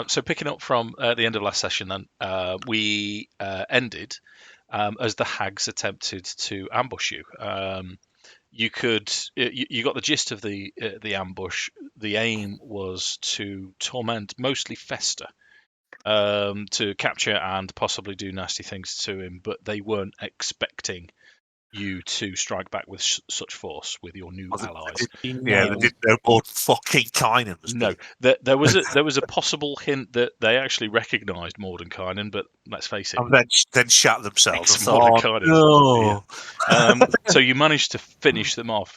So picking up from the end of last session, then we ended as the hags attempted to ambush you. You got the gist of the ambush. The aim was to torment mostly Fester, to capture and possibly do nasty things to him, but they weren't expecting you to strike back with such force with your new allies. They didn't know more fucking Kynan was No, there was a possible hint that they actually recognised Mordenkainen, but let's face it, and then shat themselves. it's Mordenkainen. No. Yeah. So you managed to finish them off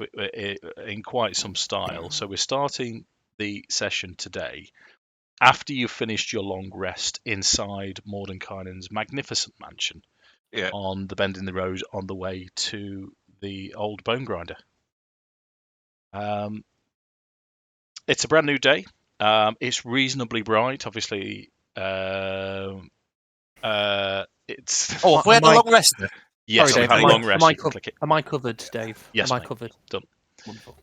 in quite some style. So we're starting the session today after you've finished your long rest inside Mordenkainen's magnificent mansion on the bend in the road on the way to the old bone grinder. It's a brand new day. It's reasonably bright. Obviously, it's. Oh, have we had a long rest? Yes, Sorry, we've Dave, had a long rest. Am I covered, Dave? Yes, am I mate. covered? Done. Wonderful.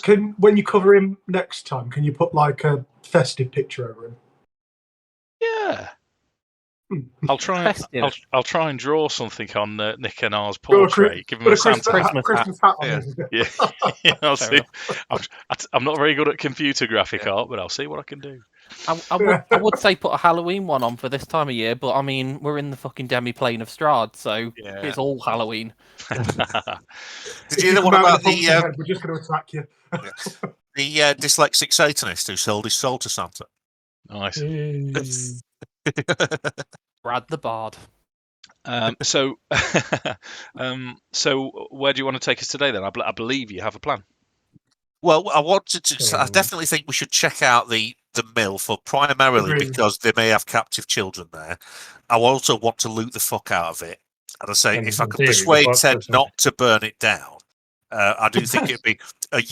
Can when you cover him next time, can you put like a festive picture over him? Yeah. I'll try and draw something on Nik Ana's portrait. Give him a Santa Christmas hat on him. Yeah, I'll see. I'm not very good at computer graphic art, but I'll see what I can do. I would say put a Halloween one on for this time of year, but I mean we're in the fucking demi-plane of Strahd, so it's all Halloween. Did you know what about the? We're just going to attack you. The dyslexic Satanist who sold his soul to Santa. Nice. Brad the Bard. So where do you want to take us today then? I believe you have a plan. Well, I definitely think we should check out the mill primarily because they may have captive children there. I also want to loot the fuck out of it. And I say, if I could persuade Ted not to burn it down, I do think it'd be I'm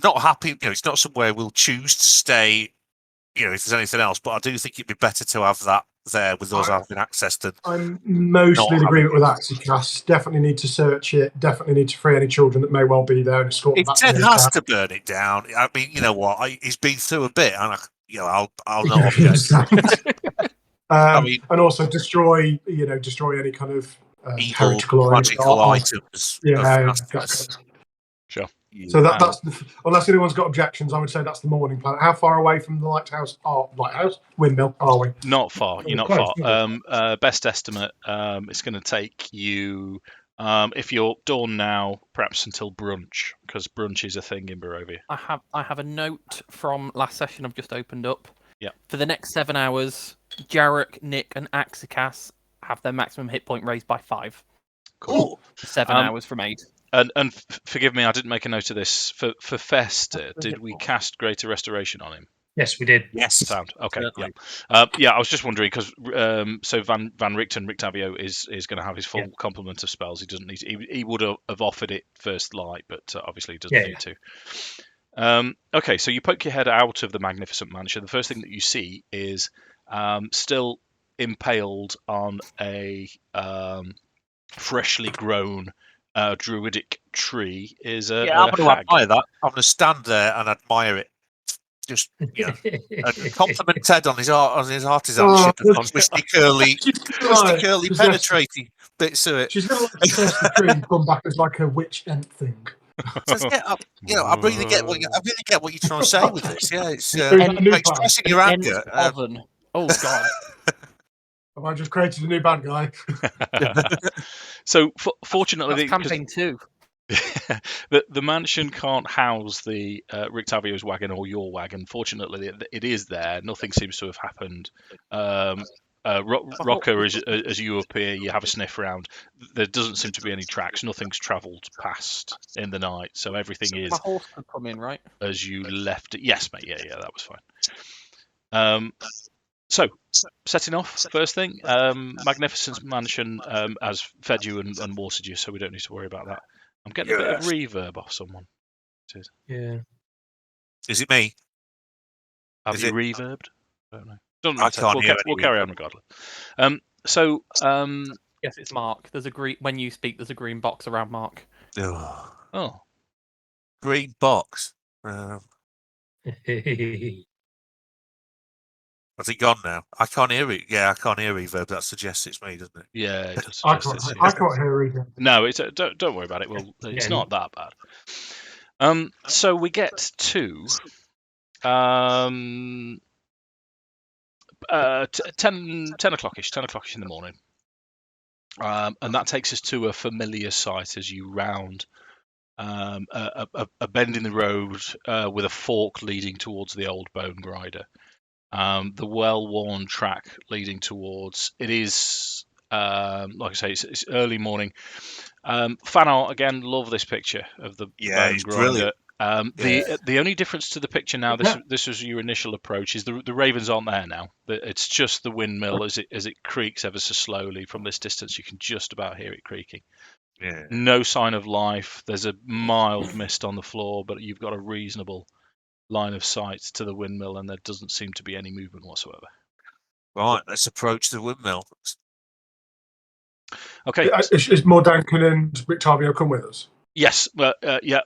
not happy. It's not somewhere we'll choose to stay. If there's anything else, but I do think it'd be better to have that there with those having access to. I'm mostly in agreement with Akxikas. Definitely need to search it. Definitely need to free any children that may well be there and escort them back. Ted has to burn it down. I mean, you know what? He's been through a bit, and I'll not object. And also destroy any kind of evil magical items. Yeah, sure. So that's unless anyone's got objections, I would say that's the morning plan. How far away from the lighthouse windmill are we? Not far. You're not far. Best estimate, it's going to take you, if you're dawn now, perhaps until brunch, because brunch is a thing in Barovia. I have a note from last session I've just opened up. Yeah. For the next 7 hours, Jarek, Nik, and Akxikas have their maximum hit point raised by 5. Cool. 7 hours from 8. And forgive me, I didn't make a note of this. For Fester, did we cast Greater Restoration on him? Yes, we did. Yes. Sound. Okay. Yeah. I was just wondering because so Van Richten Rictavio is going to have his full complement of spells. He doesn't need. He would have offered it first light, but obviously he doesn't need to. Okay, so you poke your head out of the magnificent mansion. The first thing that you see is still impaled on a freshly grown druidic tree is a I'm going to hag. admire that. I'm going to stand there and admire it. Just and compliment Ted on his artisanship and twisty curly penetrating bits of it. She's going to test the tree and come back as like a witch ent thing. I really get what you're trying to say with this. Yeah, it's expressing your anger. Oven. Oh God. Have I just created a new bad guy? So fortunately, campaign 2. the mansion can't house the Rictavio's wagon or your wagon. Fortunately, it is there. Nothing seems to have happened. Rokkr, as you appear, you have a sniff around. There doesn't seem to be any tracks. Nothing's travelled past in the night, so everything is. My horse could come in, right? As you left it. Yes, mate. Yeah, that was fine. So, setting off, first thing, Magnificent Mansion has fed you and watered you, so we don't need to worry about that. I'm getting a bit of reverb off someone. Yeah. Is it me? Have you reverbed? I don't know. Doesn't matter. We'll carry on regardless. Yes, it's Mark. There's a green. When you speak, there's a green box around Mark. Oh. Green box. Has it gone now? I can't hear it. Yeah, I can't hear reverb. That suggests it's me, doesn't it? Yeah, it does I suggest it's you. can't hear either. No, it's don't worry about it. Well, it's not that bad. So we get to 10 o'clock-ish, 10 o'clock-ish in the morning. And that takes us to a familiar sight as you round a bend in the road with a fork leading towards the old bone grinder. The well-worn track leading towards it is, like I say, it's early morning. Fan art again. Love this picture of the bone it's grinder. brilliant. The only difference to the picture now, this was your initial approach, is the ravens aren't there now. It's just the windmill as it creaks ever so slowly. From this distance, you can just about hear it creaking. Yeah. No sign of life. There's a mild mist on the floor, but you've got a reasonable line of sight to the windmill, and there doesn't seem to be any movement whatsoever. Right, let's approach the windmill. Okay. Is Mordankin and Rictavio come with us? Yes. Yeah.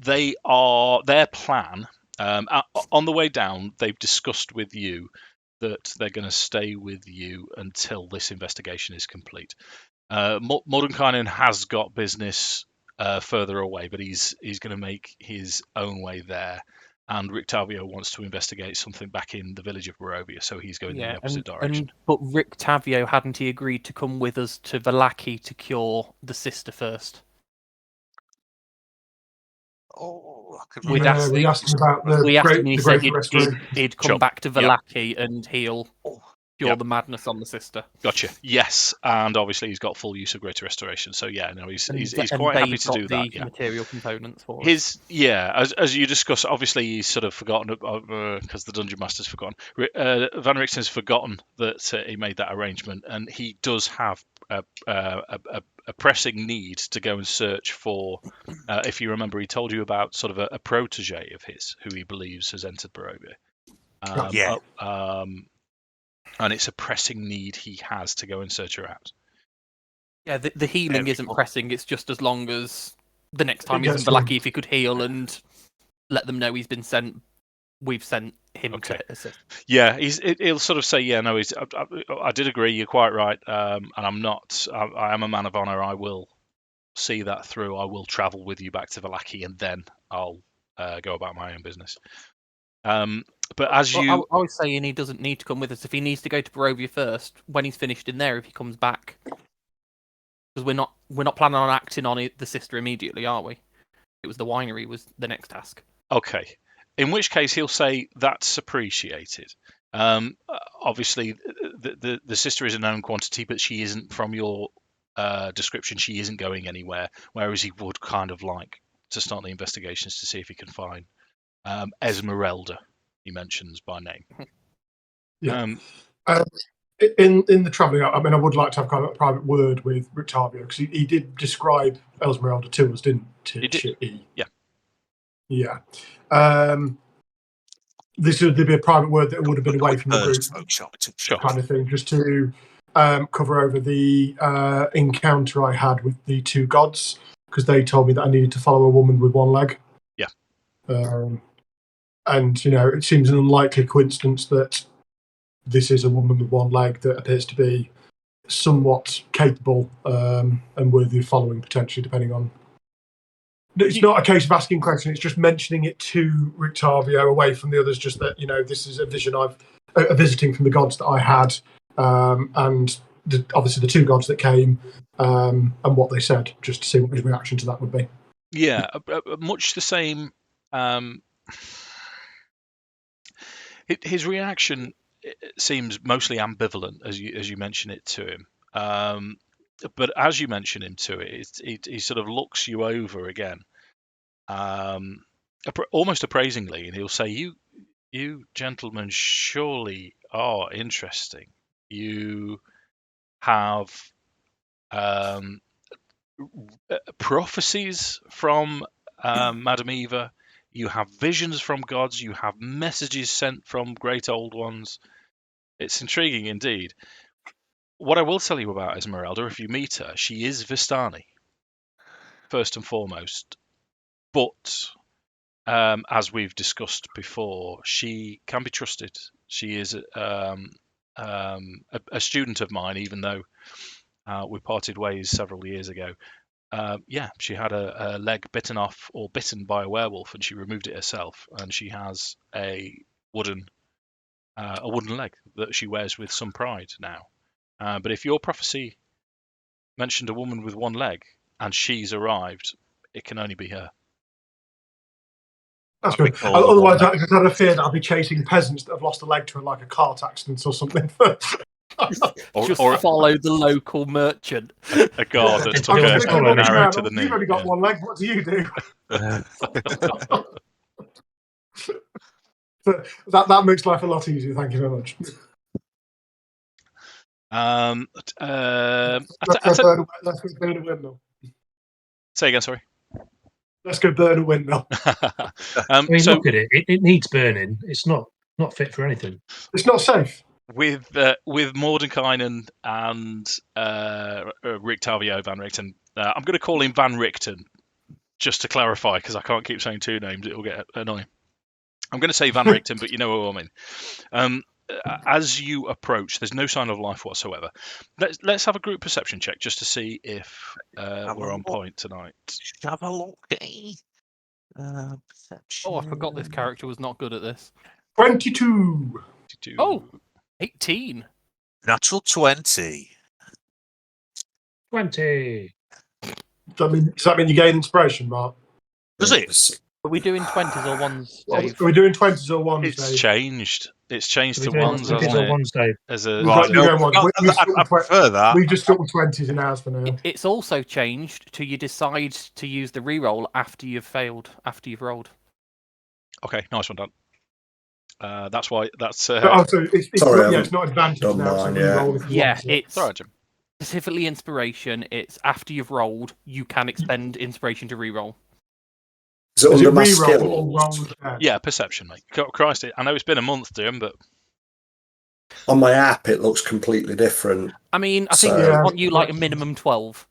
They are. Their plan. On the way down, they've discussed with you that they're going to stay with you until this investigation is complete. Mordenkainen has got business further away, but he's going to make his own way there. And Rictavio wants to investigate something back in the village of Barovia, so he's going in the opposite direction. But Rictavio, hadn't he agreed to come with us to Vallaki to cure the sister first? Oh, I could We remember. asked him about the We asked him, and he said restoration. he'd come back to Vallaki and heal cure the madness on the sister. Gotcha. Yes, and obviously he's got full use of Greater Restoration, so yeah, no, he's quite happy to do that. Yeah. Material components for us. As you discuss, obviously he's sort of forgotten because the Dungeon Master's forgotten. Van Rixen's forgotten that he made that arrangement, and he does have a pressing need to go and search for. If you remember, he told you about sort of a protege of his who he believes has entered Barovia. And it's a pressing need he has to go and search her out. Yeah, the healing isn't pressing. It's just as long as the next time he's in Vallaki, if he could heal and let them know he's been sent, we've sent him to assist. Yeah, he'll sort of say, yeah, no, I did agree. You're quite right, and I'm not. I am a man of honor. I will see that through. I will travel with you back to Vallaki, and then I'll go about my own business. But as I was saying, he doesn't need to come with us. If he needs to go to Barovia first, when he's finished in there, if he comes back, because we're not planning on acting on the sister immediately, are we? It was the winery was the next task. Okay, in which case he'll say that's appreciated. Obviously, the sister is a known quantity, but she isn't, from your description, she isn't going anywhere. Whereas he would kind of like to start the investigations to see if he can find Esmeralda. He mentions by name. Yeah. In the travelling, I mean, I would like to have kind of a private word with Rictavio because he did describe Esmeralda to us, didn't he? He did. Yeah. Yeah. This would be a private word that would have been away from the group, kind of thing, just to cover over the encounter I had with the two gods, because they told me that I needed to follow a woman with one leg. Yeah. And, it seems an unlikely coincidence that this is a woman with one leg that appears to be somewhat capable and worthy of following, potentially, depending on... It's not a case of asking questions, it's just mentioning it to Rictavio away from the others, just that, this is a vision a visiting from the gods that I had, and obviously the two gods that came, and what they said, just to see what his reaction to that would be. Yeah, much the same... His reaction seems mostly ambivalent as you mention it to him. But as you mention him to it, he sort of looks you over again, almost appraisingly, and he'll say, "You gentlemen surely are interesting. You have prophecies from Madame Eva. You have visions from gods. You have messages sent from great old ones. It's intriguing indeed. What I will tell you about Esmeralda, if you meet her, she is Vistani, first and foremost. But as we've discussed before, she can be trusted. She is a student of mine, even though we parted ways several years ago. Yeah, she had a leg bitten off or bitten by a werewolf, and she removed it herself. And she has a wooden leg that she wears with some pride now. But if your prophecy mentioned a woman with one leg and she's arrived, it can only be her. That's good. Otherwise, I had a fear that I'll be chasing peasants that have lost a leg to a cart accident or something. Just follow the local merchant. A guard that took an arrow to the knee. You've only got one leg. What do you do? that makes life a lot easier. Thank you very much. Let's go burn a windmill. Say again, sorry. Let's go burn a windmill. Look at it. It needs burning. It's not fit for anything. It's not safe. With Mordenkainen and Rictavio Van Richten, I'm going to call him Van Richten just to clarify, because I can't keep saying two names; it'll get annoying. I'm going to say Van Richten, but you know what I mean. As you approach, there's no sign of life whatsoever. Let's have a group perception check just to see if we're on point tonight. Have a look. Perception. Oh, I forgot this character was not good at this. 22. Oh, 18. Natural 20. 20. Does that mean you gain inspiration, Mark? Does it? Are we doing 20s or ones, Dave? Are we doing 20s or ones, It's Dave? changed. It's changed to ones, It is hasn't a it? ones, Dave. As a Right, I prefer that. We've just stuck with 20s in ours for now. It's also changed to you decide to use the reroll after you've failed, after you've rolled. Okay, nice one, Dan. That's why. That's. So it's not advantage done now. mine, So yeah. roll if you Yeah, want to. it's Sorry, Jim. specifically inspiration. It's after you've rolled, you can expend inspiration to reroll. Is it Is under it my reroll or skills? roll again? Yeah, perception, mate. Christ, I know it's been a month, Jim, but On my app, it looks completely different. I mean, I think So- they want you like a minimum 12.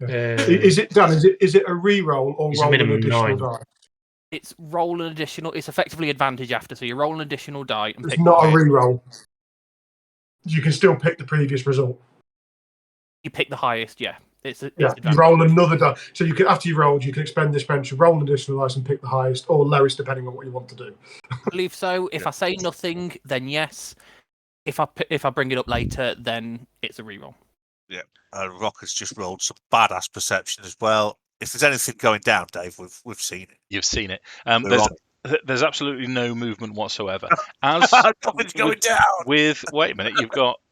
Is it done? Is it a re-roll or It's a roll an minimum additional 9. die? It's roll an additional. It's effectively advantage after, so you roll an additional die and It's pick. not the a highest. re-roll. You can still pick the previous result. You pick the highest, yeah. It's Yeah, you advantage. roll another die. So you can, after you rolled, you can expend this bench, roll an additional dice, and pick the highest or lowest, depending on what you want to do. I believe so. If I say nothing, then yes. If I bring it up later, then it's a reroll. Rocker's just rolled some badass perception as well. If there's anything going down, Dave, we've seen it. you've seen it. We're There's absolutely no movement whatsoever. As Nothing's going down. wait a minute,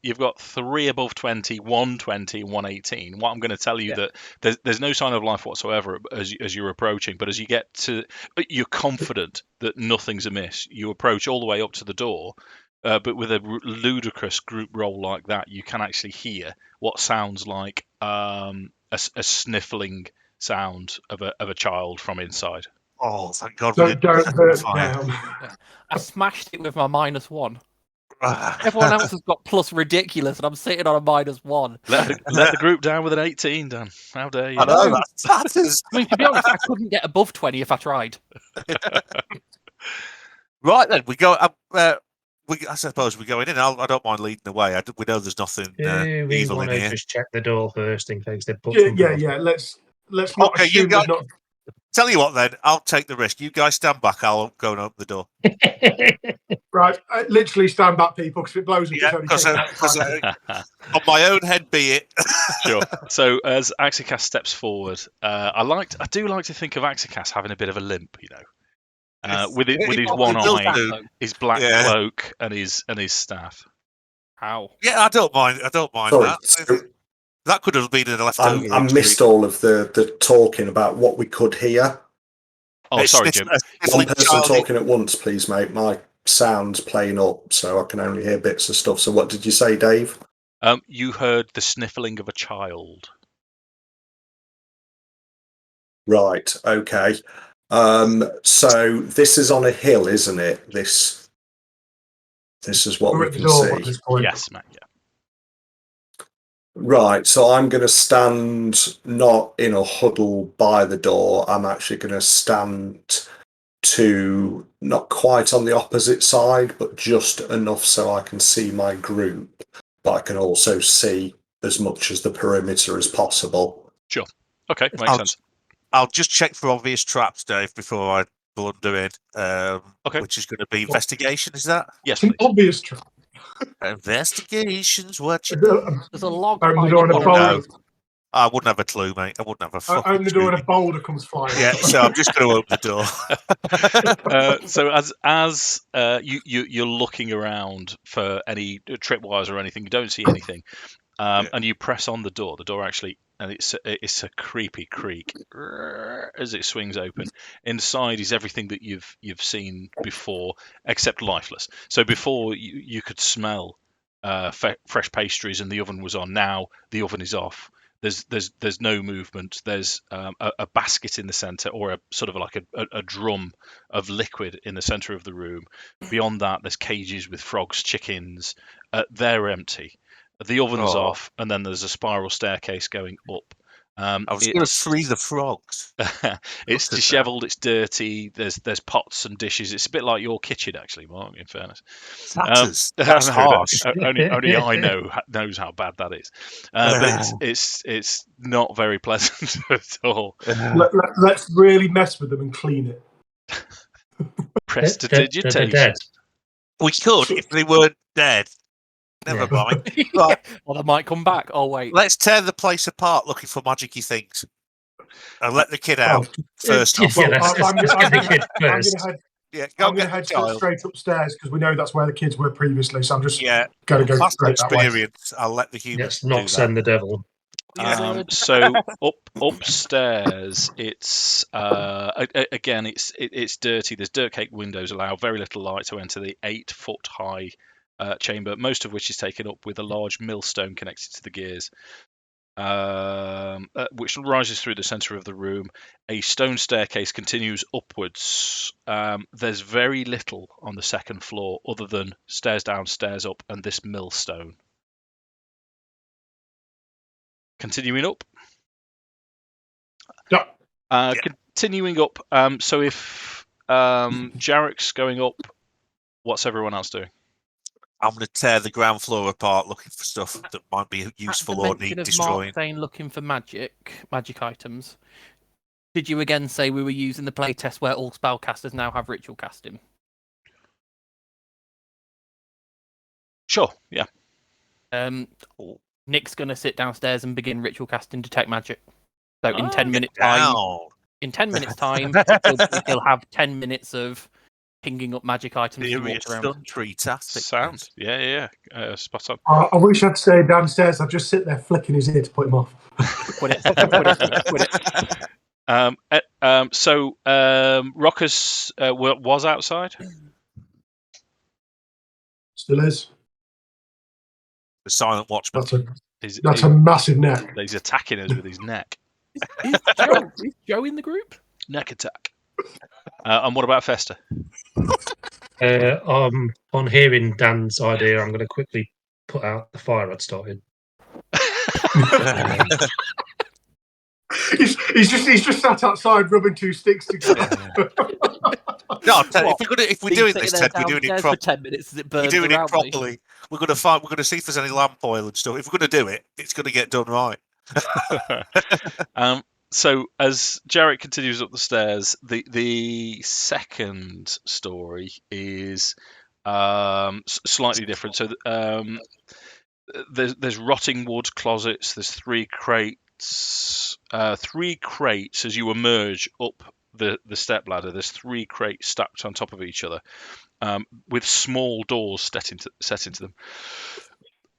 you've got 3 above 20, 120, and 118. What I'm going to tell you that there's no sign of life whatsoever as you're approaching, but as you get to, you're confident that nothing's amiss. You approach all the way up to the door, but with a ludicrous group roll like that, you can actually hear what sounds like a sniffling sound of a child from inside. Oh, thank God. Don't hurt fire. down. I smashed it with my -1. Everyone else has got plus ridiculous, and I'm sitting on a -1. Let the group down with an 18, Dan. How dare you? I know, that is... I mean, to be honest, I couldn't get above 20 if I tried. Right then, we go. I suppose we're going in. I don't mind leading the way. We know there's nothing Do we evil in want to here. just check the door first in case they put Yeah. Let's not Okay, assume you guys- there's not. Tell you what, then I'll take the risk. You guys stand back. I'll go and open the door. Right, literally stand back, people, because if it blows up, Yeah, it's only because on my own head be it. Sure. So as Akxikas steps forward, I do like to think of Akxikas having a bit of a limp, with his one eye, his black cloak, and his staff. How? Yeah, I don't mind. Sorry, that. so That could have been in the leftover. I missed all of the talking about what we could hear. Oh, sorry, Jim. One person talking at once, please, mate. My sound's playing up, so I can only hear bits of stuff. So what did you say, Dave? You heard the sniffling of a child. Right, okay. So this is on a hill, isn't it? This is what We're we at the can door at see. this point. Yes, Matt. Yeah. Right, so I'm going to stand not in a huddle by the door. I'm actually going to stand to not quite on the opposite side, but just enough so I can see my group, but I can also see as much as the perimeter as possible. Sure. Okay, makes sense. I'll just check for obvious traps, Dave, before I blunder in. Okay. Which is going to be investigation, is that? Yes, It's an please. obvious trap. Investigation's what you do. There's a log Open the hiding door and a in boulder. No. I wouldn't have a clue, mate. I wouldn't have a fucking Open the door and a clue. boulder comes flying. Yeah, so I'm just going to open the door. So as you're looking around for any tripwires or anything, you don't see anything, and you press on the door. The door actually, and it's a creepy creak as it swings open. Inside is everything that you've seen before, except lifeless. So before you could smell fresh pastries, and the oven was on. Now the oven is off. There's no movement. There's a basket in the center, or a sort of like a drum of liquid in the center of the room. Beyond that, there's cages with frogs, chickens. They're empty. The oven's off, and then there's a spiral staircase going up. I was going to free the frogs. It's dishevelled. It's dirty. There's pots and dishes. It's a bit like your kitchen, actually, Mark. In fairness, That's harsh. Only I knows how bad that is. But it's not very pleasant at all. Let's really mess with them and clean it. Prestidigitation. They're dead. We could if they weren't dead. Never mind. Right. Well, they might come back. Oh wait. Let's tear the place apart looking for magic-y things. And let the kid out first off. Yeah, let's get the kid first. I'm going to head straight upstairs because we know that's where the kids were previously. So I'm just going to go past straight that way. experience. I'll let the humans Let's not send the devil. So upstairs, it's again, it's dirty. There's dirt cake windows, allow very little light to enter the 8-foot high chamber, most of which is taken up with a large millstone connected to the gears, which rises through the center of the room. A stone staircase continues upwards. There's very little on the second floor other than stairs down, stairs up, and this millstone. Continuing up. Continuing up. So if Jarek's going up, what's everyone else doing? I'm going to tear the ground floor apart, looking for stuff that might be useful or need destroying. Mark saying looking for magic items. Did you again say we were using the playtest where all spellcasters now have ritual casting? Sure. Yeah. Nick's going to sit downstairs and begin ritual casting detect magic. So in 10 minutes time, he'll have 10 minutes of pinging up magic items. Sound. Yeah. Spot on. I wish I'd stayed downstairs. I'd just sit there flicking his ear to put him off. Quit it. So Rokkr's was outside. Still is. The silent watchman. That's a massive neck. He's attacking us with his neck. Is Joe in the group? Neck attack. And what about Fester? On hearing Dan's idea, I'm going to quickly put out the fire I'd started. He's just sat outside rubbing two sticks together. No, if we're doing this, Ted, we're doing it properly. 10 minutes as it burns. We're doing it properly. We're going to see if there's any lamp oil and stuff. If we're going to do it, it's going to get done right. So as Jarek continues up the stairs, the second story is slightly different. So there's rotting wood closets. There's three crates as you emerge up the step ladder. There's three crates stacked on top of each other, with small doors set into them.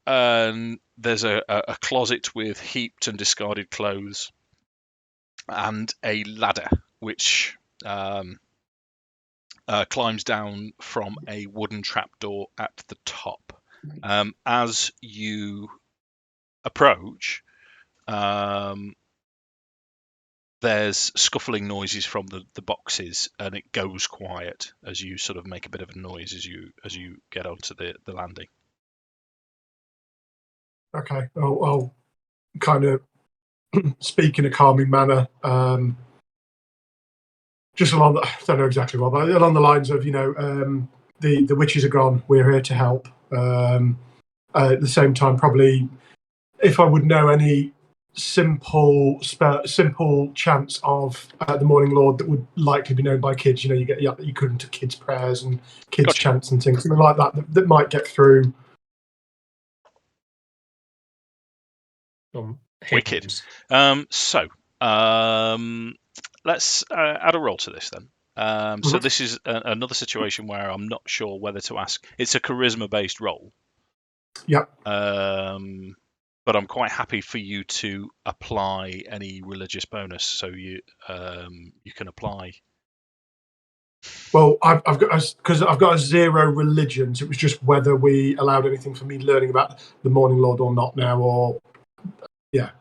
And there's a closet with heaped and discarded clothes, and a ladder which climbs down from a wooden trapdoor at the top. As you approach, there's scuffling noises from the boxes, and it goes quiet as you sort of make a bit of a noise as you get onto the landing. Okay. I'll kind of speak in a calming manner. Just along, I don't know exactly what, but along the lines of, the witches are gone. We're here to help. At the same time, probably, if I would know any simple chants of the Morning Lord that would likely be known by kids, you get you could into kids' prayers and kids' chants and things, something like that might get through. Wicked. Let's add a roll to this then. So this is another situation where I'm not sure whether to ask. It's a charisma-based roll. Yeah. But I'm quite happy for you to apply any religious bonus, so you can apply. Well, I've got a 0 religion, so it was just whether we allowed anything for me learning about the Morning Lord or not now, or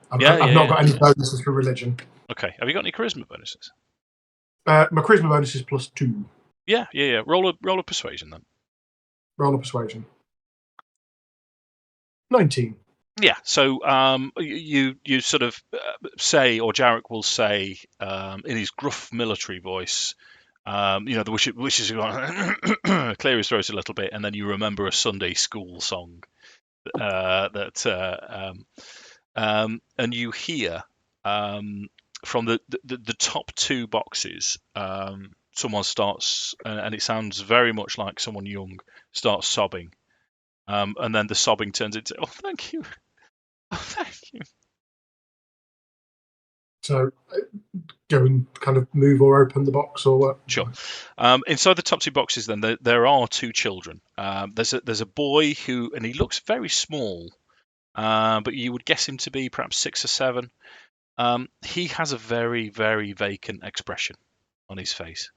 I've not got any bonuses for religion. Okay, have you got any charisma bonuses? My charisma bonus is +2. Yeah. Roll a persuasion then. Roll a persuasion. 19. Yeah, so you sort of say, or Jarek will say in his gruff military voice, the wishes are going clear his throat a little bit, and then you remember a Sunday school song and you hear from the top 2 boxes, someone starts, and it sounds very much like someone young, starts sobbing, and then the sobbing turns into, "Oh, thank you. Oh, thank you." So, go and kind of move or open the box, or what? Sure. Inside the top 2 boxes, then there are 2 children. There's a boy and he looks very small, but you would guess him to be perhaps 6 or 7. He has a very, very vacant expression on his face.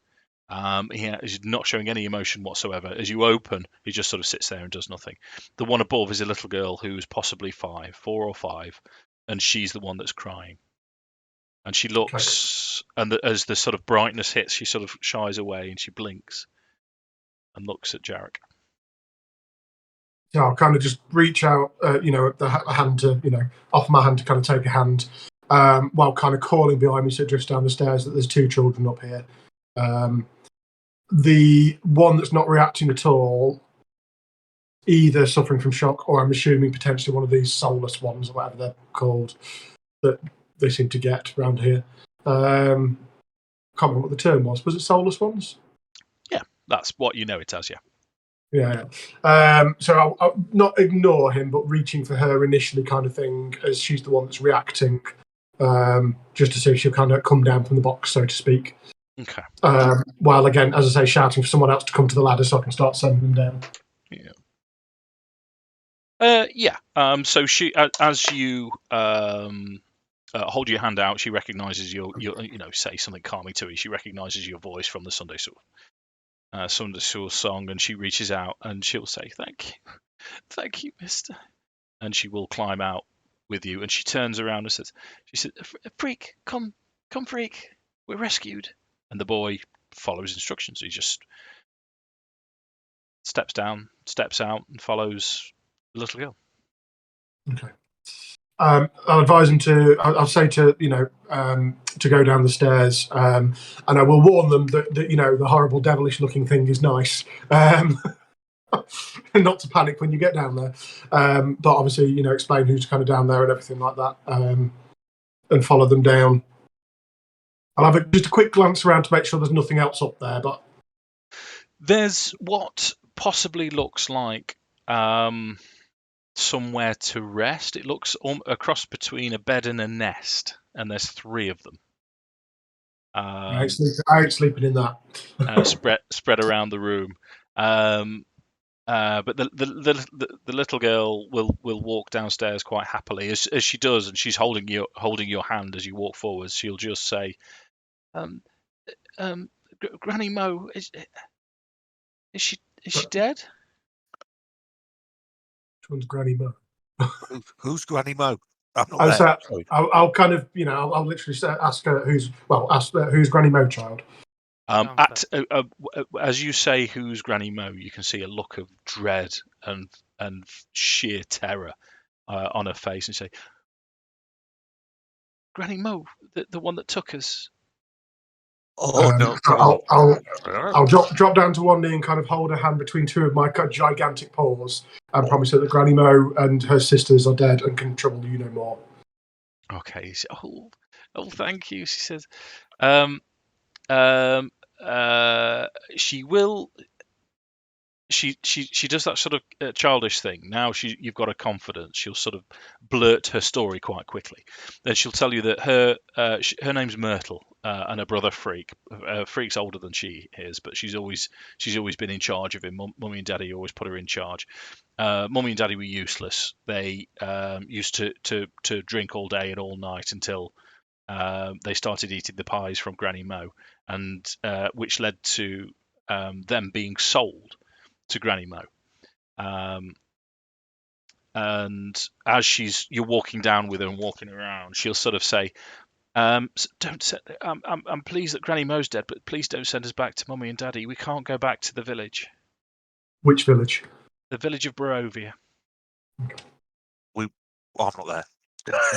He is not showing any emotion whatsoever. As you open, he just sort of sits there and does nothing. The one above is a little girl who's possibly 4 or 5, and she's the one that's crying. And she looks, and as the sort of brightness hits, she sort of shies away and she blinks and looks at Jarek. Yeah, I'll kind of just reach out, the hand to, offer my hand to kind of take a hand, while kind of calling behind me, so just down the stairs, that there's 2 children up here. The one that's not reacting at all, either suffering from shock, or I'm assuming potentially one of these soulless ones, or whatever they're called, that they seem to get around here. Can't remember what the term was. Was it soulless ones? Yeah, that's what you know it as, yeah. Yeah. So I'll not ignore him, but reaching for her initially, kind of thing, as she's the one that's reacting, just to see if she'll kind of come down from the box, so to speak. Okay. While again, as I say, shouting for someone else to come to the ladder so I can start sending them down. Yeah. So she, as you hold your hand out, she recognises your say something calming to her. She recognises your voice from the Sunday school song, and she reaches out and she'll say, "Thank you, Mister." And she will climb out with you, and she turns around and says, "Freak, come, Freak, we're rescued." And the boy follows instructions. He just steps out, and follows the little girl. Okay. I'll advise him to. I'll say to to go down the stairs, and I will warn them that the horrible devilish-looking thing is nice, and not to panic when you get down there. But obviously, explain who's kind of down there and everything like that, and follow them down. I'll have just a quick glance around to make sure there's nothing else up there. But there's what possibly looks like somewhere to rest. It looks a cross between a bed and a nest, and there's 3 of them. I ain't sleeping in that. spread around the room. But the little girl will walk downstairs quite happily. As she does, and she's holding your hand as you walk forwards, she'll just say, "Granny Mo, is she dead?" Which one's Granny Mo? Who's Granny Mo? I'll kind of, I'll literally ask her who's Granny Mo, child. As you say, "Who's Granny Mo?" you can see a look of dread and sheer terror on her face, and say, Granny Mo, the one that took us. Oh no! I'll drop down to one knee and kind of hold her hand between two of my gigantic paws and promise her that Granny Mo and her sisters are dead and can trouble you no more. Okay. Oh, thank you. She says, she will. She does that sort of childish thing. Now you've got her confidence. She'll sort of blurt her story quite quickly. Then she'll tell you that her name's Myrtle and her brother Freak. Freak's older than she is, but she's always been in charge of him. Mummy and Daddy always put her in charge. Mummy and Daddy were useless. They used to drink all day and all night until they started eating the pies from Granny Mo, and which led to them being sold to Granny Mo. And as you're walking down with her and walking around, she'll sort of say, I'm pleased that Granny Mo's dead, but please don't send us back to Mummy and Daddy. We can't go back to the village. Which village? The village of Barovia. I'm not there.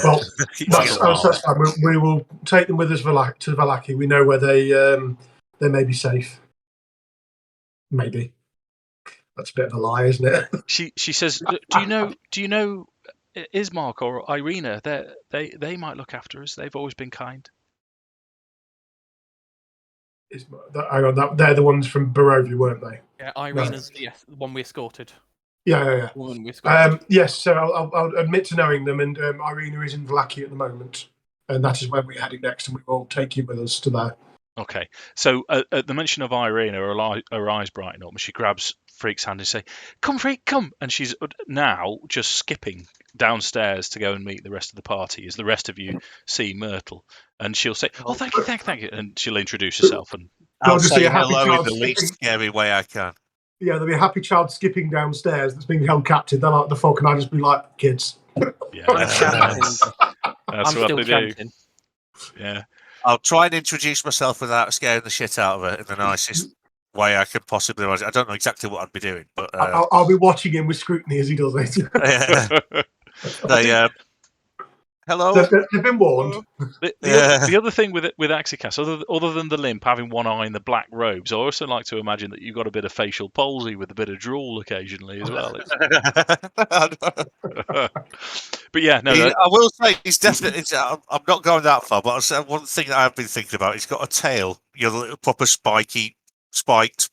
Well, that's fine. We will take them with us to Vallaki. We know where they may be safe. Maybe. That's a bit of a lie, isn't it? She says, do you know Ismark or Irina? They might look after us. They've always been kind. Hang on, they're the ones from Barovia, weren't they? Yeah, Irina's the one we escorted. Yeah. Woman we escorted. Yes, so I'll admit to knowing them, and Irina is in Vallaki at the moment, and that is where we're heading next, and we will take you with us to there. Okay, so at the mention of Irina, her eyes brighten up, and she grabs Freak's hand and say, "Come, Freak, come!" And she's now just skipping downstairs to go and meet the rest of the party as the rest of you see Myrtle, and she'll say, "Oh, thank you," and she'll introduce herself, and I'll just say see a happy hello in child the least skipping. scary way I can. Yeah, there'll be a happy child skipping downstairs that's being held captive. They're like the folk, and I just be like, kids. yeah, That's that's what they do. Yeah. I'll try and introduce myself without scaring the shit out of her in the nicest way I could possibly imagine. I don't know exactly what I'd be doing, but I'll be watching him with scrutiny as he does it. Hello. They've been warned. The other thing with Akxikas, other than the limp, having one eye and the black robes, I also like to imagine that you've got a bit of facial palsy with a bit of drool occasionally as well. But yeah, no. I will say he's definitely. I'm not going that far, but one thing that I've been thinking about, he's got a tail, little proper spiked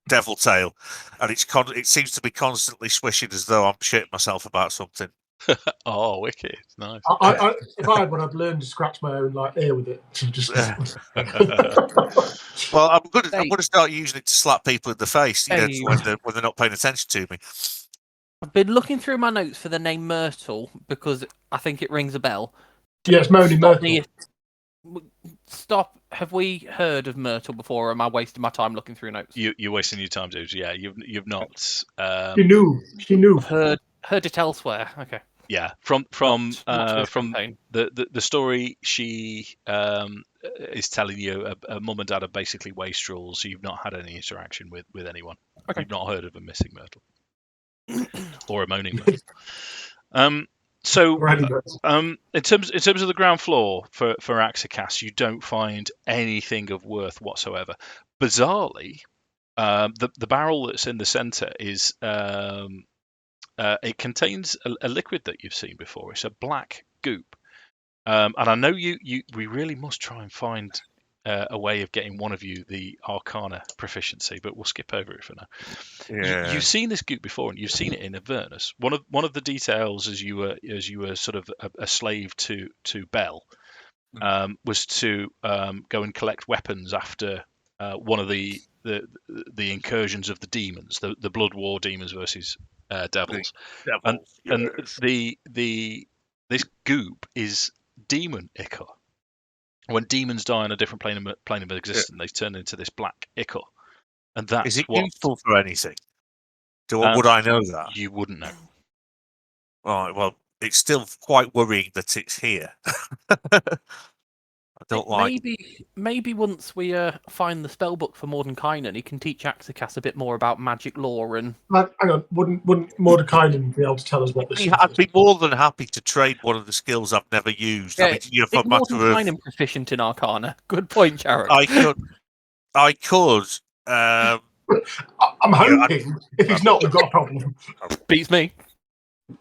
devil tail, and it seems to be constantly swishing as though I'm shitting myself about something. Oh, wicked! Nice. If I had one, I'd learn to scratch my own ear with it. Well, I'm going to start using it to slap people in the face, when they're not paying attention to me. I've been looking through my notes for the name Myrtle because I think it rings a bell. Yes, Moni Myrtle. Stop. Have we heard of Myrtle before, or am I wasting my time looking through notes? You're wasting your time, dude. Yeah, you've not. She knew. I've heard it elsewhere. Okay. Yeah, from campaign. the story she is telling you, a mum and dad are basically wastrels, so you've not had any interaction with anyone. Okay. You've not heard of a missing Myrtle or a moaning Myrtle. So in terms of the ground floor for Akxikas, you don't find anything of worth whatsoever. Bizarrely, the barrel that's in the center is. It contains a liquid that you've seen before. It's a black goop, and I know we really must try and find a way of getting one of you the Arcana proficiency, but we'll skip over it for now. Yeah. You've seen this goop before, and you've seen it in Avernus. One of the details as you were sort of a slave to Bell was to go and collect weapons after one of the incursions of the demons, the Blood War demons versus devils. And this goop is demon ichor. When demons die on a different plane of existence, they turn into this black ichor, and that's is it useful for anything? Would I know that? You wouldn't know. Right. Well, it's still quite worrying that it's here. don't like. Maybe once we find the spellbook for Mordenkainen, he can teach Akxikas a bit more about magic lore and. Hang on, wouldn't Mordenkainen be able to tell us what this is? I'd be more than happy to trade one of the skills I've never used. Yeah, I mean, is for a matter of. Mordenkainen proficient in Arcana? Good point, Jarek. I could. I'm hoping if he's not, we've got a problem. Beats me.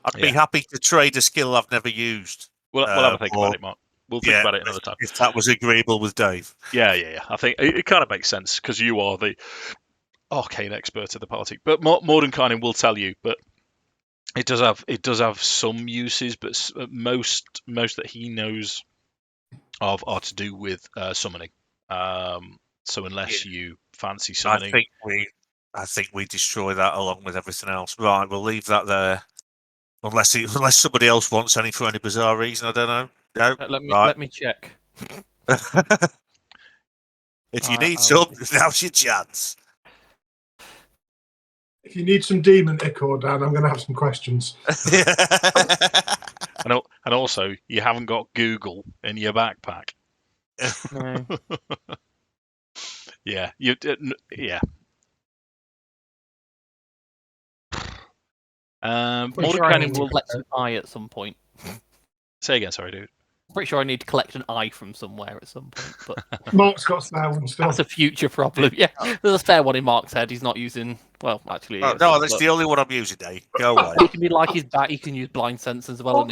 I'd be happy to trade a skill I've never used. We'll have a think about it, Mark. We'll think about it another time. If that was agreeable with Dave. Yeah. I think it kind of makes sense because you are the arcane expert of the party. But Mordenkainen will tell you, but it does have some uses, but most that he knows of are to do with summoning. So unless you fancy summoning, I think we destroy that along with everything else. Right, we'll leave that there. Unless somebody else wants any for any bizarre reason, I don't know. No, let me check. If you need some, now's your chance. If you need some demon ichor, Dan, I'm going to have some questions. and also, you haven't got Google in your backpack. No. Yeah. Mordenkainen will collect an eye at some point. Say again, sorry, dude. Pretty sure I need to collect an eye from somewhere at some point. But Mark's got spare one still. That's a future problem. Yeah, there's a spare one in Mark's head. He's not using. Well, actually, no, that's the only one I'm using, Dave. Go away. He can be like his bat. He can use blind sense as well.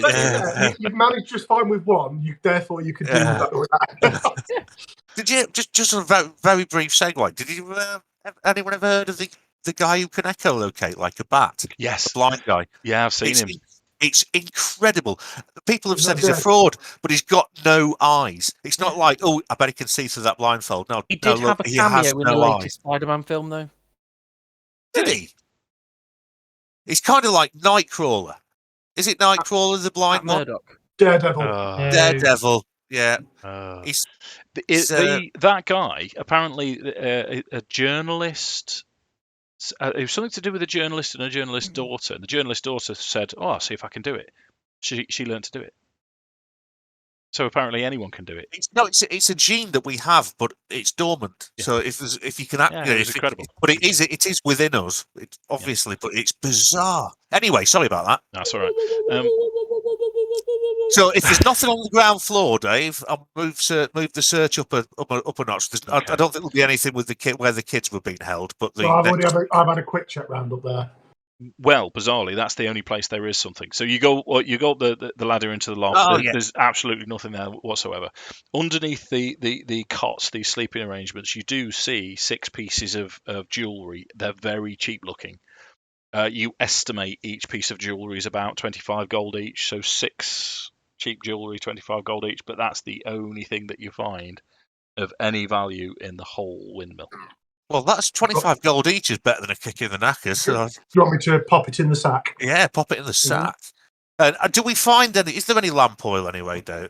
You've managed just fine with one. Therefore, you could do that with that. Did you just a very, very brief segue? Did you anyone ever heard of the guy who can echolocate like a bat? Yes, the blind guy. Yeah, I've seen him. It's incredible. People have said he's a fraud, but he's got no eyes. It's not like, oh, I bet he can see through that blindfold. No, he did have a cameo in the latest Spider-Man film, though. Did he? He's kind of like Nightcrawler. Is it Nightcrawler, the blind one? Daredevil. Daredevil. Yeah. That guy, apparently a journalist. It was something to do with a journalist and a journalist's daughter. And the journalist's daughter said, "Oh, I'll see if I can do it." She learned to do it. So apparently anyone can do it. It's a gene that we have, but it's dormant. Yeah. So if you can act, it's incredible. But it is within us, obviously. But it's bizarre. Anyway, sorry about that. That's all right. So if there's nothing on the ground floor, Dave, I'll move the search up a notch. I don't think there'll be anything with where the kids were being held. But I've had a quick check round up there. Well, bizarrely, that's the only place there is something. So you go up the ladder into the loft. There's absolutely nothing there whatsoever. Underneath the cots, these sleeping arrangements, you do see 6 pieces of jewellery. They're very cheap looking. You estimate each piece of jewellery is about 25 gold each. So 6 cheap jewellery, 25 gold each. But that's the only thing that you find of any value in the whole windmill. Well, that's 25 gold each is better than a kick in the knackers. So. Do you want me to pop it in the sack? Yeah, pop it in the sack. And do we find any? Is there any lamp oil anywhere, Dave?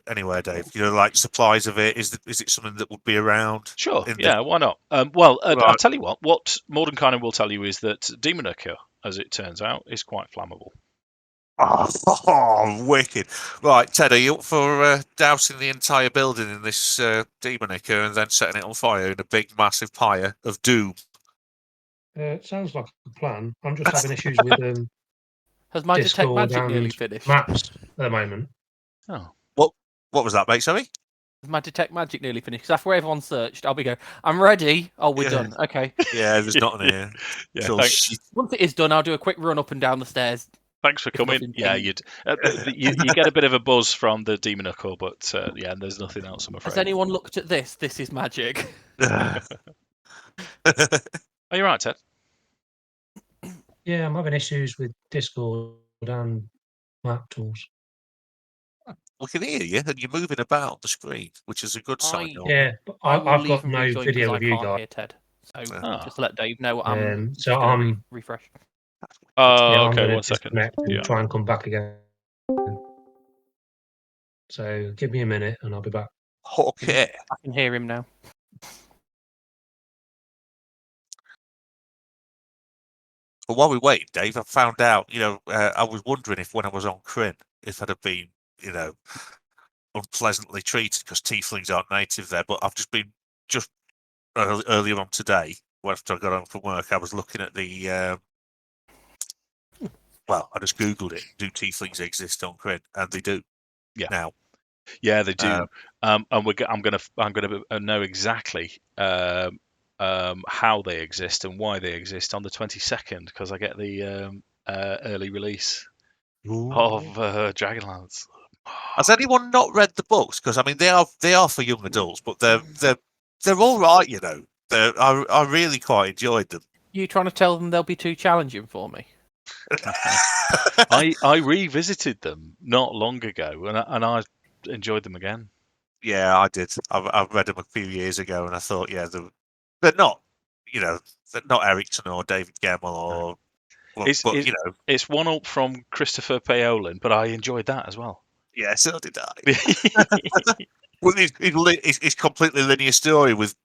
You know, like supplies of it. Is it something that would be around? Sure. Why not? I'll tell you what Mordenkainen will tell you is that demon Rokkr, as it turns out, is quite flammable. Oh, wicked. Right, Ted, are you up for dousing the entire building in this demon Rokkr and then setting it on fire in a big, massive pyre of doom? It sounds like a plan. I'm just having issues with Has my Discord Detect Magic nearly finished? Maps at the moment. Oh. What was that, mate? Sorry? My Detect Magic nearly finished? Because after everyone searched, I'll be going, I'm ready. Oh, we're done. Okay. Yeah, there's nothing here. Once it is done, I'll do a quick run up and down the stairs. Thanks for coming. Yeah, you get a bit of a buzz from the demon Rokkr, but there's nothing else, I'm afraid. Has anyone looked at this? This is magic. Are you right, Ted? Yeah, I'm having issues with Discord and map tools. We can hear you, and you're moving about the screen, which is a good sign. Yeah, but I've got no video of you guys. Hear Ted. So just to let Dave know, so I'm refresh. Okay, 1 second. Try and come back again. So give me a minute, and I'll be back. Okay. I can hear him now. But while we wait, Dave, I found out. I was wondering if when I was on Kryn, if I'd have been, unpleasantly treated because tieflings aren't native there. But I've just earlier on today, after I got home from work, I was looking at the. Well, I just googled it. Do tieflings exist on Kryn? And they do. Yeah. Now. Yeah, they do. And I'm gonna know exactly how they exist and why they exist on the 22nd because I get the early release of Dragonlance. Has anyone not read the books? Because I mean, they are for young adults, but they're all right. You know, I really quite enjoyed them. You trying to tell them they'll be too challenging for me? I revisited them not long ago, and I enjoyed them again. Yeah, I did. I've read them a few years ago, and I thought, yeah, they're not, they're not Ericsson or David Gemmell or, it's one up from Christopher Paolin, but I enjoyed that as well. Yeah, so did I. With his completely linear story with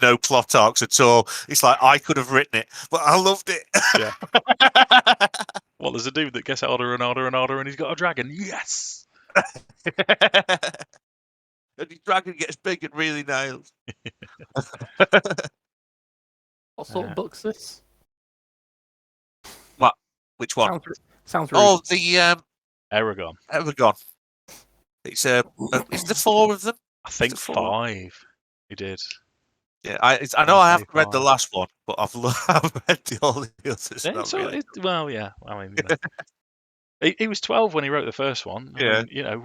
no plot arcs at all. It's like I could have written it, but I loved it. Yeah. Well, there's a dude that gets harder and harder and harder, and he's got a dragon. Yes. And his dragon gets big and really nails. What sort of book's this? What? Which one? Sounds rude. Oh, the Aragon. It's is there 4 of them? I think 5. You did. Yeah, I know I haven't read the last one, but I've read all the others. Well, yeah. I mean, he was 12 when he wrote the first one. Yeah. I mean,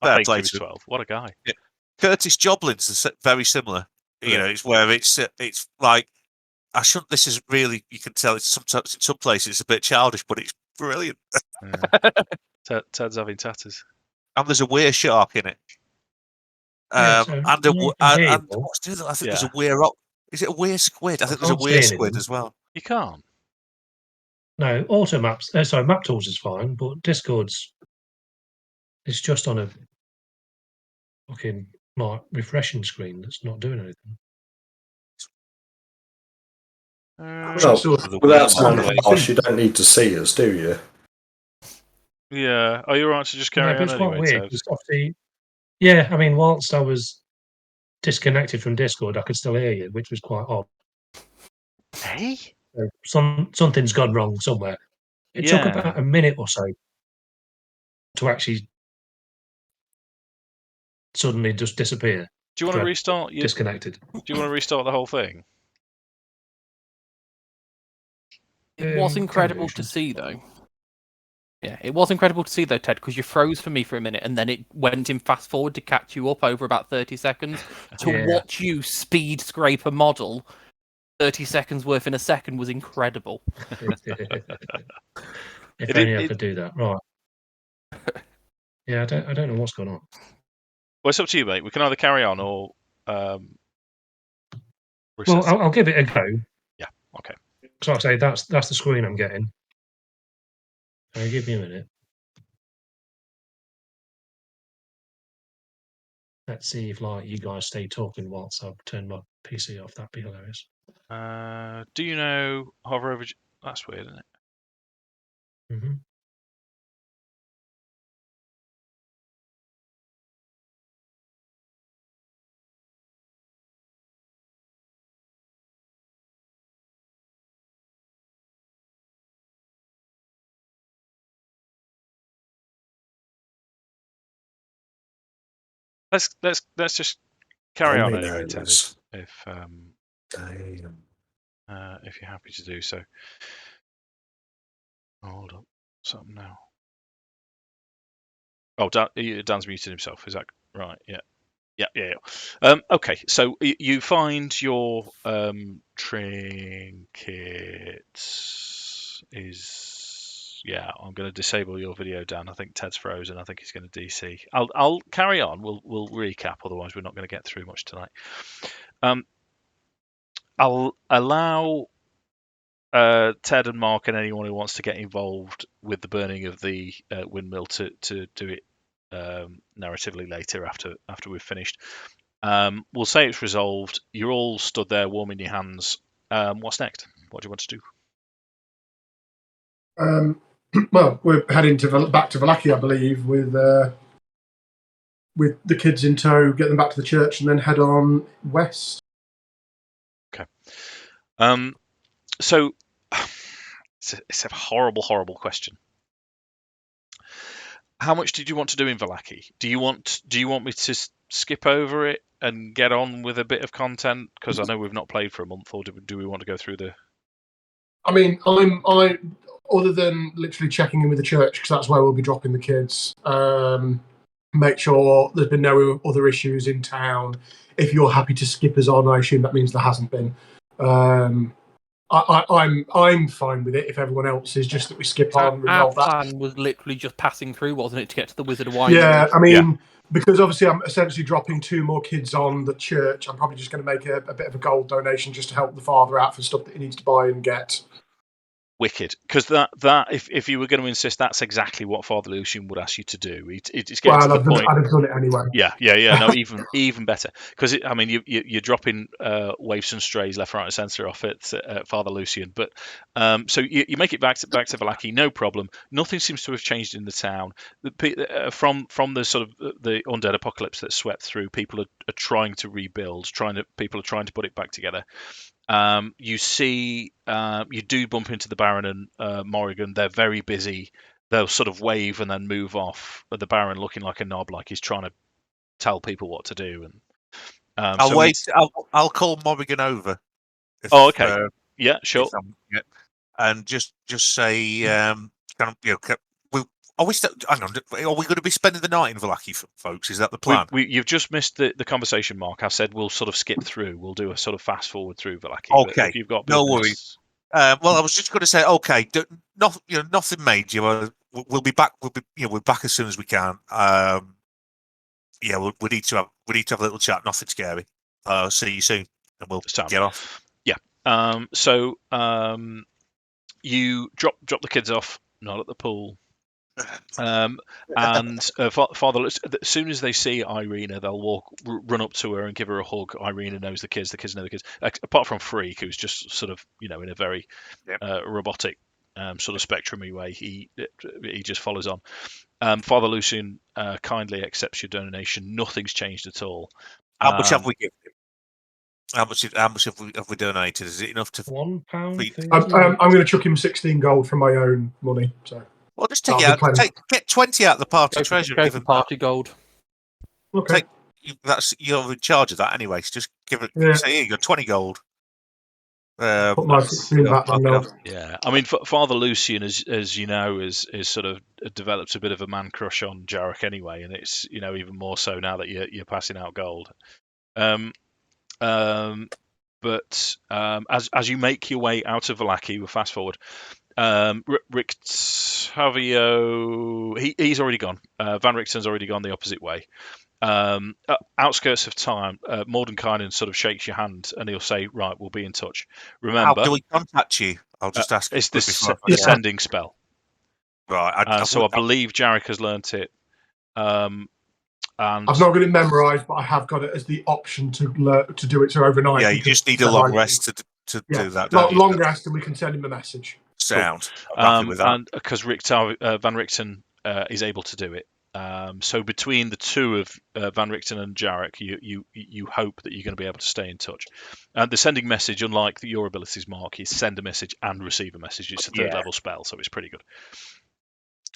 I think he was 12. What a guy. Yeah. Curtis Joblin's very similar. Yeah. It's where it's like this is really, you can tell it's sometimes in some places it's a bit childish, but it's brilliant. Yeah. Ted's having tatters. And there's a weir shark in it. Yeah, and what's the other? I think there's a weir rock. Is it a weir squid? I think there's a weir squid as well. You can't. No, auto maps. Map tools is fine, but Discord's it's just on a fucking refreshing screen that's not doing anything. Without sounding harsh, you don't need to see us, do you? Yeah. Are you alright to just carry on it's anyway, quite weird. Ted? Yeah, I mean, whilst I was disconnected from Discord, I could still hear you, which was quite odd. Hey? Something's gone wrong somewhere. It took about a minute or so to actually suddenly just disappear. Do you want to restart? Disconnected. Do you want to restart the whole thing? It was incredible to see, though. Yeah, it was incredible to see, though, Ted, because you froze for me for a minute, and then it went in fast forward to catch you up over about 30 seconds. To watch you speed scrape a model 30 seconds worth in a second was incredible. If only I could do that. Right. Yeah, I don't know what's going on. Well, it's up to you, mate. We can either carry on or... well, I'll give it a go. Yeah, okay. So I say that's the screen I'm getting. Give me a minute. Let's see if you guys stay talking whilst I've turned my PC off. That'd be hilarious. Do you know hover over? That's weird, isn't it? Mm-hmm. Let's just carry on anyway, Ted, if you're happy to do so. Hold up, something now. Oh, Dan's muted himself. Is that right? Yeah. Okay, so you find your trinkets I'm going to disable your video, Dan. I think Ted's frozen. I think he's going to DC. I'll carry on. We'll recap. Otherwise, we're not going to get through much tonight. I'll allow Ted and Mark and anyone who wants to get involved with the burning of the windmill to do it narratively later after we've finished. We'll say it's resolved. You're all stood there warming your hands. What's next? What do you want to do? Well, we're heading back to Vallaki, I believe, with with the kids in tow, get them back to the church, and then head on west. Okay. So it's a horrible, horrible question. How much did you want to do in Vallaki? Do you want me to skip over it and get on with a bit of content? Because I know we've not played for a month, or do we want to go through the? I mean, I other than literally checking in with the church, because that's where we'll be dropping the kids. Make sure there's been no other issues in town. If you're happy to skip us on, I assume that means there hasn't been. I'm fine with it if everyone else is, just that we skip on. Our Resolve that. plan was literally just passing through, wasn't it, to get to the Wizard Winery? Yeah, I mean, because obviously I'm essentially dropping 2 more kids on the church. I'm probably just going to make a bit of a gold donation just to help the father out for stuff that he needs to buy and get. Wicked, because that if you were going to insist, that's exactly what Father Lucian would ask you to do. It's getting to the point. I'd have done it anyway. Yeah. No, even better, because I mean you're dropping waifs and strays left, right, and centre off at Father Lucian, but so you make it back to Vallaki, no problem. Nothing seems to have changed in the town. From the sort of the undead apocalypse that swept through, people are trying to rebuild, people are trying to put it back together. You see, you do bump into the Baron and Morrigan. They're very busy. They'll sort of wave and then move off. But the Baron looking like a knob, like he's trying to tell people what to do. And I'll wait. I'll call Morrigan over. Okay. Yeah, sure. And just say, are we going to be spending the night in Vallaki, folks? Is that the plan? You've just missed the conversation, Mark. I said we'll sort of skip through. We'll do a sort of fast forward through Vallaki. Okay, if you've got no worries. Well, I was just going to say, okay, nothing major. We'll be back. We're back as soon as we can. We need to have a little chat. Nothing scary. See you soon, and we'll get off. Yeah. So you drop the kids off, not at the pool. And Father, as soon as they see Irina, they'll run up to her and give her a hug. Irina knows the kids know the kids. Apart from Freak, who's just sort of, in a very robotic sort of spectrum-y way, he just follows on. Father Lucian kindly accepts your donation. Nothing's changed at all. How much have we given him? How much have we donated? Is it enough to £1? I'm going to chuck him 16 gold from my own money. So. Well, just get 20 out of the party treasure. Go for party gold. Okay. You're in charge of that anyway. So just give it. Yeah. Say, here you go, 20 gold. Put my 16 back on now. Yeah, I mean, Father Lucian, as you know, is sort of developed a bit of a man crush on Jarek anyway, and it's even more so now that you're passing out gold. But as you make your way out of Vallaki, we'll fast forward. Rick Tavio, he's already gone. Van Richten's already gone the opposite way. Outskirts of time, Mordenkainen sort of shakes your hand and he'll say, "Right, we'll be in touch." Remember, how do we contact you? I'll just ask. It's the sending spell. Right. So I believe Jarek has learnt it. And I've not got it memorised, but I have got it as the option to do it so overnight. Yeah, you just need a long rest to do that. Long rest, and we can send him a message. Sound. I'm happy with that. And because Van Richten is able to do it. So between the two of Van Richten and Jarek, you hope that you're going to be able to stay in touch. And the sending message, unlike your abilities, Mark, is send a message and receive a message. It's a third level spell, so it's pretty good.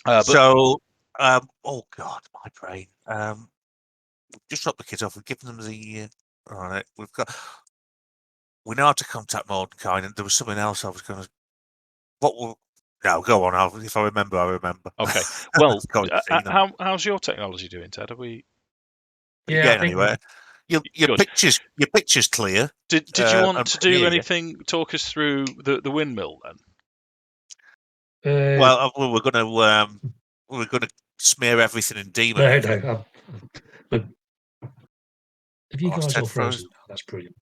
Oh God, my brain. Just drop the kids off. We've given them the. All right, we know how to contact Mordenkainen, and there was something else I was going to. No, go on. If I remember, I remember. Okay. Well, how's your technology doing, Ted? Are we? Yeah, anywhere. Your picture's clear. Did you want to do anything? Talk us through the windmill then. Well, we're gonna smear everything in demon. No. If you guys are frozen, that's brilliant.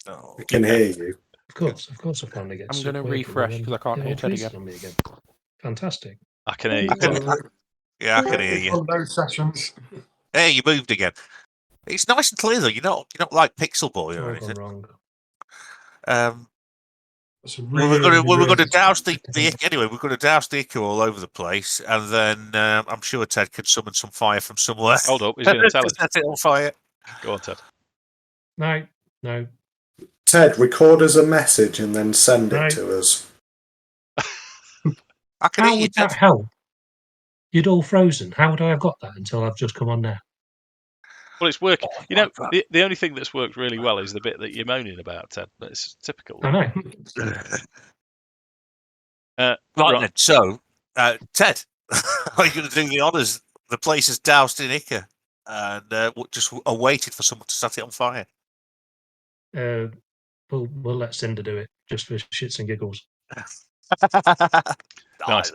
Oh, I can hear you. Of course, I finally get. I'm going to refresh because I can't hear Ted again. Fantastic. I can hear you. I can hear you. On those sessions. Hey, you moved again. It's nice and clear though. You're not like Pixel Boy or anything. Wrong. That's a Well, really, we're going to really douse the anyway. We're going to douse the ichor all over the place, and then I'm sure Ted could summon some fire from somewhere. Hold up, he's going to tell us. Set it on fire. Go on, Ted. No. Ted, record us a message and then send Right. it to us. I can How eat you, would Ted. that help? You'd all frozen. How would I have got that until I've just come on now? Well, it's working. You know, the only thing that's worked really well is the bit that you're moaning about, Ted. But it's typical. I know. Right then. So, Ted, are you going to do the honours? The place is doused in ichor, and just awaited for someone to set it on fire. We'll let Cinder do it just for shits and giggles. Nice.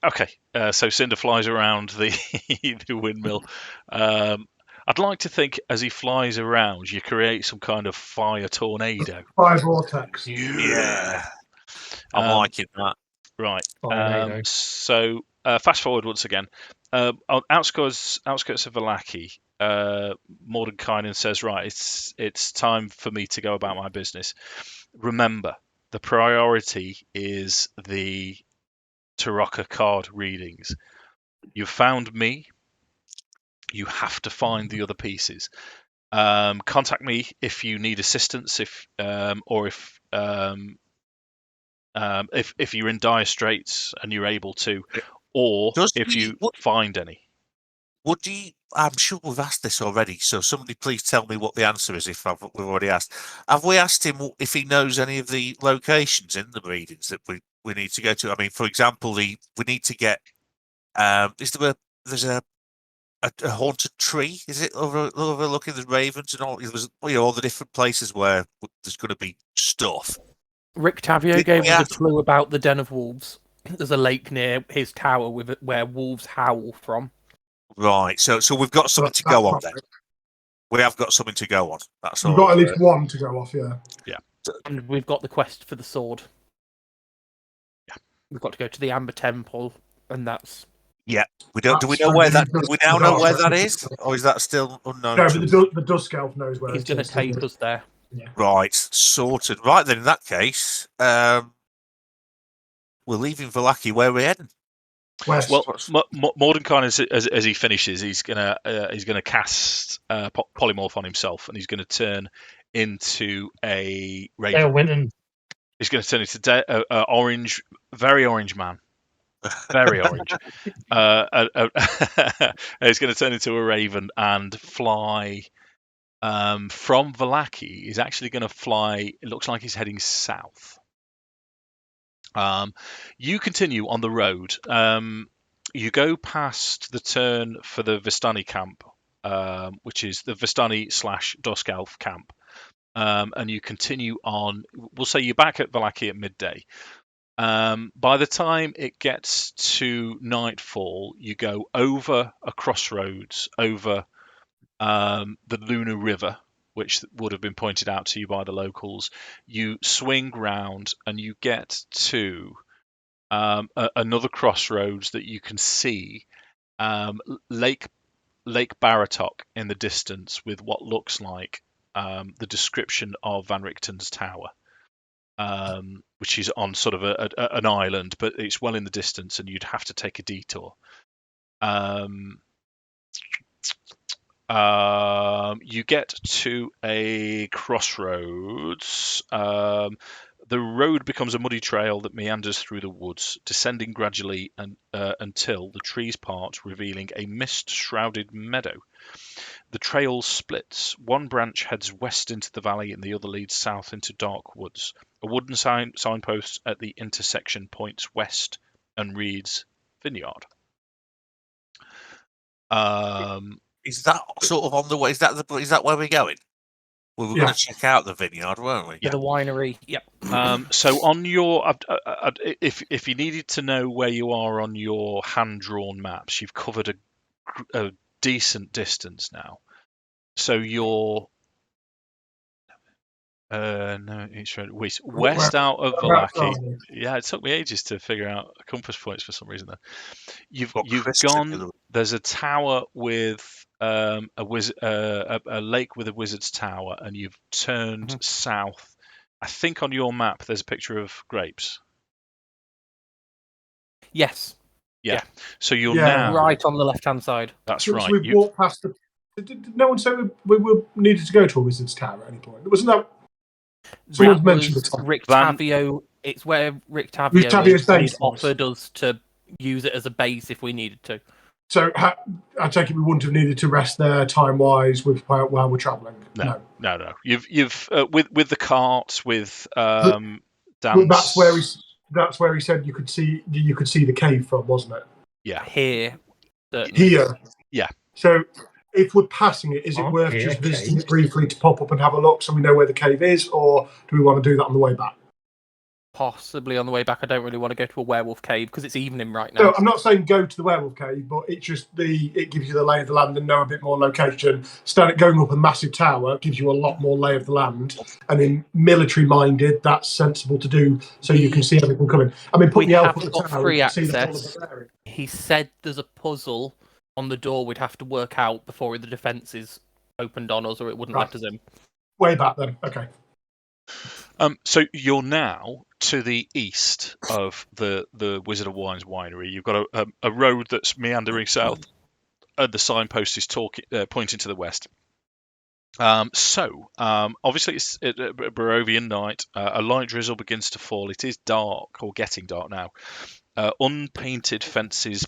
Okay, so Cinder flies around the the windmill. I'd like to think as he flies around, you create some kind of fire tornado. Fire vortex. Yeah. I'm liking that. Right. So fast forward once again. On outskirts of Vallaki, Mordenkainen says, "Right, it's time for me to go about my business. Remember, the priority is the Rokkr card readings. You've found me. You have to find the other pieces. Contact me if you need assistance. If you're in dire straits and you're able to, or if you find any." Would he? I'm sure we've asked this already. So somebody please tell me what the answer is. If we've already asked, have we asked him if he knows any of the locations in the readings that we need to go to? I mean, for example, we need to get. There's a haunted tree? Is it overlooking the ravens and all? It was all the different places where there's going to be stuff. Rick Tavio gave us a clue about the Den of Wolves. There's a lake near his tower where wolves howl from. Right, so we've got something to go on then. We have got something to go on. That's all. We've got at least one to go off, yeah. Yeah. And we've got the quest for the sword. Yeah. We've got to go to the Amber Temple, and that's. Yeah. We don't. Do we know where that? Do we now know where that is, or is that still unknown? No, but the Dusk Elf knows where. He's going to take us there. Yeah. Right, sorted. Right then, in that case, we're leaving Vallaki. Where are we heading? West. Well, Mordenkainen, as he finishes, he's gonna cast polymorph on himself, and he's going to turn into a raven. He's going to turn into orange, very orange man, very orange. He's going to turn into a raven and fly from Vallaki. He's actually going to fly. It looks like he's heading south. You continue on the road. You go past the turn for the Vistani camp, which is the Vistani / Dusk Elf camp, and you continue on. We'll say you're back at Vallaki at midday. By the time it gets to nightfall, you go over a crossroads, over the Lunar River, which would have been pointed out to you by the locals. You swing round and you get to another crossroads that you can see Lake Baratok in the distance, with what looks like the description of Van Richten's tower, which is on sort of an island, but it's well in the distance and you'd have to take a detour. You get to a crossroads. The road becomes a muddy trail that meanders through the woods, descending gradually until the trees part, revealing a mist-shrouded meadow. The trail splits. One branch heads west into the valley and the other leads south into dark woods. A wooden signpost at the intersection points west and reads Vineyard. Is that sort of on the way? Is that where we're going? We were going to check out the vineyard, weren't we? Yeah, the winery. Yep. So on your, if you needed to know where you are on your hand-drawn maps, you've covered a decent distance now. So you're it's west out of Vallaki. Yeah, it took me ages to figure out compass points for some reason. There, you've gone. There's a tower with a lake with a wizard's tower, and you've turned south I think on your map there's a picture of grapes. Yes. So you're Yeah. now Right on the left-hand side. That's So right. we've walked past the. Did no one say we were needed to go to a wizard's tower at any point? Wasn't that someone's mentioned the time? Rick Tavio. It's where Rick Tavio Rick Tavio's is. And base he'd was. offered us to use it as a base if we needed to. So I take it we wouldn't have needed to rest there time-wise while we're travelling. No. You've with the cart with dance. Well, that's where he said you could see the cave from, wasn't it? Yeah. Here. Certainly. Here. Yeah. So if we're passing it, is it worth just visiting it briefly to pop up and have a look so we know where the cave is, or do we want to do that on the way back? Possibly on the way back. I don't really want to go to a werewolf cave because it's evening right now. No, I'm not saying go to the werewolf cave, but it gives you the lay of the land and know a bit more location. Going up a massive tower gives you a lot more lay of the land, and in military minded, that's sensible to do so you can see everything coming. I mean, put the elf at the tower, free you can see the whole access. of the area. He said there's a puzzle on the door we'd have to work out before the defences opened on us, or it wouldn't let us in. Way back then, okay. So you're now to the east of the Wizard of Wines winery. You've got a road that's meandering south, and the signpost is pointing to the west. Obviously it's a Barovian night. A light drizzle begins to fall. It is dark, or getting dark now. Unpainted fences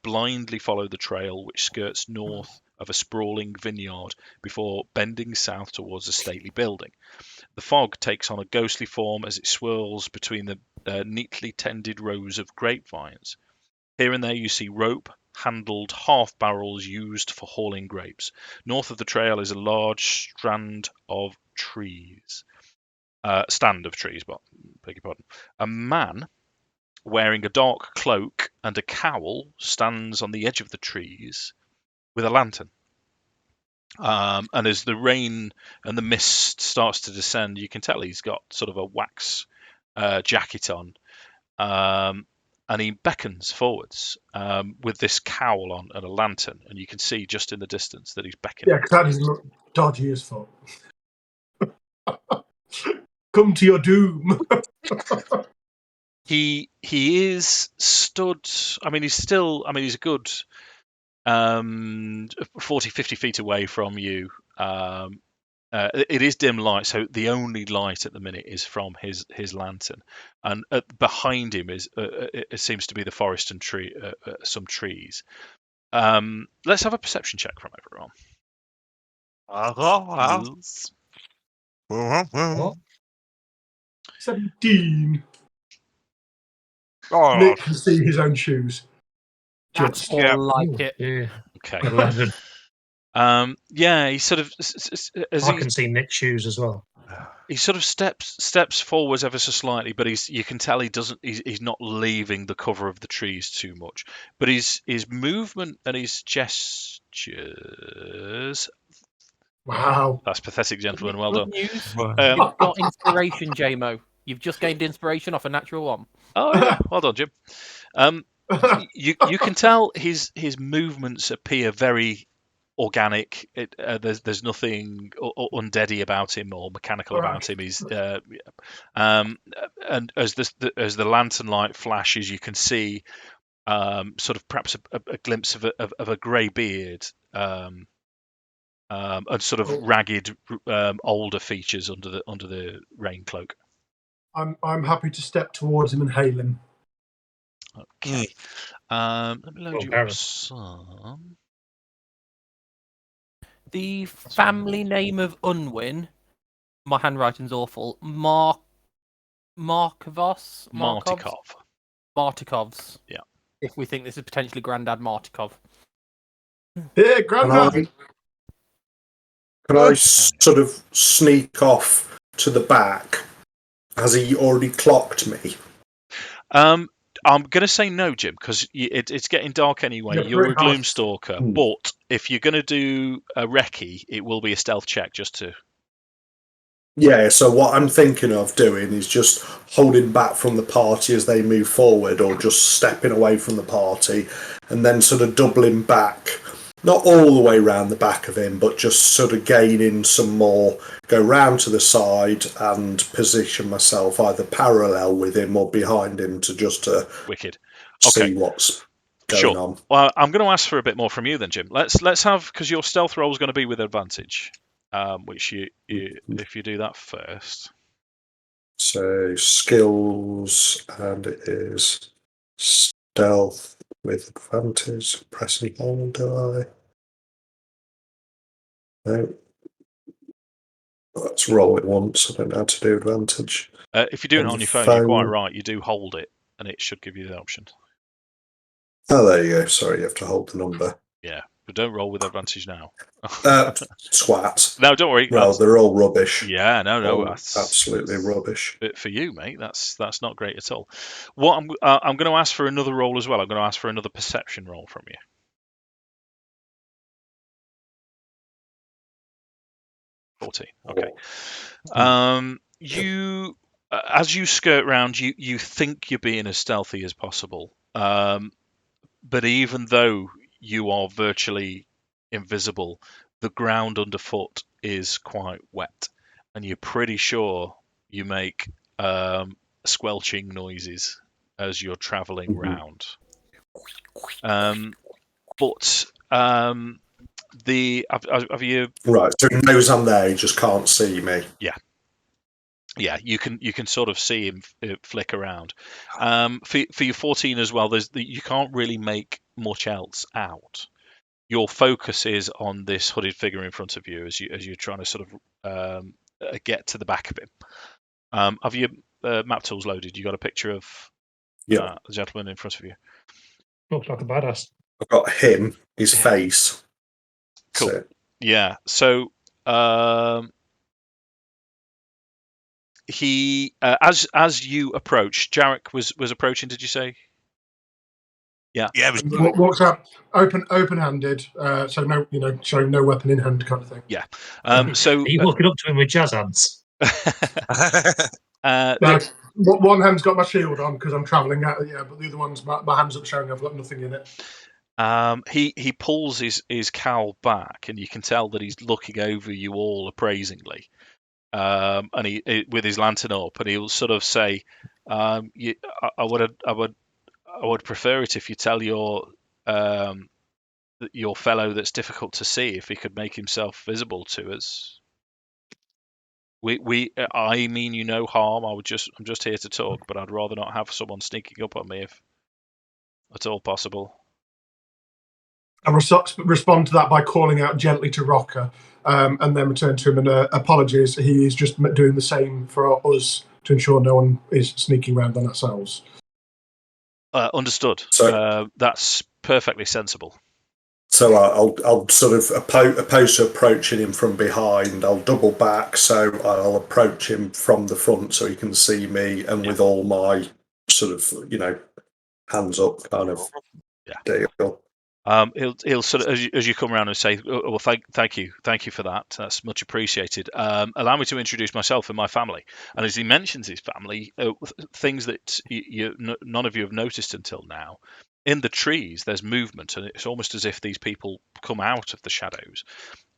blindly follow the trail, which skirts north of a sprawling vineyard before bending south towards a stately building. The fog takes on a ghostly form as it swirls between the neatly tended rows of grapevines. Here and there you see rope-handled half-barrels used for hauling grapes. North of the trail is a large stand of trees. Beg your pardon. A man wearing a dark cloak and a cowl stands on the edge of the trees with a lantern. And as the rain and the mist starts to descend, you can tell he's got sort of a wax jacket on, and he beckons forwards with this cowl on and a lantern, and you can see just in the distance that he's beckoning. Yeah, because that doesn't look dodgy as fuck. Come to your doom. He is stood. He's a good 40, 50 feet away from you. It is dim light, so the only light at the minute is from his lantern, and behind him it seems to be the forest and some trees. Let's have a perception check from everyone. What? 17. Nick can see his own shoes. That's more like it. Yeah. Okay. 11. He sort of I can see Nick's shoes as well. he sort of steps forwards ever so slightly, but you can tell he's not leaving the cover of the trees too much. But his movement and his gestures. Wow. That's pathetic, gentlemen. Well done. News. You've got inspiration, JMO. You've just gained inspiration off a natural one. Oh yeah, well done, Jim. You can tell his movements appear very organic. There's nothing undeady about him or mechanical about him. He's and as the lantern light flashes, you can see sort of perhaps a glimpse of a grey beard. And sort of ragged, older features under the rain cloak. I'm happy to step towards him and hail him. Okay. Let me load you up some. The family name of Unwin. My handwriting's awful. Markovs. Martikovs. Yeah. If we think this is potentially Grandad Martikov. Yeah, Grandad. Can I sort of sneak off to the back? Has he already clocked me? I'm going to say no, Jim, because it's getting dark anyway. You're a Gloomstalker, but if you're going to do a recce, it will be a stealth check just to... Yeah, so what I'm thinking of doing is just holding back from the party as they move forward, or just stepping away from the party, and then sort of doubling back not all the way round the back of him, but just sort of gaining some more, go round to the side and position myself either parallel with him or behind him to just Wicked. Okay. see what's going on. Well, I'm going to ask for a bit more from you then, Jim. Let's have, because your stealth roll is going to be with advantage, which you if you do that first. So skills, and it is stealth with advantage. Press and hold, do I? No. Let's roll it once. I don't know how to do advantage. If you're doing it on your phone, you're quite right. You do hold it, and it should give you the option. Oh, there you go. Sorry, you have to hold the number. Yeah, but don't roll with advantage now. Twat. No, don't worry. Well, they're all rubbish. Yeah, no, All that's absolutely rubbish. But for you, mate, that's not great at all. What I'm going to ask for another roll as well. I'm going to ask for another perception roll from you. 14. Okay. You, as you skirt round, you think you're being as stealthy as possible. But even though you are virtually invisible, the ground underfoot is quite wet, and you're pretty sure you make squelching noises as you're travelling round. But have you? Right, so he knows I'm there. He just can't see me. Yeah, you can sort of see him flick around. For your 14 as well, you can't really make much else out. Your focus is on this hooded figure in front of you as you're trying to sort of get to the back of him. Have you map tools loaded? You got a picture of the gentleman in front of you? Looks like a badass. I've got him, his face. Cool. So, yeah. So he as you approach, Jarek was approaching. Did you say? Yeah. Yeah. Walks up, open-handed, so no, showing no weapon in hand kind of thing. Yeah. Are you walking up to him with jazz hands? One hand's got my shield on because I'm travelling out. Yeah, but the other one's my hand's up showing I've got nothing in it. He pulls his cowl back, and you can tell that he's looking over you all appraisingly. And he with his lantern up, and he'll sort of say, I would prefer it if you tell your fellow that's difficult to see if he could make himself visible to us. I mean no harm. I'm just here to talk, but I'd rather not have someone sneaking up on me if at all possible. I respond to that by calling out gently to Rokkr, and then return to him and apologies. He is just doing the same for us to ensure no one is sneaking around on ourselves. Understood. So, that's perfectly sensible. So I'll sort of, opposed to approaching him from behind, I'll double back, so I'll approach him from the front so he can see me, and with all my sort of, hands up kind of deal. He'll sort of, as you come around and say, oh, well, thank you for that. That's much appreciated. Allow me to introduce myself and my family. And as he mentions his family, things that none of you have noticed until now. In the trees, there's movement, and it's almost as if these people come out of the shadows.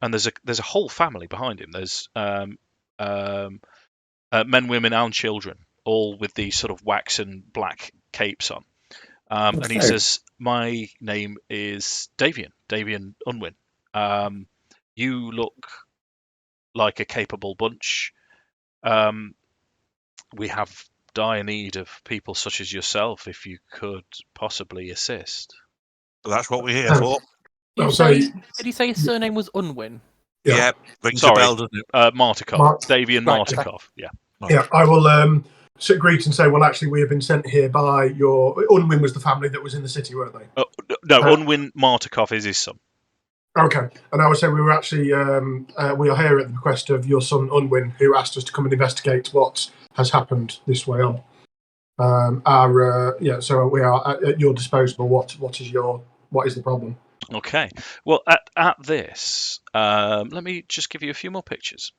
And there's a whole family behind him. There's men, women, and children, all with these sort of waxen black capes on. And he says, my name is Davian Unwin. You look like a capable bunch. We have dire need of people such as yourself, if you could possibly assist. Well, that's what we're here for. Did he say his surname was Unwin? Yeah, rings a bell, doesn't it? Martikov. Davian Martikov. Yeah. Yeah, I will greet and say, well, actually, we have been sent here by your... Unwin was the family that was in the city, weren't they? No, Unwin Martikov is his son. Okay, and I would say we were actually... we are here at the request of your son, Unwin, who asked us to come and investigate what has happened this way on. So we are at your disposal. What is the problem? Okay. Well, at this, let me just give you a few more pictures.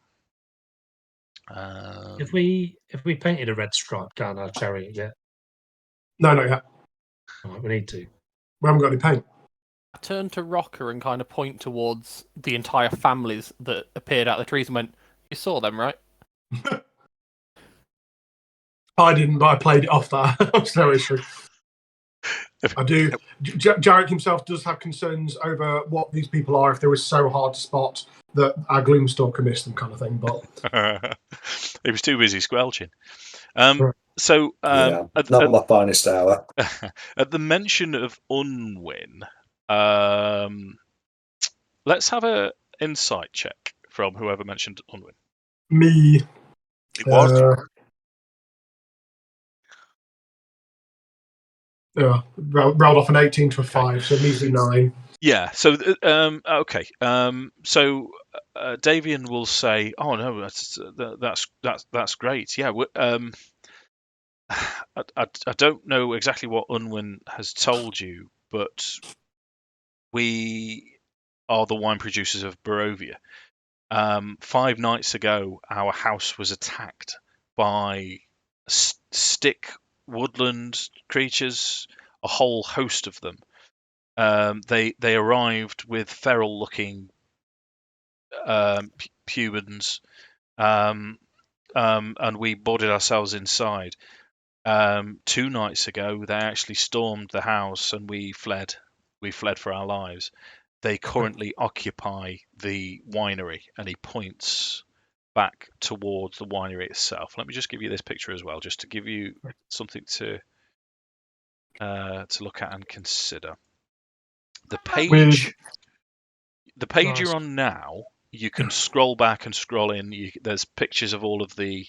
Have we painted a red stripe down our chariot yet? No, not yet. All right, we need to. We haven't got any paint. turn to Rokkr and kind of point towards the entire families that appeared out of the trees and went, "You saw them, right?" I didn't, but I played it off that. That's no issue. I do. Jarek himself does have concerns over what these people are if they were so hard to spot that our Gloomstalker missed them, kind of thing. But he was too busy squelching. Right. So, not my finest hour. At the mention of Unwin, let's have a insight check from whoever mentioned Unwin. me, It was. rolled off an 18 to a 5, so measly 9. Yeah. So, okay. So, Davian will say, "Oh no, that's great. Yeah. I don't know exactly what Unwin has told you, but we are the wine producers of Barovia. 5 nights ago, our house was attacked by stick woodland creatures, a whole host of them. They arrived with feral-looking pubans, and we boarded ourselves inside. 2 nights ago, they actually stormed the house, and we fled. We fled for our lives. They currently occupy the winery," and he points back towards the winery itself. Let me just give you this picture as well, just to give you something to look at and consider. The page Nice. you're on now, you can scroll back and scroll in. There's pictures of all of the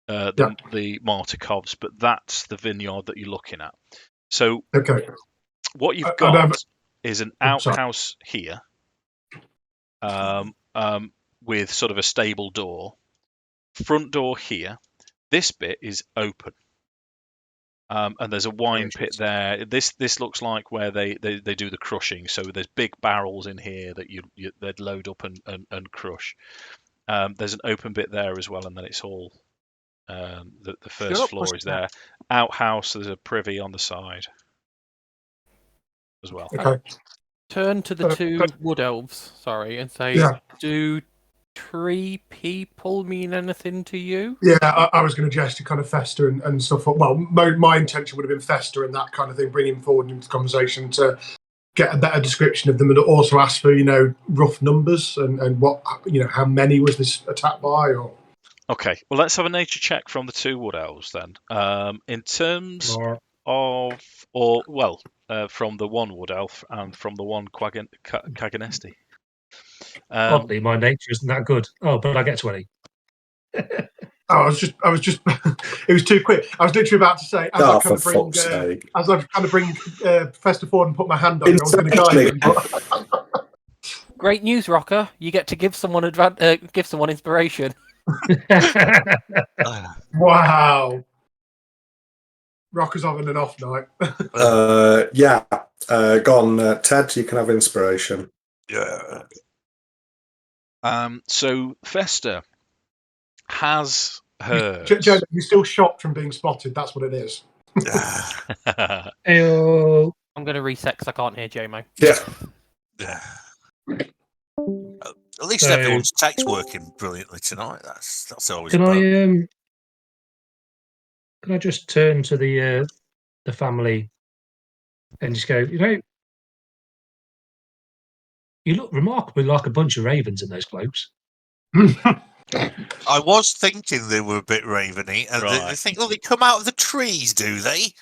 Martikovs, but that's the vineyard that you're looking at. So Okay. what you've got is an outhouse here, with sort of a stable door. Front door here. This bit is open, and there's a wine pit there. This looks like where they do the crushing. So there's big barrels in here that they'd load up and crush. There's an open bit there as well, and then it's all the first floor is there. Outhouse. There's a privy on the side as well. Okay. Turn to the 2 wood elves, and say, "Do tree people mean anything to you?" Yeah, I was going to gesture kind of Fester and stuff. Well, my intention would have been Fester and that kind of thing, bring him forward into the conversation to get a better description of them, and also ask for rough numbers and what how many was this attacked by, or. Okay, well, let's have a nature check from the 2 wood elves then. In terms of, from the 1 wood elf and from the 1 Kaganesti. Oddly, my nature isn't that good. Oh, but I get 20. I was just. It was too quick. I was literally about to say, as I kind of bring Fester forward and put my hand on it, I was going to guide him. But... Great news, Rokkr! You get to give someone inspiration. Wow. Rocker's having an off night. Go on, Ted. You can have inspiration. Yeah. So Fester has heard. Joe, you're still shocked from being spotted. That's what it is. Ayo. I'm going to reset because I can't hear JMO. Yeah. At least everyone's tech's working brilliantly tonight. That's always. Can I just turn to the family and just go? You look remarkably like a bunch of ravens in those cloaks. I was thinking they were a bit raveny, and they think, they come out of the trees, do they?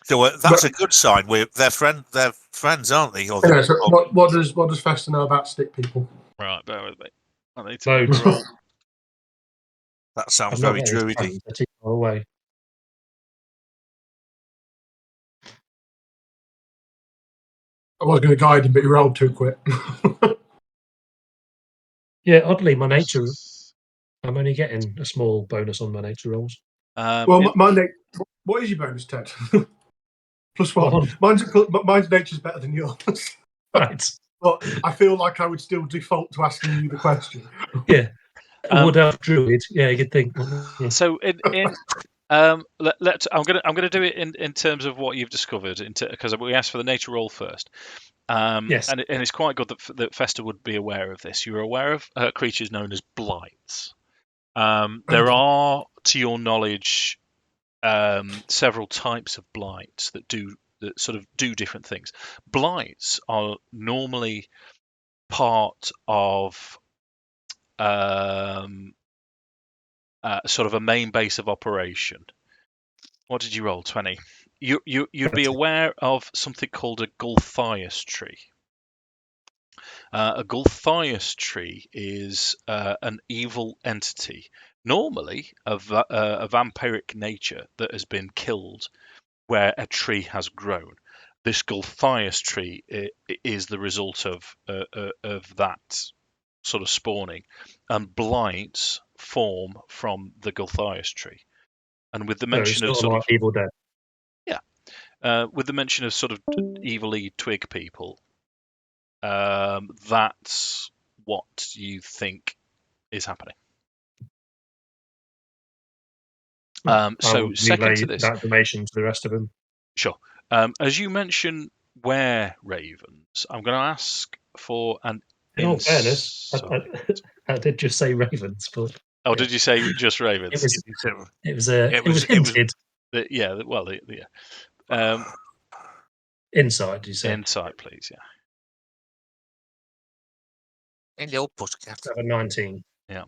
So that's a good sign. They're friends, aren't they? So what does Fester know about stick people? Right, bear with me. I need to roll. That sounds very druidy. Away. I was going to guide him, but you rolled too quick. Yeah, oddly, my nature. I'm only getting a small bonus on my nature rolls. What is your bonus, Ted? +1. Mine's nature's better than yours. Right. But I feel like I would still default to asking you the question. Yeah. Wood elf druid. Yeah, you could think. Yeah. So I'm gonna do it in terms of what you've discovered, because we asked for the nature roll first. Yes. And it's quite good that Festa would be aware of this. You're aware of creatures known as blights. There are, to your knowledge, several types of blights that sort of do different things. Blights are normally part of sort of a main base of operation. What did you roll? 20. You'd be aware of something called a Gulthias tree. A Gulthias tree is an evil entity, normally of a vampiric nature that has been killed where a tree has grown. This Gulthias tree is the result of that sort of spawning, and blights form from the Gulthias tree. And with the mention of sort of Evil Dead. with the mention of sort of evilly twig people, that's what you think is happening. So second to this, that information to the rest of them. sure. As you mention were-ravens, I'm going to ask for an In all fairness, I did just say ravens, but oh, did you say just ravens? It was hinted. Insight, you said. Insight, please. Yeah. In the old pussycat. 19. Yeah.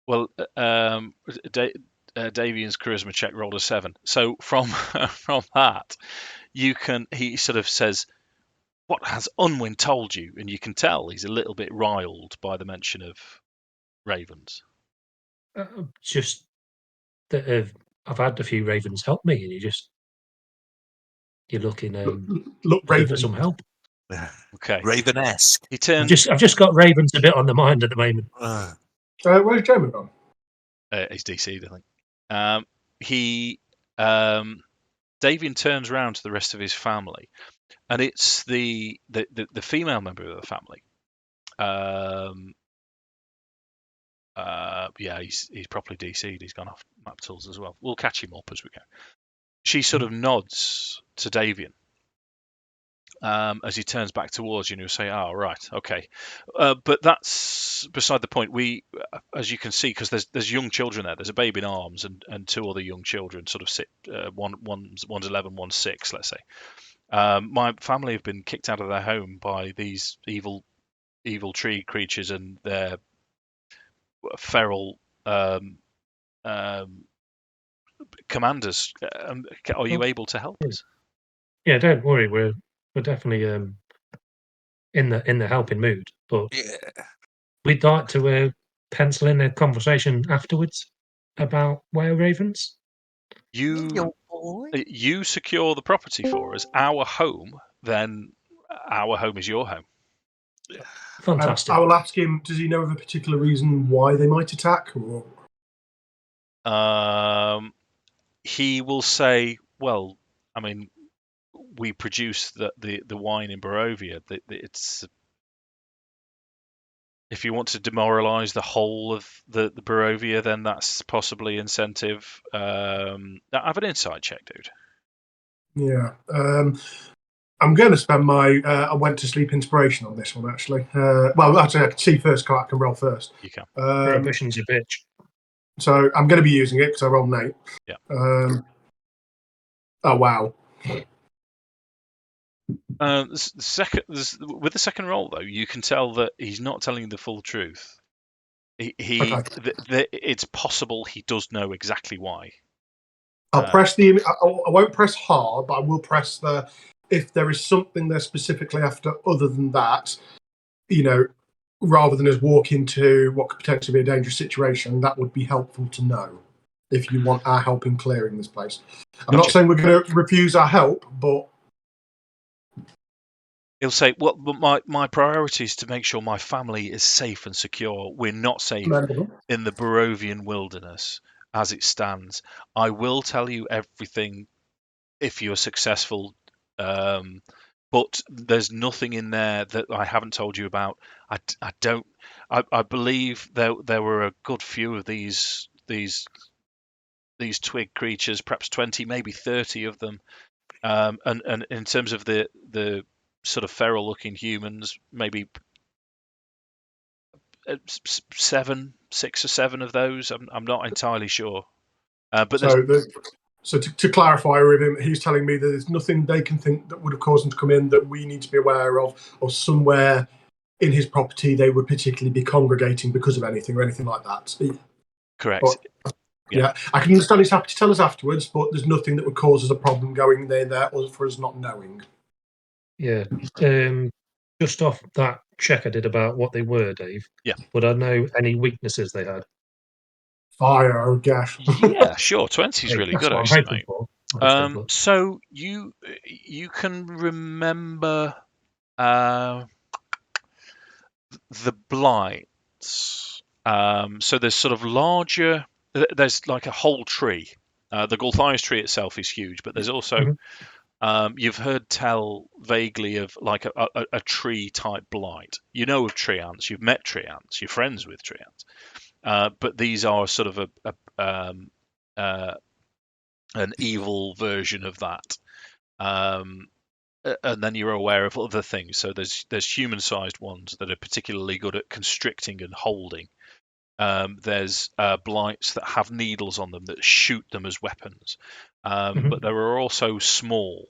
Well, Davian's charisma check rolled a 7. So from that, he sort of says, "What has Unwin told you?" And you can tell he's a little bit riled by the mention of ravens. Just that I've had a few ravens help me, and you're looking for some help. Okay. Raven-esque. He turned. I've just got ravens a bit on the mind at the moment. Where's Jeremy gone? He's DC'd, I think. Davian turns around to the rest of his family, and it's the female member of the family. Yeah, he's properly DC'd. He's gone off map tools as well. We'll catch him up as we go. She sort of nods to Davian as he turns back towards you, and he'll say, "Oh, right, okay." But that's beside the point. We, as you can see, because there's young children there. There's a baby in arms and two other young children sort of sit. One's 11, one's 6, let's say. My family have been kicked out of their home by these evil tree creatures and their feral commanders. Are you able to help us? Yeah, don't worry. We're definitely in the helping mood, but we'd like to pencil in a conversation afterwards about were-ravens. You secure the property for us, our home, then our home is your home. Fantastic. I will ask him, does he know of a particular reason why they might attack? Or? He will say, well, I mean, we produce the wine in Barovia. It's if you want to demoralize the whole of the Barovia, then that's possibly incentive. Have an insight check, dude. Yeah. I'm going to spend my I went to sleep inspiration on this one, actually. Well, actually, I can see first. I can roll first. You can. Prohibition's a bitch. So I'm going to be using it because I rolled an 8. Yeah. Oh, wow. With the second roll, though, you can tell that he's not telling you the full truth. It's possible he does know exactly why. I'll press I won't press hard, but I will press if there is something they're specifically after other than that, rather than us walk into what could potentially be a dangerous situation, that would be helpful to know if you want our help in clearing this place. I'm not saying we're going to refuse our help, but he'll say, well, but my priority is to make sure my family is safe and secure. We're not safe in the Barovian wilderness as it stands. I will tell you everything if you're successful, but there's nothing in there that I haven't told you about. I believe there were a good few of these these twig creatures, perhaps 20, maybe 30 of them. And in terms of the sort of feral looking humans, maybe 6 or 7 of those. I'm not entirely sure. But so to clarify with him, he's telling me that there's nothing they can think that would have caused them to come in that we need to be aware of, or somewhere in his property they would particularly be congregating because of anything or anything like that. Correct. But, yeah, I can understand he's happy to tell us afterwards, but there's nothing that would cause us a problem going there or for us not knowing. Yeah. Just off that check I did about what they were, Dave. Yeah. Would I know any weaknesses they had? Fire, I would guess. Yeah, sure. 20 is really good, actually, mate. So you can remember the blights. So there's sort of larger. There's like a whole tree. The Gulthias tree itself is huge, but there's also you've heard tell vaguely of like a tree type blight. You know of tree ants. You've met tree ants. You're friends with tree ants. But these are sort of an evil version of that. And then you're aware of other things. So there's human-sized ones that are particularly good at constricting and holding. There's blights that have needles on them that shoot them as weapons. But there are also small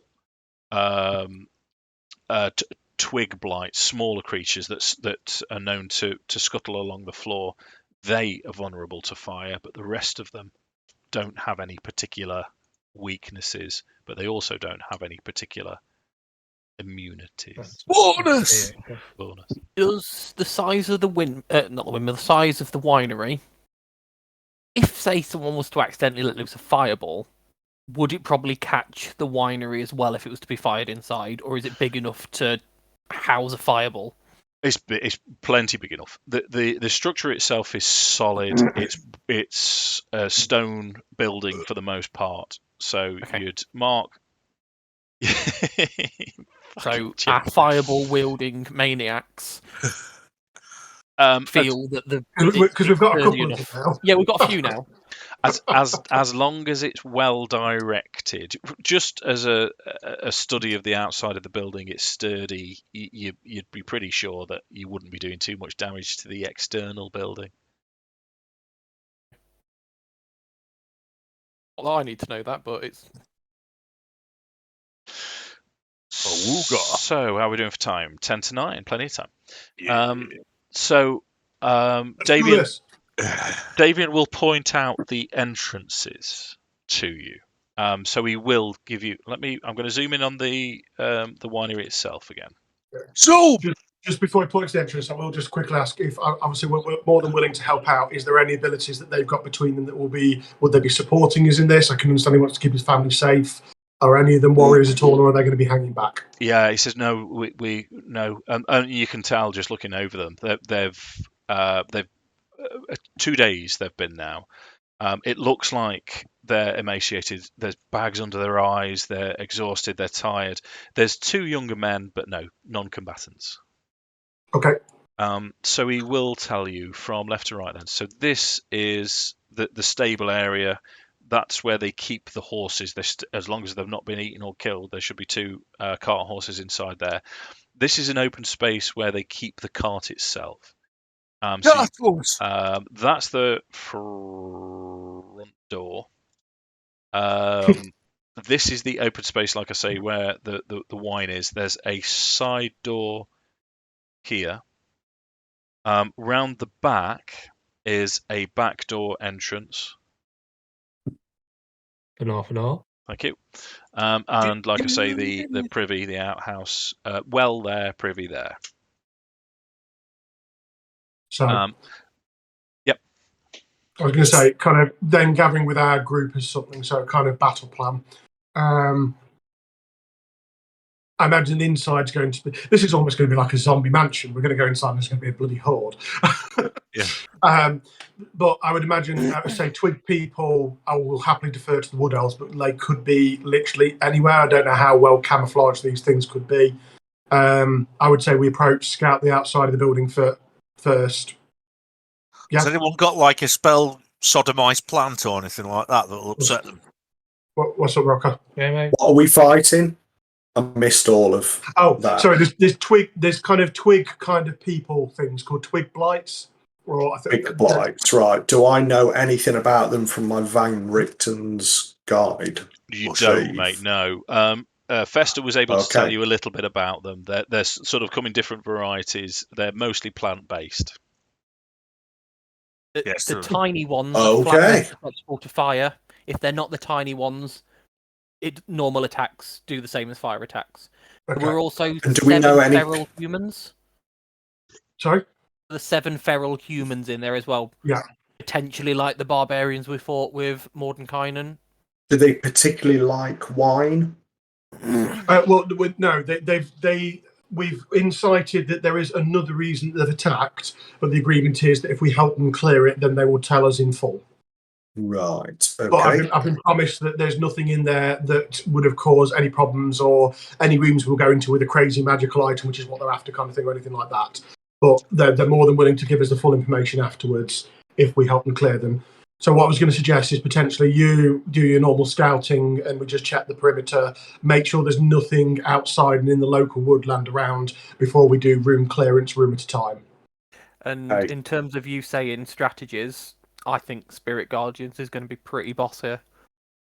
twig blights, smaller creatures that are known to scuttle along the floor. They are vulnerable to fire, but the rest of them don't have any particular weaknesses, but they also don't have any particular immunities. Bonus! Does the size of the the size of the winery, if say someone was to accidentally let loose a fireball, would it probably catch the winery as well if it was to be fired inside, or is it big enough to house a fireball? It's plenty big enough. The structure itself is solid. It's a stone building for the most part. So you'd mark. So our fireball wielding maniacs feel that because we've got a couple of them now. Yeah, we've got a few now. As long as it's well directed, just as a study of the outside of the building, it's sturdy. You'd be pretty sure that you wouldn't be doing too much damage to the external building. Well, I need to know that, but it's. So, how are we doing for time? 10 to 9, plenty of time. Yeah. Davian will point out the entrances to you. So he will give you. I'm going to zoom in on the winery itself again. So, just before he points the entrance, I will just quickly ask if, obviously, we're more than willing to help out. Is there any abilities that they've got between them that would they be supporting us in this? I can understand he wants to keep his family safe. Are any of them warriors at all, or are they going to be hanging back? Yeah, he says no. We no, and you can tell just looking over them. They've 2 days they've been now. It looks like they're emaciated. There's bags under their eyes. They're exhausted. They're tired. There's 2 younger men, but no, non-combatants. Okay. So he will tell you from left to right then. So this is the stable area. That's where they keep the horses. As long as they've not been eaten or killed, there should be 2 cart horses inside there. This is an open space where they keep the cart itself. That's the front door. This is the open space, like I say, where the wine is. There's a side door here. Round the back is a back door entrance. Phenomenal. Thank you. And like I say, the privy, the outhouse, privy there. So, yep. I was going to say, kind of then gathering with our group as something, so kind of battle plan. I imagine the inside's going to be. This is almost going to be like a zombie mansion. We're going to go inside, and there's going to be a bloody horde. Yeah. But I would imagine, say, twig people, I will happily defer to the wood elves, but they could be literally anywhere. I don't know how well camouflaged these things could be. I would say we scout the outside of the building first. Yeah. Has anyone got like a spell sodomized plant or anything like that that'll upset them. What's up, Rokkr? Yeah, mate. What are we fighting? I missed all of that. Sorry. There's kind of twig kind of people things called twig blights. Or I think Big blights, right. Do I know anything about them from my Van Richten's guide? You Or don't, Steve? mate. No. Fester was able to tell you a little bit about them. They're sort of come in different varieties. They're mostly plant-based. Yes, The they're- tiny ones Okay. are flat less susceptible to fire. If they're not the tiny ones, normal attacks do the same as fire attacks. Okay. There were also And do 7 we know any- feral humans. Sorry? The 7 feral humans in there as well. Yeah. Potentially like the barbarians we fought with Mordenkainen. Do they particularly like wine? No. We've incited that there is another reason they've attacked, but the agreement is that if we help them clear it, then they will tell us in full. Right. Okay. But I've been promised that there's nothing in there that would have caused any problems or any rooms we'll go into with a crazy magical item, which is what they're after, kind of thing, or anything like that. But they're more than willing to give us the full information afterwards if we help them clear them. So what I was going to suggest is potentially you do your normal scouting and we just check the perimeter, make sure there's nothing outside and in the local woodland around before we do room clearance, room at a time. And Right. in terms of you saying strategies, I think Spirit Guardians is going to be pretty boss here.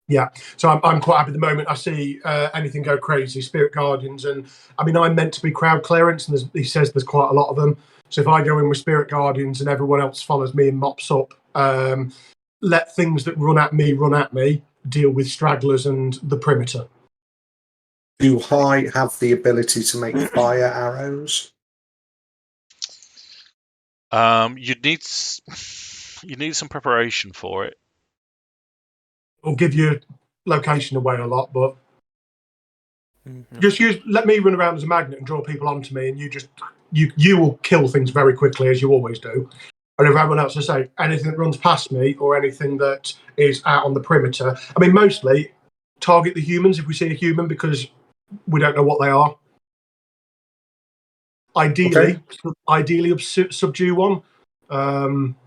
Yeah, so I'm quite happy at the moment. I see anything go crazy, Spirit Guardians, and I mean I'm meant to be crowd clearance, and he says there's quite a lot of them. So if I go in with Spirit Guardians and everyone else follows me and mops up, let things that run at me, deal with stragglers and the perimeter. Do I have the ability to make fire arrows? You'd need some preparation for it. It'll give you location away a lot, but Mm-hmm. just let me run around as a magnet and draw people onto me, and you will kill things very quickly as you always do. And if everyone else will say anything that runs past me or anything that is out on the perimeter, I mean mostly target the humans if we see a human because we don't know what they are. Ideally subdue one,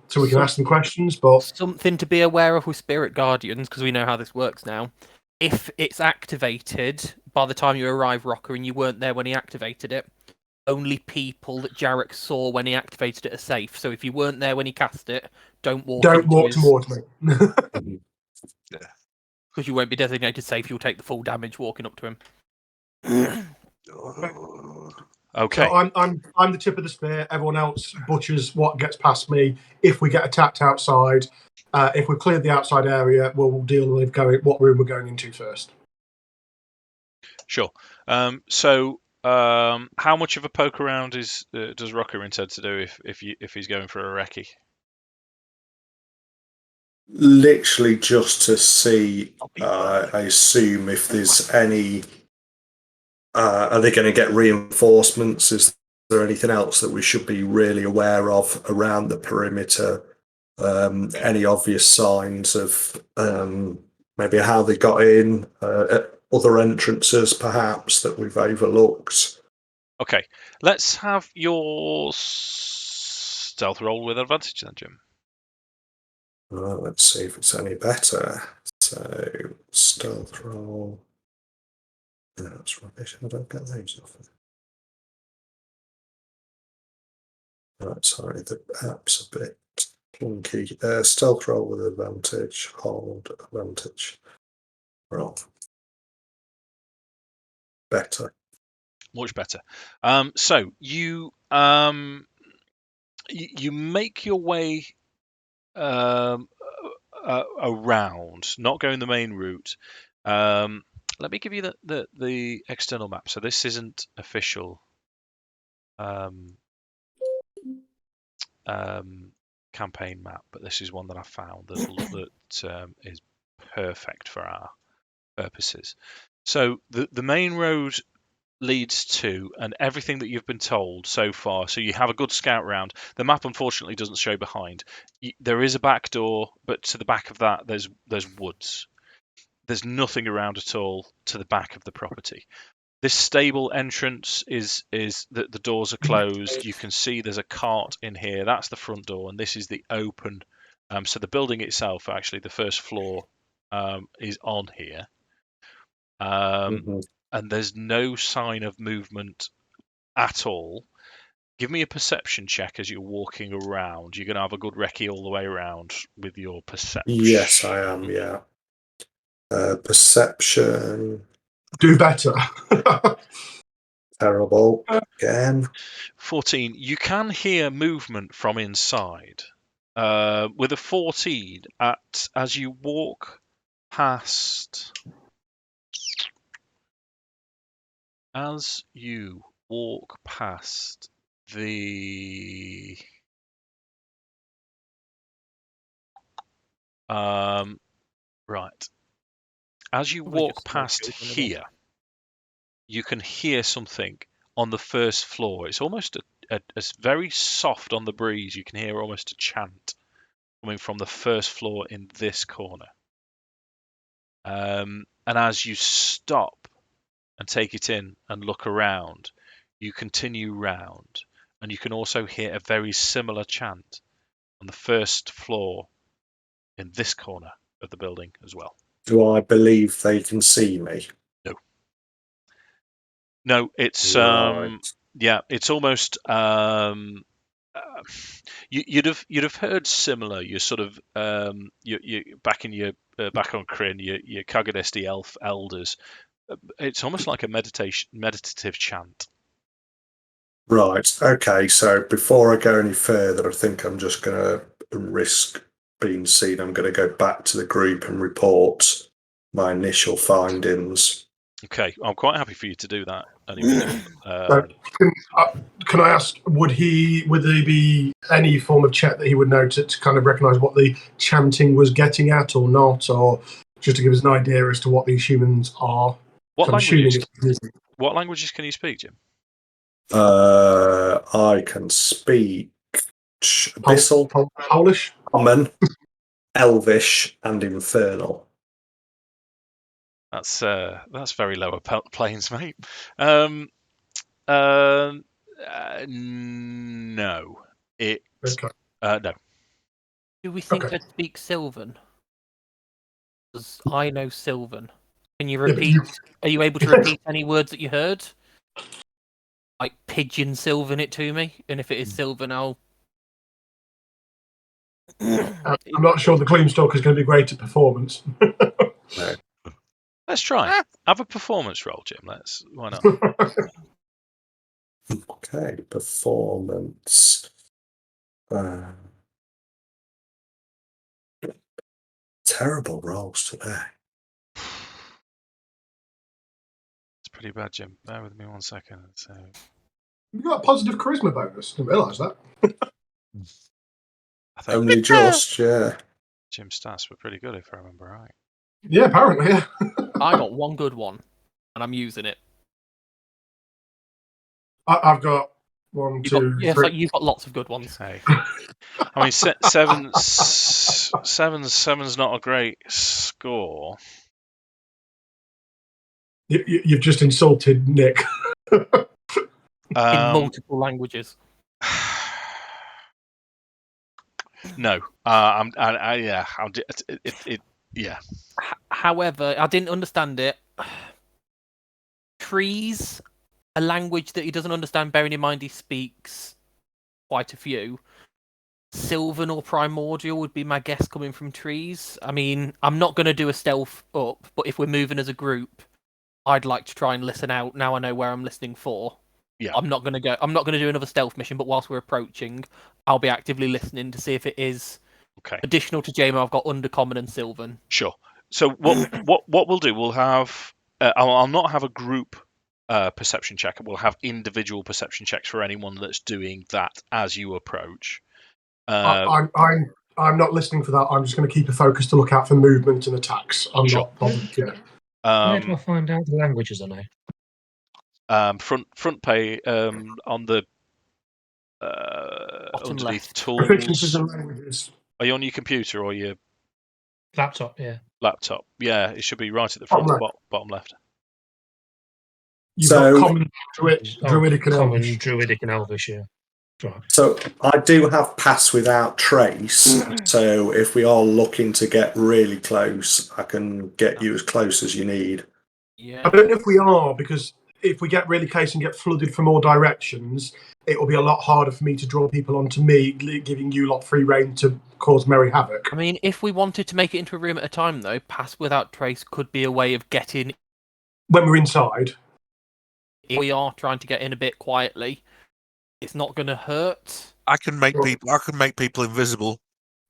so we can ask them questions. But something to be aware of with Spirit Guardians, because we know how this works now. If it's activated by the time you arrive, Rokkr, and you weren't there when he activated it, only people that Jarek saw when he activated it are safe. So if you weren't there when he cast it, don't walk towards me. Because you won't be designated safe. You'll take the full damage walking up to him. Okay. So I'm the tip of the spear. Everyone else butchers what gets past me. If we get attacked outside, if we've cleared the outside area, we'll deal with what room we're going into first. Sure. How much of a poke around does Rokkr intend to do if he's going for a recce? Literally just to see, I assume, if there's any... are they going to get reinforcements? Is there anything else that we should be really aware of around the perimeter? Any obvious signs of maybe how they got in, other entrances perhaps that we've overlooked? Okay, let's have your stealth roll with advantage then, Jim. Well, let's see if it's any better. So, stealth roll. No, that's rubbish. I don't get those often. Right, sorry, the app's a bit clunky. Stealth roll with advantage, hold advantage. Roll. Better. Much better. So you you make your way around, not going the main route. Let me give you the external map. So this isn't official campaign map, but this is one that I found that is perfect for our purposes. So the main road leads to, and everything that you've been told so far, so you have a good scout round. The map unfortunately doesn't show behind. There is a back door, but to the back of that there's woods. There's nothing around at all to the back of the property. This stable entrance is the doors are closed. You can see there's a cart in here. That's the front door, and this is the open So the building itself, actually, the first floor is on here. And there's no sign of movement at all. Give me a perception check as you're walking around. You're going to have a good recce all the way around with your perception. Yes, I am, yeah. Perception. Do better. Terrible. Again. 14. You can hear movement from inside. With a 14, as you walk past... As you walk past the... right. As you walk past here, you can hear something on the first floor. It's almost a very soft on the breeze. You can hear almost a chant coming from the first floor in this corner. And as you stop and take it in and look around, you continue round, and you can also hear a very similar chant on the first floor in this corner of the building as well. Do I believe they can see me? No, it's Right. yeah, it's almost you'd have heard similar. You're sort of you back in your back on Kryn, your Kagadesti elf elders. It's almost like a meditative chant. Right. Okay. So before I go any further, I think I'm just going to risk being seen. I'm going to go back to the group and report my initial findings. Okay, I'm quite happy for you to do that. Anyway, Can I ask, would there be any form of check that he would know to kind of recognise what the chanting was getting at or not, or just to give us an idea as to what these humans are? What languages can you speak, Jim? I can speak Abyssal, Polish, Common, Elvish, and Infernal. That's very lower planes, mate. No, it okay. no. Do we think I'd speak Sylvan? Because I know Sylvan. Can you repeat? Are you able to repeat any words that you heard? Like pigeon Sylvan it to me, and if it is Sylvan, I'll. I'm not sure the Gloomstalker is going to be great at performance. No. Let's try. Have a performance roll, Jim. Why not? Okay, performance. Terrible rolls today. It's pretty bad, Jim. Bear with me 1 second. So... You got a positive charisma bonus. Didn't realise that. I think Only just, yeah. Jim's stats were pretty good, if I remember right. Yeah, apparently, yeah. I got one good one, and I'm using it. I've got one, two, three. Like you've got lots of good ones. Okay. I mean, seven's not a great score. You've just insulted Nick. In multiple languages. No, yeah. However, I didn't understand it. Trees, a language that he doesn't understand, bearing in mind he speaks quite a few. Sylvan or Primordial would be my guess coming from trees. I mean, I'm not going to do a stealth up, but if we're moving as a group, I'd like to try and listen out. Now I know where I'm listening for. Yeah. I'm not going to do another stealth mission, but whilst we're approaching, I'll be actively listening to see if it is additional to JMO. I've got Undercommon and Sylvan. Sure. So what we'll do, we'll have I'll not have a group perception check. We'll have individual perception checks for anyone that's doing that as you approach. I'm not listening for that. I'm just going to keep a focus to look out for movement and attacks. I'm not bothered. Yeah. Where do I find out the languages I know? Front page on the underneath left. tools. Are you on your computer or your laptop? Yeah. Laptop. Yeah, it should be right at the front, bottom left. You've got common, druidic, and common, elvish. druidic, and elvish. Yeah. Right. So I do have pass without trace. So if we are looking to get really close, I can get you as close as you need. Yeah. I don't know if we are, because if we get really close and get flooded from all directions, it will be a lot harder for me to draw people onto me, giving you lot free reign to cause merry havoc. I mean, if we wanted to make it into a room at a time, though, pass without trace could be a way of getting. When we're inside. If we are trying to get in a bit quietly, it's not going to hurt. I can make people invisible.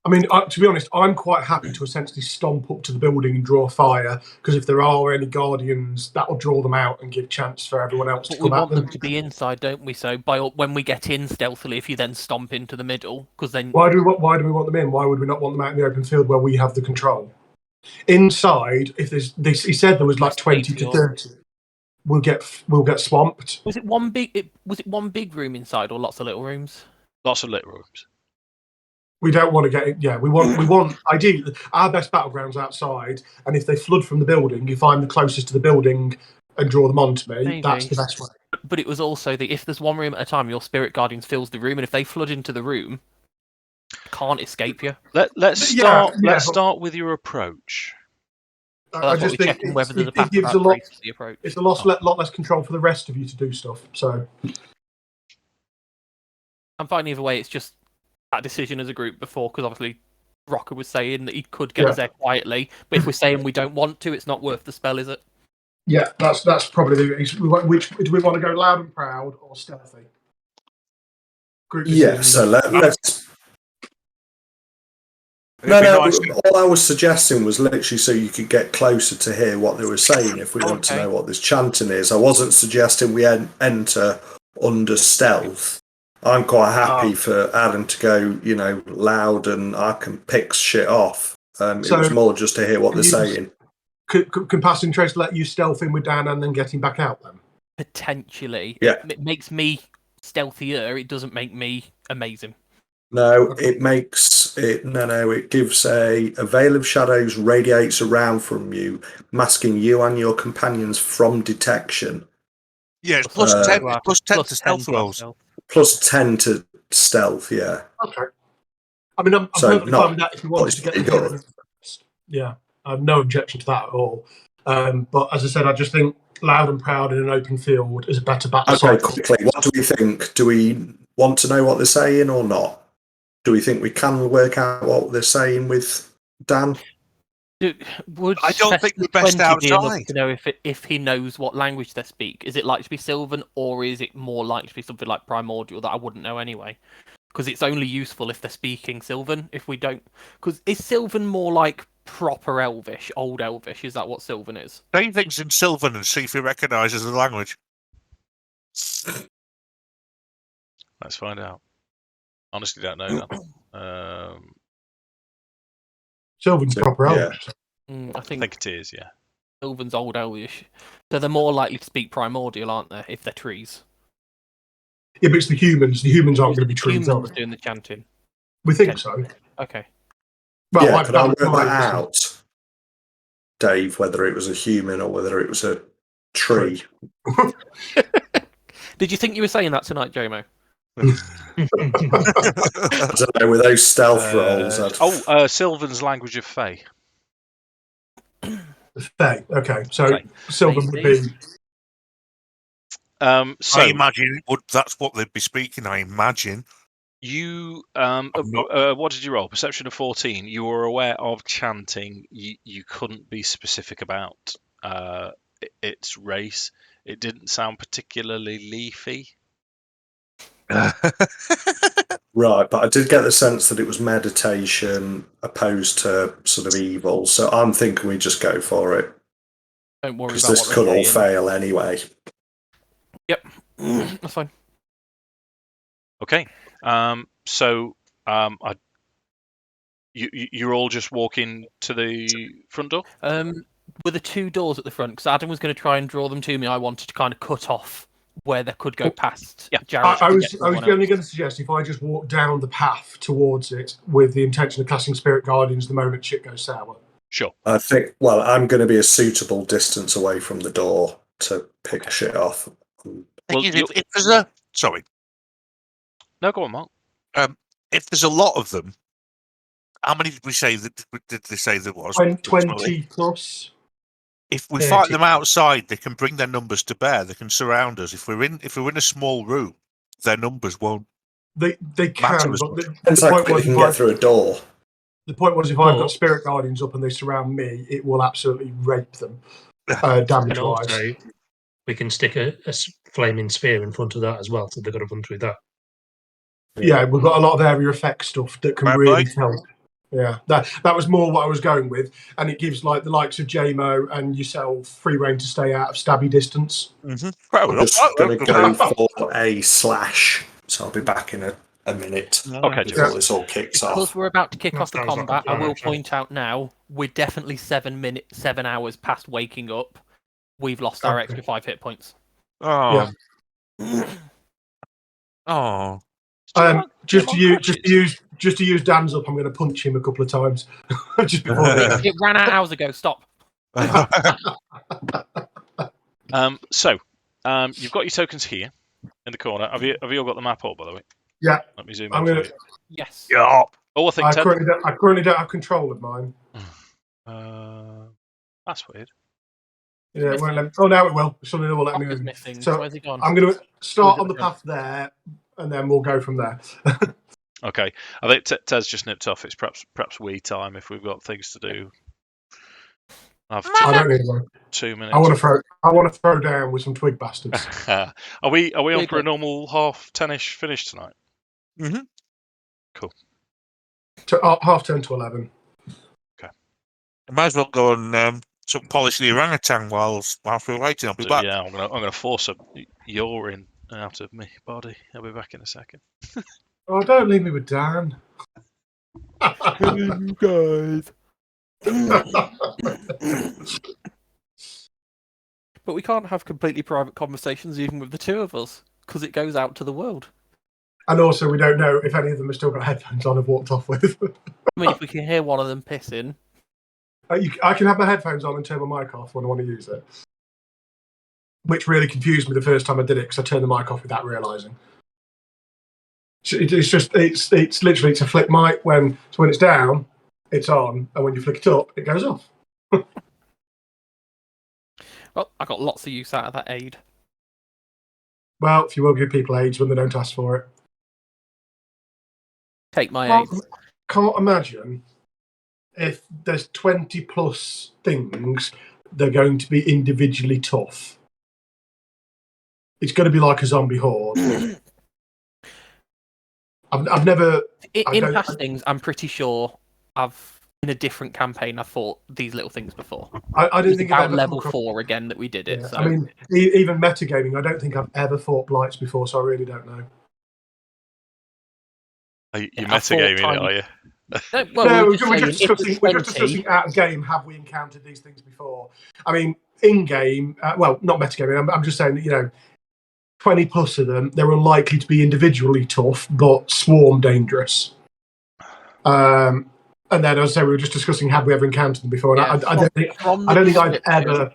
I mean, to be honest, I'm quite happy to essentially stomp up to the building and draw fire, because if there are any guardians, that will draw them out and give chance for everyone else But to we come at want them. them to be inside, don't we? So when we get in stealthily, if you then stomp into the middle, because then Why do we want them in? Why would we not want them out in the open field where we have the control? Inside, if there's this, he said there was like 20 to 30. We'll get swamped. Was it one big room inside or lots of little rooms? Lots of little rooms. We don't want to get it. Yeah, we want ideally our best battlegrounds outside, and if they flood from the building, if I'm the closest to the building and draw them onto me, Maybe. that's the best way. But it was also that if there's one room at a time, your spirit guardians fills the room, and if they flood into the room, can't escape you. Let's start with your approach. I just think whether there's a it path gives without a lot. trace to the approach. It's a lot less control for the rest of you to do stuff. So I'm fine either way. It's just that decision as a group before, because obviously Rokkr was saying that he could get us there quietly, but if we're saying we don't want to, it's not worth the spell, is it? yeah, that's probably which do we want to go loud and proud or stealthy? Group Yeah, so let's. No, all I was suggesting was literally so you could get closer to hear what they were saying if we want to know what this chanting is. I wasn't suggesting we enter under stealth. I'm quite happy for Adam to go, loud and I can pick shit off. It was more just to hear what they're saying. Can passing trace let you stealth in with Dan and then get him back out then? Potentially. Yeah. It makes me stealthier. It doesn't make me amazing. No, it makes it. No, it gives a veil of shadows radiates around from you, masking you and your companions from detection. Yeah, it's plus 10 to stealth rolls. Plus 10 to stealth, yeah. Okay. I mean, I'm perfectly fine with that if you wanted to get the first. Yeah, I have no objection to that at all. But as I said, I just think loud and proud in an open field is a better battle. Okay, quickly, what do we think? Do we want to know what they're saying or not? Do we think we can work out what they're saying with Dan? I don't think we're best outside. To know if he knows what language they speak. Is it likely to be Sylvan, or is it more likely to be something like Primordial that I wouldn't know anyway? Because it's only useful if they're speaking Sylvan. If we don't, because is Sylvan more like proper Elvish, old Elvish? Is that what Sylvan is? Say things in Sylvan and see if he recognises the language. Let's find out. Honestly, don't know that. Sylvan's proper Elvish. I think it is, yeah. Sylvan's old Elvish. So they're more likely to speak Primordial, aren't they, if they're trees? Yeah, but it's the humans. The humans aren't going to be trees, humans doing the chanting. We think so. Okay. Well, yeah, could I work that out, Dave, whether it was a human or whether it was a tree? Did you think you were saying that tonight, Jomo? I don't know, with those stealth rolls. Sylvan's language of Fae. Fae, okay. So Sylvan would be... I imagine that's what they'd be speaking, I imagine. You, what did you roll? Perception of 14. You were aware of chanting. You couldn't be specific about its race. It didn't sound particularly leafy. Right, but I did get the sense that it was meditation opposed to sort of evil. So I'm thinking we just go for it. Don't worry about because this could all fail anyway. Yep, that's fine. Okay, you're all just walking to the front door? With the two doors at the front, because Adam was going to try and draw them to me, I wanted to kind of cut off where they could go past. Yeah, Jarek. I was only going to suggest if I just walk down the path towards it with the intention of casting Spirit Guardians the moment shit goes sour. Sure. I think, well, I'm going to be a suitable distance away from the door to pick shit off. Well, if there's a... Sorry. No, go on, Mark. If there's a lot of them, how many did we say did they say there was? 20 plus. If we 30. fight them outside, they can bring their numbers to bear. They can surround us. If we're in a small room, their numbers won't. They Matter can, as but much. Depends how quickly you can get through a door. the point was if I've Or- got Spirit Guardians up and they surround me, it will absolutely rape them, And damage-wise. also, we can stick a flaming spear in front of that as well, so they've got to run through that. Yeah, we've got a lot of area effect stuff that can Right, really Mike? help. Yeah, that was more what I was going with, and it gives like the likes of JMO and yourself free reign to stay out of stabby distance. Mm-hmm. I'm just going to go for a slash, so I'll be back in a minute Okay, before this all kicks Because off. we're about to kick That off the sounds like a combat, I plan, will actually. point out now we're definitely 7 hours past waking up. We've lost our Okay. extra 5 hit points. Oh. Yeah. Oh. Just to use Dan's up, I'm going to punch him a couple of times just before. It ran out hours ago. Stop. So, you've got your tokens here in the corner. Have you all got the map up, by the way? Yeah, Let me zoom I'm in going for to. Yes. Yeah. Oh, I think I 10. currently don't have control of mine. That's weird. Yeah, it won't let me, oh, now it will. Suddenly it will let me Rocker's move. missing. So Where's he gone? I'm going to Or start is it on the the front? path there, and then we'll go from there. Okay, I think Tez just nipped off. It's perhaps wee time if we've got things to do. I've I don't need one. 2 minutes. I want to throw down with some twig bastards. Are we on Twig for a up. normal half 10ish finish tonight? Mm-hmm. Cool. Half 10 to 11. I might as well go and polish the orangutan whilst we're waiting. I'll be So, back. yeah, I'm gonna force a urine out of my body. I'll be back in a second. Oh, don't leave me with Dan. You guys. But we can't have completely private conversations even with the two of us because it goes out to the world. And also, we don't know if any of them have still got headphones on and walked off with. I mean, if we can hear one of them pissing. I can have my headphones on and turn my mic off when I want to use it. Which really confused me the first time I did it because I turned the mic off without realising. It's literally a flip mic when it's down, it's on, and when you flick it up, it goes off. Well, I got lots of use out of that aid. Well, if you will give people aids when they don't ask for it. Take my aid. Can't imagine if there's 20 plus things, they're going to be individually tough. It's going to be like a zombie horde. I've never. In past things, I'm pretty sure in a different campaign, I've fought these little things before. I don't think I've about ever level come across, 4 again that we did it. yeah. So. I mean, even metagaming, I don't think I've ever fought blights before, so I really don't know. You're Yeah, metagaming it, are you? No, we're just discussing out of game. Have we encountered these things before? I mean, in game, well, not metagaming. I'm just saying that 20 plus of them, they're unlikely to be individually tough, but swarm dangerous. And then, as I say, we were just discussing have we ever encountered them before? And I don't think I've ever.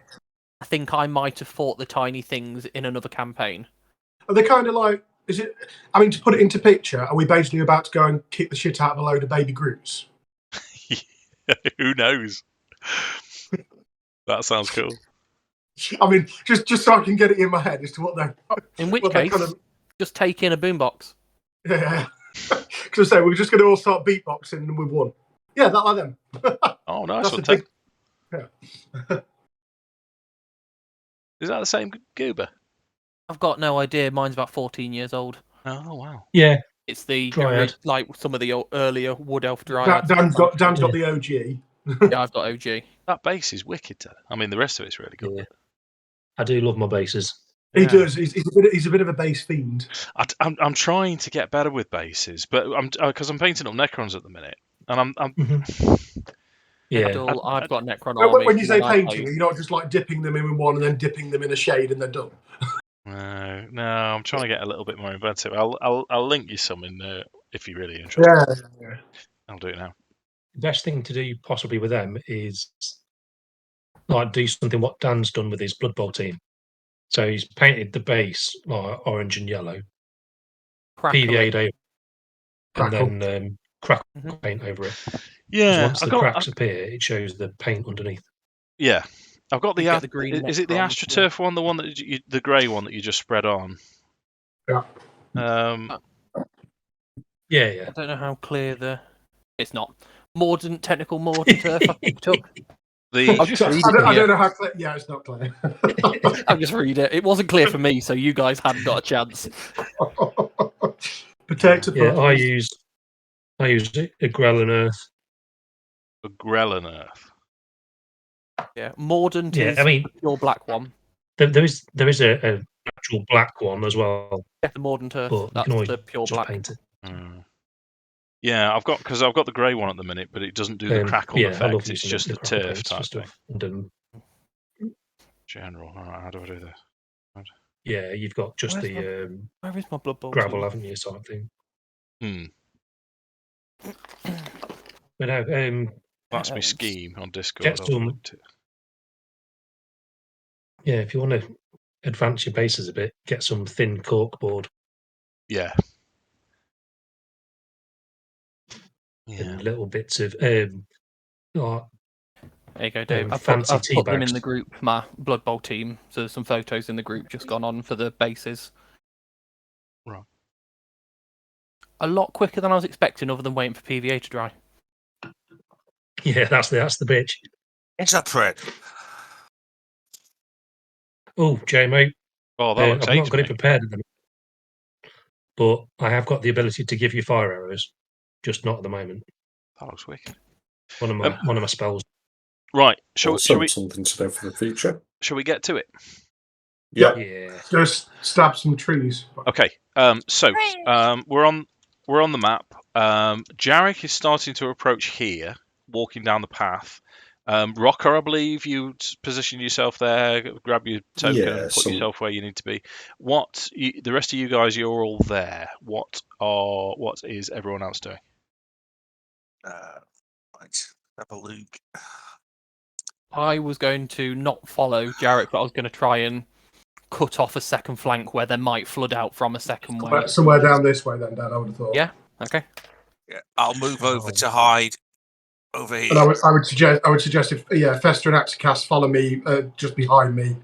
I think I might have fought the tiny things in another campaign. Are they kind of like? Is it? I mean, to put it into picture, are we basically about to go and kick the shit out of a load of baby Groots? Who knows? That sounds cool. I mean, just so I can get it in my head as to what they're. In which case, just take in a boombox. Yeah. Because I say we're just going to all start beatboxing and we've won. Yeah, that like them. Oh, nice one, big... Yeah. Is that the same goober? I've got no idea. Mine's about 14 years old. Oh wow. Yeah. It's the Dryad. like some of the earlier wood elf dryad. Dan's got the OG. Yeah, I've got OG. That base is wicked, Dan. I mean, the rest of it's really good. Yeah. I do love my bases. He does. He's a bit of a base fiend. I'm trying to get better with bases, but because I'm painting up Necrons at the minute, and I'm Yeah. I've got Necron army. When you say painting, you're not just like dipping them in one and then dipping them in a shade and then done. No, I'm trying to get a little bit more inventive. I'll link you some in there if you're really interested. Yeah. I'll do it now. The best thing to do possibly with them is like do something what Dan's done with his Blood Bowl team. So he's painted the base like orange and yellow, PVA'd over, Crackle. and then crackle Mhm. paint over it. Because Yeah, once the cracks appear, it shows the paint underneath. yeah. I've got You the. get the green Is it the Necron, AstroTurf one, the one that the grey one that you just spread on? Yeah. Yeah. I don't know how clear it's not. Technical Mordant turf I picked up. I'll just read it. I don't know how clear. Yeah, it's not clear. I'll just read it. It wasn't clear for me, so you guys hadn't got a chance. Potato. Yeah, I use a Grell and Earth. A Grell and Earth. Yeah, Mordant Yeah, is I mean, the pure black one. There is a actual black one as well, Yeah, the Mordant Earth. but you That's can always the pure just black. paint it. Yeah, I've got the grey one at the minute, but it doesn't do the crackle I love effect. It's using just the a crackle turf paints type for thing. stuff. And, General. All right, how do I do this? yeah, you've got just Where's the Where is my Blood Bowl gravel, team? haven't you, sort of thing. But no, That's my scheme on Discord. get some. Yeah, if you want to advance your bases a bit, get some thin corkboard. Yeah. And little bits of There you go, Dave. I've fancy put tea them bags. in the group, my Blood Bowl team. So there's some photos in the group just gone on for the bases. Right. A lot quicker than I was expecting, other than waiting for PVA to dry. Yeah, that's the bitch. It's a prick. Oh, JMO. Oh, that looks I've not eight got to it prepared at the minute, but I have got the ability to give you fire arrows, just not at the moment. That looks wicked. One of my spells. Right. Shall we? Something to know for the future. Shall we get to it? Yep. Yeah. Just stab some trees. Okay. So we're on the map. Jarek is starting to approach here, walking down the path. Rokkr, I believe you position yourself there, grab your token, and put yourself where you need to be. The rest of you guys, you're all there. What is everyone else doing? Right. Have a look. I was going to not follow Jarek, but I was going to try and cut off a second flank where there might flood out from a second way. Somewhere down this way, then, Dan. I would have thought. Yeah. Okay. Yeah, I'll move over to hide over here. And I would suggest if Fester and Akxikas follow me just behind me.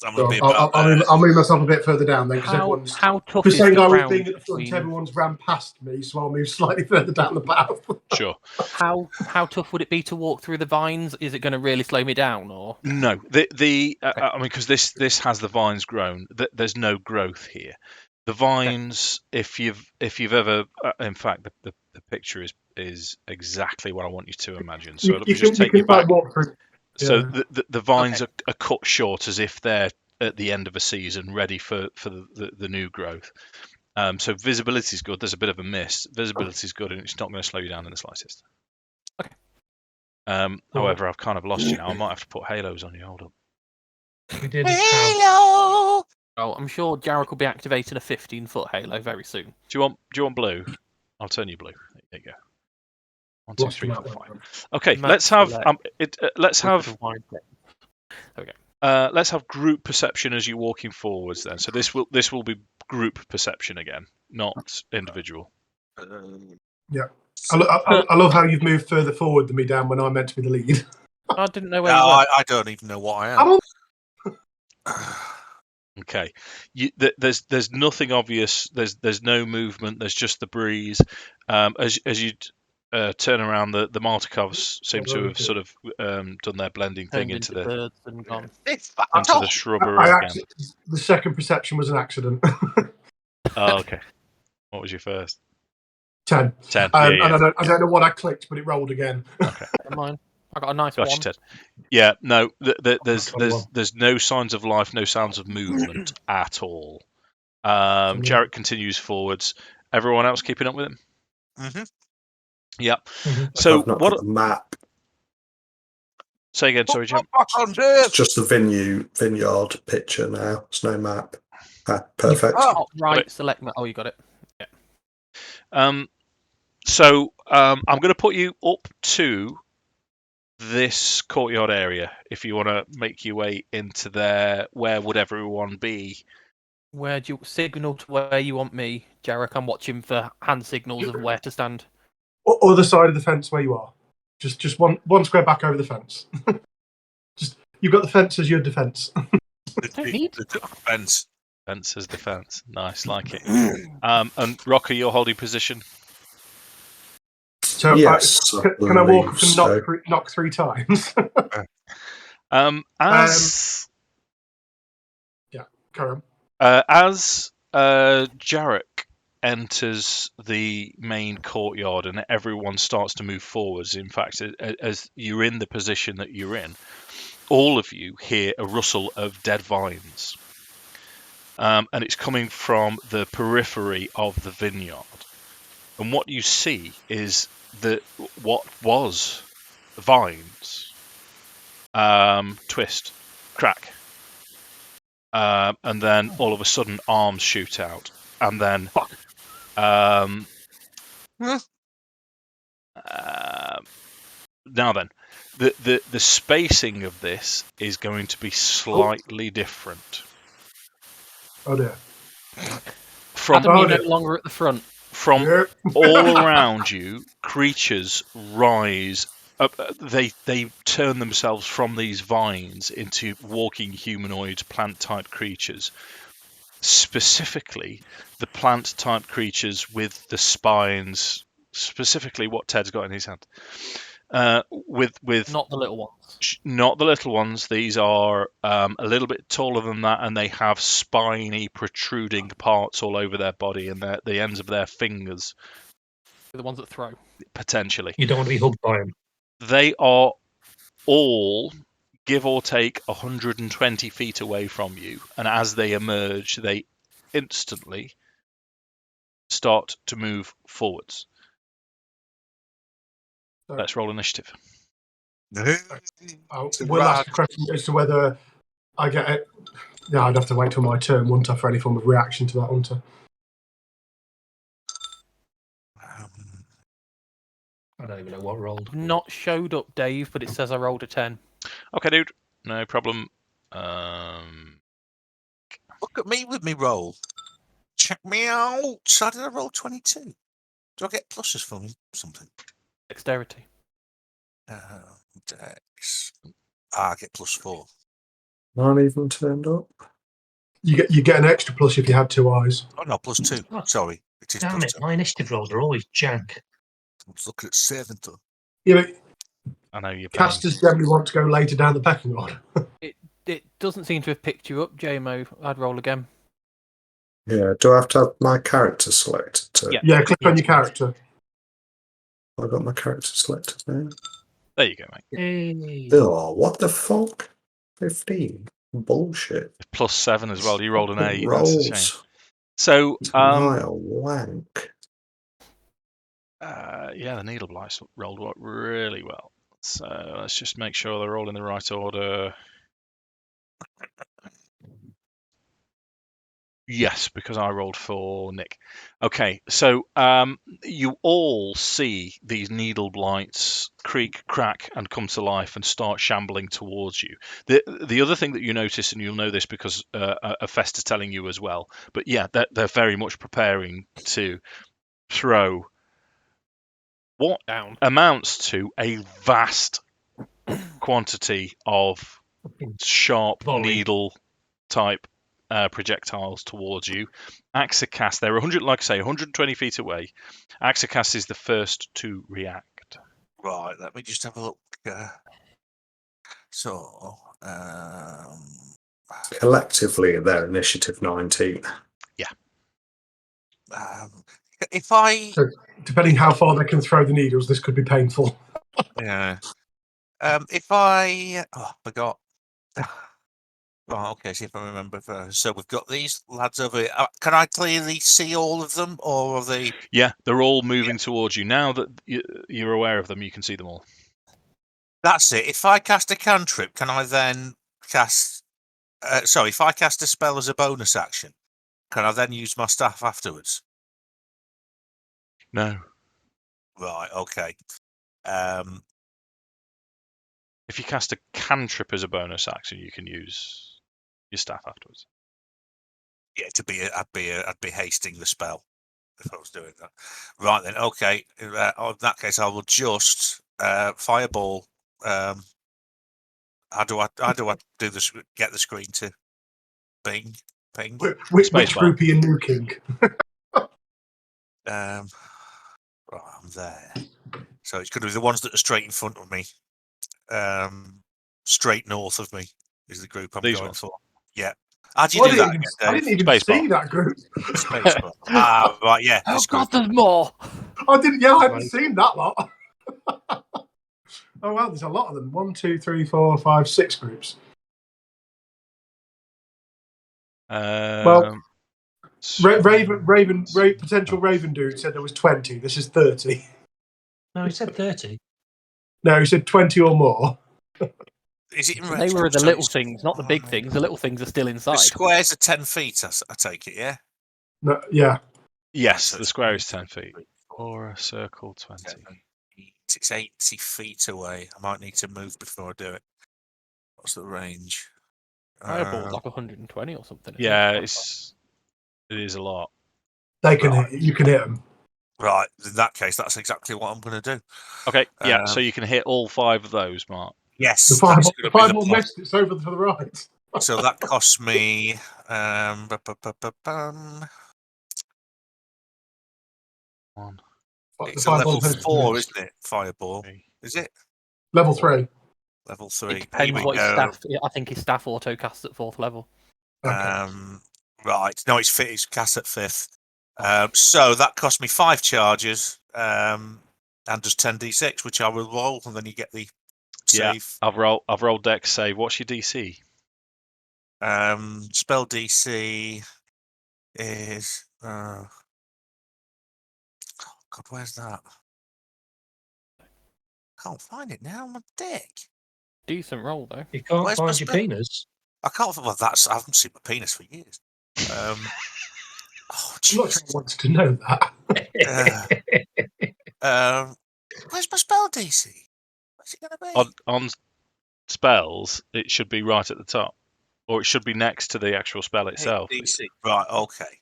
I'll move myself a bit further down then because everyone's. How tough For is saying the I was ground being at the front, between... everyone's ran past me, so I'll move slightly further down the path. Sure. How tough would it be to walk through the vines? Is it going to really slow me down, or no? I mean, because this has the vines grown. There's no growth here. The vines, if you've ever, in fact, the picture is exactly what I want you to imagine. So let me just take you back. So the vines are cut short as if they're at the end of a season, ready for the new growth. So visibility is good. There's a bit of a mist. Visibility is good, and it's not going to slow you down in the slightest. Okay. However, I've kind of lost you now. I might have to put halos on you. Hold up. We did Halo! Oh, I'm sure Jarek will be activating a 15-foot halo very soon. Do you want blue? I'll turn you blue. There you go. 1, 2, 3, 4, 5. Okay, let's have let's have group perception as you're walking forwards. Then, so this will be group perception again, not individual. Yeah, I love how you've moved further forward than me, Dan, when I'm meant to be the lead. I didn't know where you were. I don't even know what I am. Okay, there's nothing obvious. There's no movement. There's just the breeze. As you turn around, the Maltakovs seem to have sort of done their blending thing into the birds and gone. into the shrubbery again. The second perception was an accident. Oh, okay. What was your first? 10. 10. And I don't know what I clicked, but it rolled again. Okay. Mine. I got a nice one. 10. Yeah, no, there's no signs of life, no sounds of movement at all. Jarek continues forwards. Everyone else keeping up with him? Mm-hmm. Yeah. So I've not got the map. Say again, sorry, Jim. It's just the vineyard picture now. There's no map. Perfect. Right, select map. Oh, you got it. Yeah. So I'm going to put you up to this courtyard area if you want to make your way into there. Where would everyone be Where do you signal to where you want me, Jarek? I'm watching for hand signals of where to stand. Other side of the fence where you are. Just one square back over the fence. Just you've got the fence as your defence. Don't need The fence. Fence as defense. Nice, like it. And Rokkr, you're holding position. So Yes, can I walk up and so. knock 3 times? As Carry on. as Jarek enters the main courtyard and everyone starts to move forwards, in fact, as you're in the position that you're in, all of you hear a rustle of dead vines. And it's coming from the periphery of the vineyard. And what you see is that what was vines twist, crack, and then all of a sudden arms shoot out, and then now then, the spacing of this is going to be slightly different. Oh dear. Adam, you're no longer at the front. From all around you, creatures rise. They turn themselves from these vines into walking humanoid plant-type creatures. Specifically, the plant-type creatures with the spines. Specifically, what Ted's got in his hand. With Not the little ones. Not the little ones. These are a little bit taller than that, and they have spiny, protruding parts all over their body and the ends of their fingers. The ones that throw. Potentially. You don't want to be hugged by them. They are all, give or take, 120 feet away from you, and as they emerge, they instantly start to move forwards. Let's roll initiative. We'll ask the question as to whether I get it. Yeah, I'd have to wait till my turn, wouldn't I, for any form of reaction to that, wouldn't I? I don't even know what rolled. Not showed up, Dave, but it says I rolled a 10. Okay, dude. No problem. Look at me with me roll. Check me out. So did I roll 22? Do I get pluses for me? Something. Dexterity. Dex. I get +4. Not even turned up. You get an extra plus if you had 2 eyes. Oh no, +2. Sorry, it is Damn +2. it, my initiative rolls are always jank. I was looking at 7 though. Yeah, but I know you're casters generally want to go later down the pecking order. It doesn't seem to have picked you up, JMO. I'd roll again. Yeah, do I have to have my character selected? Yeah, click on your character. I got my character selected now. There you go, mate. Hey. Oh, what the fuck? 15. Bullshit. +7 as well. You rolled an 8. Rolls. That's a shame. So, Mile wank. yeah, the needle blights rolled really well. So let's just make sure they're all in the right order. Yes, because I rolled for Nick. Okay, so you all see these needle blights creak, crack, and come to life and start shambling towards you. The other thing that you notice, and you'll know this because Festa's telling you as well, but yeah, they're very much preparing to throw what Down. amounts to a vast quantity of sharp needle type projectiles towards you. Akxikas, they're 120 feet away. Akxikas is the first to react. Right, let me just have a look. Collectively, they're initiative 19. Yeah. If I... So, depending how far they can throw the needles, this could be painful. Yeah. If I... Oh, I forgot. Oh, okay, see if I remember. So we've got these lads over here. Can I clearly see all of them, or are they... Yeah, they're all moving towards you. Now that you're aware of them, you can see them all. That's it. If I cast a cantrip, can I then cast... if I cast a spell as a bonus action, can I then use my staff afterwards? No. Right, okay. If you cast a cantrip as a bonus action, you can use your staff afterwards. Yeah, I'd be hasting the spell if I was doing that. Right then, okay. In that case, I will just fireball. How do I do this? Get the screen to ping? Which Spacebar. group are you nuking? Right, I'm there. So it's going to be the ones that are straight in front of me. Straight north of me is the group I'm These going ones. for. Yeah. How do you do that again, I Dave? didn't even Spacebar. see that group. Spacebar. Right, yeah. Oh This God, group. there's more. I didn't. Yeah, I hadn't Right. seen that lot. Oh wow, there's a lot of them. 1, 2, 3, 4, 5, 6 groups. Well, potential Raven dude said there was 20. This is 30. No, he said 30. No, he said 20 or more. Is it in They were red? the So little it's- things, not the big things. The little things are still The inside. squares are 10 feet, I take it, yeah? No, yeah. Yes, So the it's square is 10 feet. Or a circle 20. 7, 8, it's 80 feet away. I might need to move before I do it. What's the range? Fireball's like 120 or something. isn't Yeah, it? it is a lot. They can hit. You can hit them. Right, in that case, that's exactly what I'm going to do. Okay, yeah, Um, so you can hit all 5 of those, Mark. Yes, The that's fireball, going to be the plan. missed. It's over to the right. So that costs me. One, It's The a level fireball has 4, missed. isn't it? Fireball. 3. Is it? Level 3. Level 3. It depends Here we what his go. staff. I think his staff auto casts at 4th level. Okay. Right. No, it's cast at 5th. So that cost me 5 charges and does 10d6, which I will roll, and then you get the Yeah, save. I've rolled Dex save. What's your DC? Spell DC is. God, where's that? Can't find it now. I'm a dick. Decent roll though. You can't Where's my find your spell? penis. I can't. Well, I haven't seen my penis for years. Oh, I'm not sure Jesus. I wanted to know that. Where's my spell DC? What's it going to be? On spells, it should be right at the top. Or it should be next to the actual spell itself. DC. Right, okay.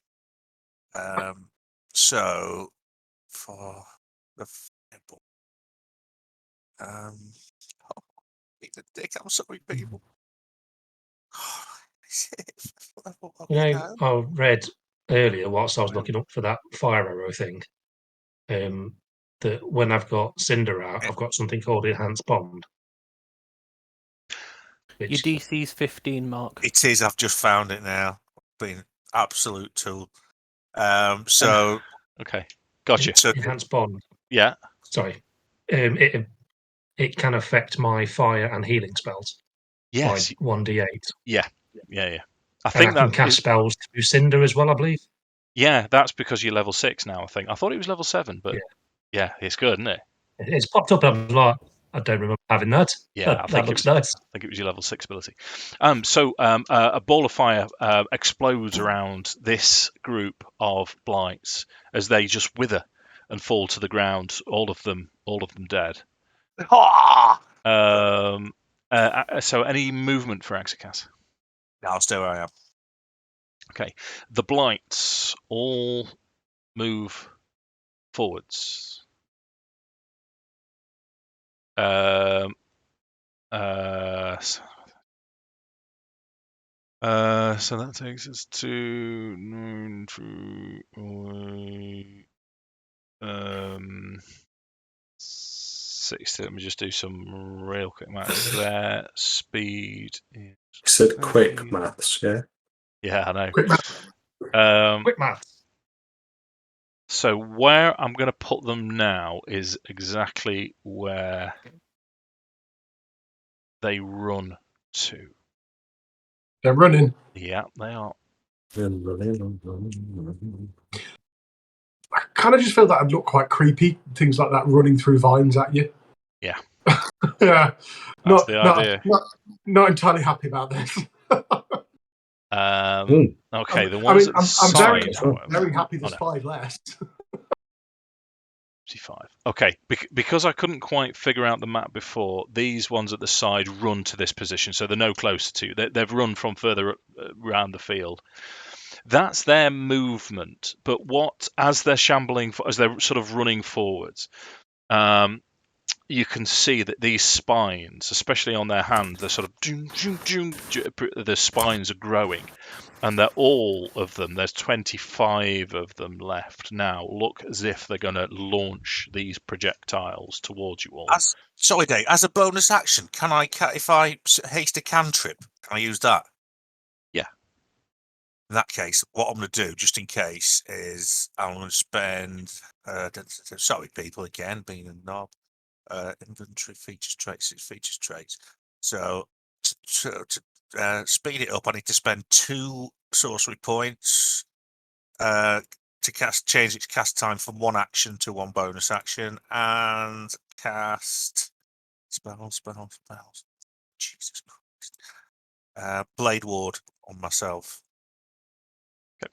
So, for the fireball. Being a dick, I'm sorry, people. You know, I read earlier, whilst I was looking up for that fire arrow thing, that when I've got Cinder out, I've got something called Enhanced Bond. Your Which, DC's 15, Mark. It is, I've just found it now. Been absolute tool. So, Okay, gotcha. so Enhanced Bond. Yeah, Sorry. It can affect my fire and healing spells yes, by 1d8. yeah. I And think I can that cast spells through Cinder as well, I believe. yeah, that's because you're level 6 now. I think I thought it was level 7, but yeah, it's good, isn't it? It's popped up. I'm like, I don't remember having that. Yeah, That looks nice. I think it was your level 6 ability. So a ball of fire explodes around this group of blights as they just wither and fall to the ground. All of them dead. So any movement for Akxikas? I'll stay where I am. Okay, the blights all move forwards. So that takes us to 9 to 60. Let me just do some real quick maths there. Speed is You said 20. quick maths, yeah? Yeah, I know. Quick math. Quick maths. So where I'm going to put them now is exactly where they run to. They're running. Yeah, they are. I kind of just feel that I'd look quite creepy. Things like that running through vines at you. Yeah. Yeah. That's the idea. Not entirely happy about this. Okay, the ones at the side. Very happy there's 5 less. 55. Okay, because I couldn't quite figure out the map before, these ones at the side run to this position, so they're no closer to you. They've run from further around the field. That's their movement. But as they're shambling, as they're sort of running forwards, you can see that these spines, especially on their hands, they're sort of the spines are growing, and they're all of them. There's 25 of them left now. Look as if they're going to launch these projectiles towards you all. Sorry, Dave. As a bonus action, can I, if I haste a cantrip, can I use that? Yeah. In that case, what I'm going to do, just in case, is I'm going to spend. Sorry, people, again, being a knob. Inventory features traits. So to speed it up, I need to spend 2 sorcery points to change its cast time from 1 action to 1 bonus action, and cast spells. Jesus Christ! Blade Ward on myself. Okay.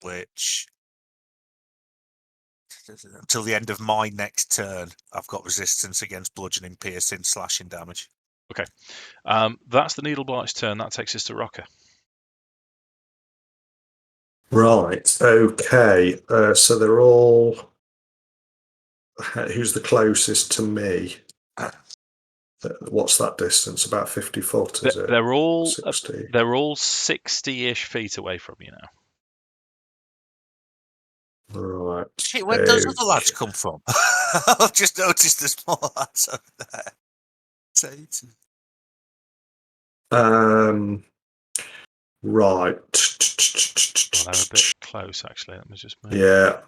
Which. Until the end of my next turn, I've got resistance against bludgeoning, piercing, slashing damage. Okay. That's the Needleblights' turn. That takes us to Rokkr. Right. Okay. So they're all. Who's the closest to me? What's that distance? About 50 foot, is it? They're all 60. They're all 60-ish feet away from you now. Right. Shit, where those other lads come from? I've just noticed the small lads over there. Right. Well, they're a bit close, actually. Let me just move. Yeah.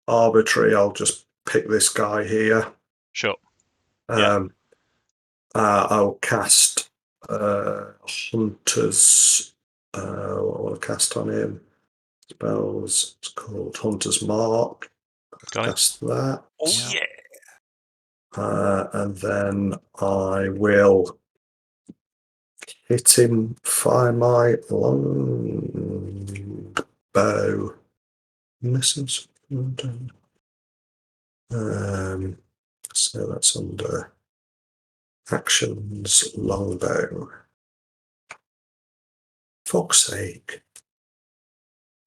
Arbitrary. I'll just pick this guy here. Sure. I'll cast Hunter's. What will I cast on him? Spells. It's called Hunter's Mark. Cast that. Oh yeah. And then I will hit him, fire my long bow. Misses. So that's under actions, longbow. Fuck's sake.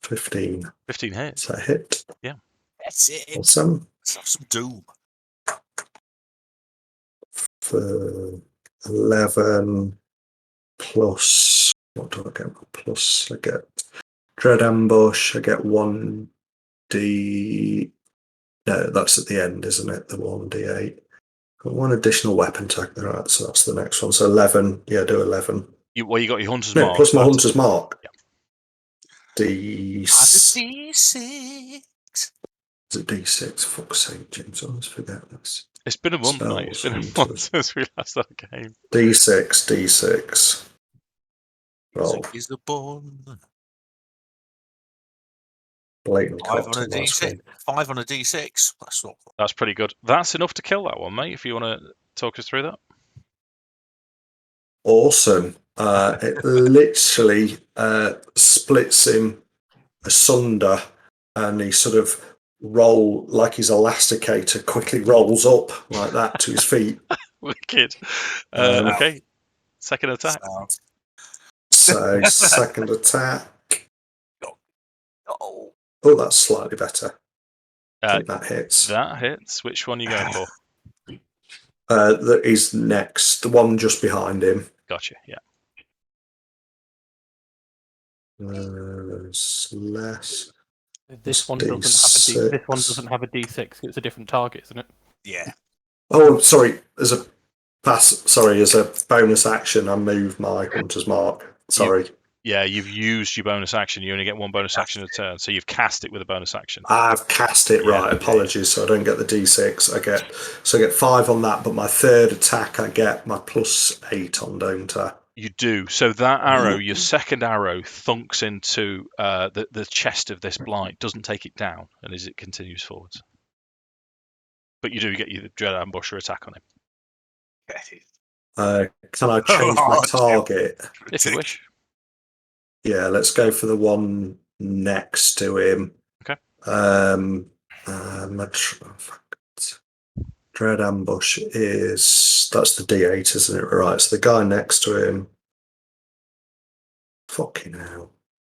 15. 15 hits. Is that a hit? Yeah. That's it. Awesome. Let's have some doom. For 11 plus, what do I get? Plus, I get Dread Ambush, I get 1d. No, that's at the end, isn't it? The 1d8. Got 1 additional weapon attack there, right? So that's the next one. So 11. Yeah, do 11. You got your Hunter's No, Mark. plus my Hunter's Mark. Yeah. D6. D6. Is it D6? Fuck's sake, James. I always forget this. It's been a month, mate. It's been a month since we last had a game. D6. Roll. Is the bone. Blatantly 5 cocked on a on last D6. one. 5 on a D6. That's pretty good. That's enough to kill that one, mate. If you want to talk us through that. Awesome. It literally splits him asunder, and he sort of like his elasticator quickly rolls up like that to his feet. Wicked. Okay. Second attack. So second attack. Oh, that's slightly better. I think that hits. That hits. Which one are you going for? That is next. The one just behind him. Gotcha. Yeah. There's less. This one doesn't have a D6. It's a different target, isn't it? Yeah. Oh, sorry. As a bonus action, I move my Hunter's Mark. Sorry. You've used your bonus action. You only get 1 bonus action a turn, so you've cast it with a bonus action. I've cast it, right. Apologies, so I don't get the D6. I get 5 on that, but my third attack, I get my +8 on, don't I? You do. So that arrow, your second arrow, thunks into the chest of this blight, doesn't take it down, and as it continues forwards. But you do get your Dread Ambusher attack on him. Can I change my target? If you wish. Yeah, let's go for the one next to him. Okay. Dread Ambush that's the D8, isn't it? Right, so the guy next to him. Fucking hell.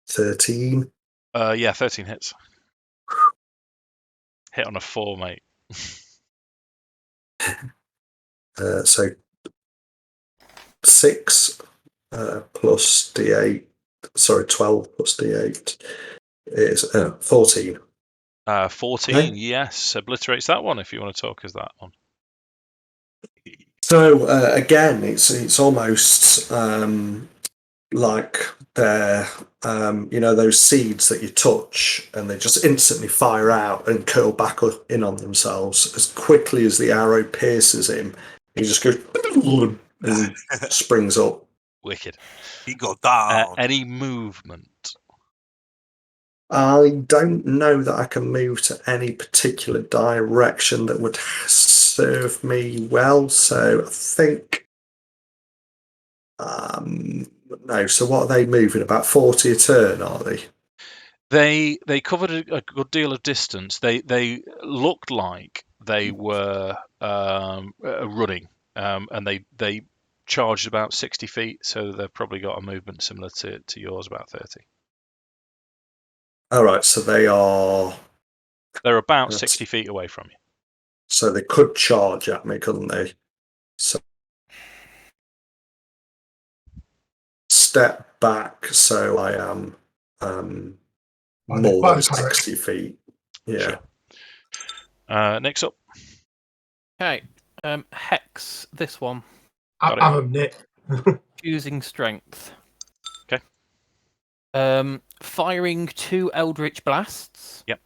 13. Yeah, 13 hits. Hit on a 4, mate. So 6 plus d8. Sorry, 12 plus d8 is 14. 14, Okay. yes. Obliterates that one if you want to talk as that one. So again, it's almost like they're those seeds that you touch and they just instantly fire out and curl back in on themselves as quickly as the arrow pierces him. He just goes and springs up. Wicked. He got down. Any movement? I don't know that I can move to any particular direction that would serve me well, so I think no. So what are they moving? About 40 a turn, are they? They covered a good deal of distance. They looked like they were running, and they charged about 60 feet, so they've probably got a movement similar to yours, about 30. All right, so They're about 60 feet away from you. So they could charge at me, couldn't they? So step back, so I am more than 60 feet. Yeah. Sure. Next up. Okay. Hex, this one. Got it. Have them, Nick. Using strength. Okay. Firing 2 Eldritch Blasts. Yep.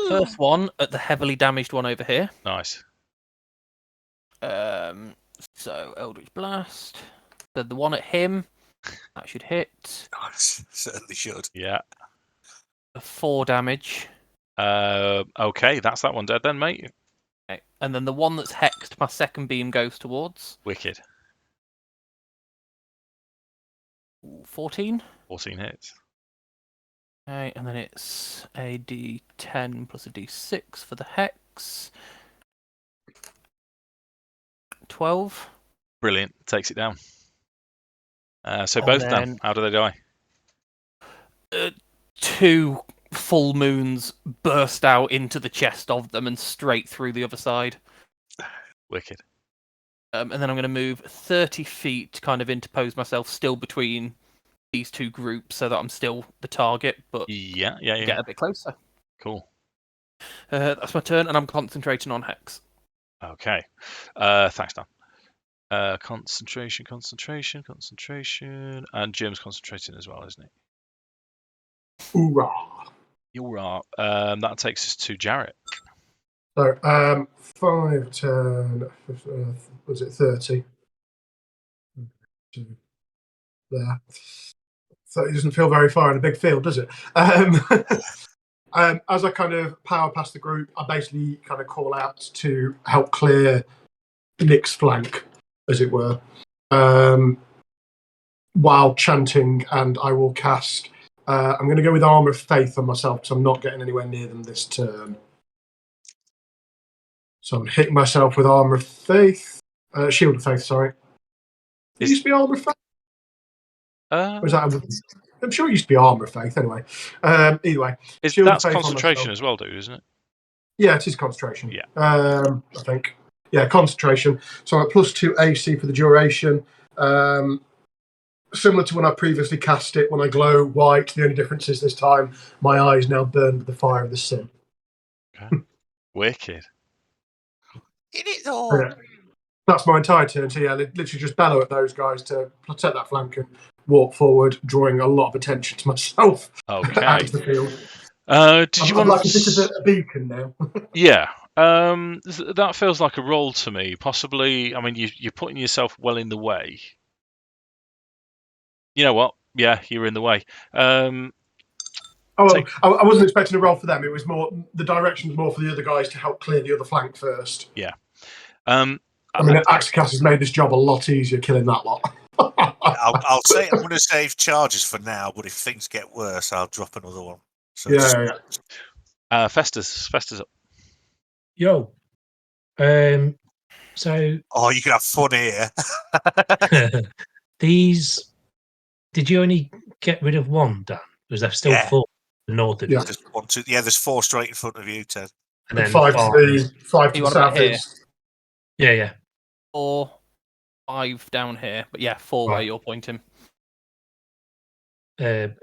First one at the heavily damaged one over here. Nice. So Eldritch Blast. Then the one at him. That should hit. Certainly should. Yeah. 4 damage. Okay, that's that one dead then, mate. Okay. And then the one that's hexed, my second beam goes towards. Wicked. 14. 14 hits. Okay, and then it's a d10 plus a d6 for the hex. 12. Brilliant. Takes it down. So And both of then- them, how do they die? 2 full moons burst out into the chest of them and straight through the other side. Wicked. And then I'm going to move 30 feet to kind of interpose myself still between these 2 groups so that I'm still the target, but Yeah. get a bit closer. Cool. That's my turn, and I'm concentrating on Hex. Okay. Thanks, Dan. Concentration. And Jim's concentrating as well, isn't he? Hoorah. You are. That takes us to Jarek. So 5, 10, was it 30? There. So it doesn't feel very far in a big field, does it? As I kind of power past the group, I basically kind of call out to help clear Nick's flank, as it were, while chanting, and I will cast. I'm going to go with Armour of Faith on myself because I'm not getting anywhere near them this turn. So I'm hitting myself with Armour of Faith. Shield of Faith, sorry. It used to be Armour of Faith? Or is that I'm sure it used to be Armour of Faith, anyway. Either way. That's concentration as well, dude, isn't it? Yeah, it is concentration. Yeah. I think. Yeah, concentration. So I'm at +2 AC for the duration. Similar to when I previously cast it, when I glow white, the only difference is this time my eyes now burn with the fire of the sin. Okay. Wicked. In it all. Yeah. That's my entire turn. So yeah, literally just bellow at those guys to protect that flank and walk forward, drawing a lot of attention to myself. Okay. Out of the field. Did you I'm want like a bit of a beacon now. Yeah. That feels like a roll to me. Possibly, I mean, you're putting yourself well in the way. You know what? Yeah, you're in the way. I wasn't expecting a roll for them. It was more the direction was more for the other guys to help clear the other flank first. Yeah. I mean, Akxikas has made this job a lot easier killing that lot. I'll say I'm going to save charges for now, but if things get worse, I'll drop another one. So Yeah. Festus up. Yo. So. Oh, you can have fun here. These. Did you only get rid of one, Dan? Was there still Yeah. 4 north of you? Yeah. Just 1, 2. Yeah, there's 4 straight in front of you, Ted. And And then 5 to the You want about here? southeast. Yeah. 4, 5 down here, but yeah, 4 where Right. you're pointing. Are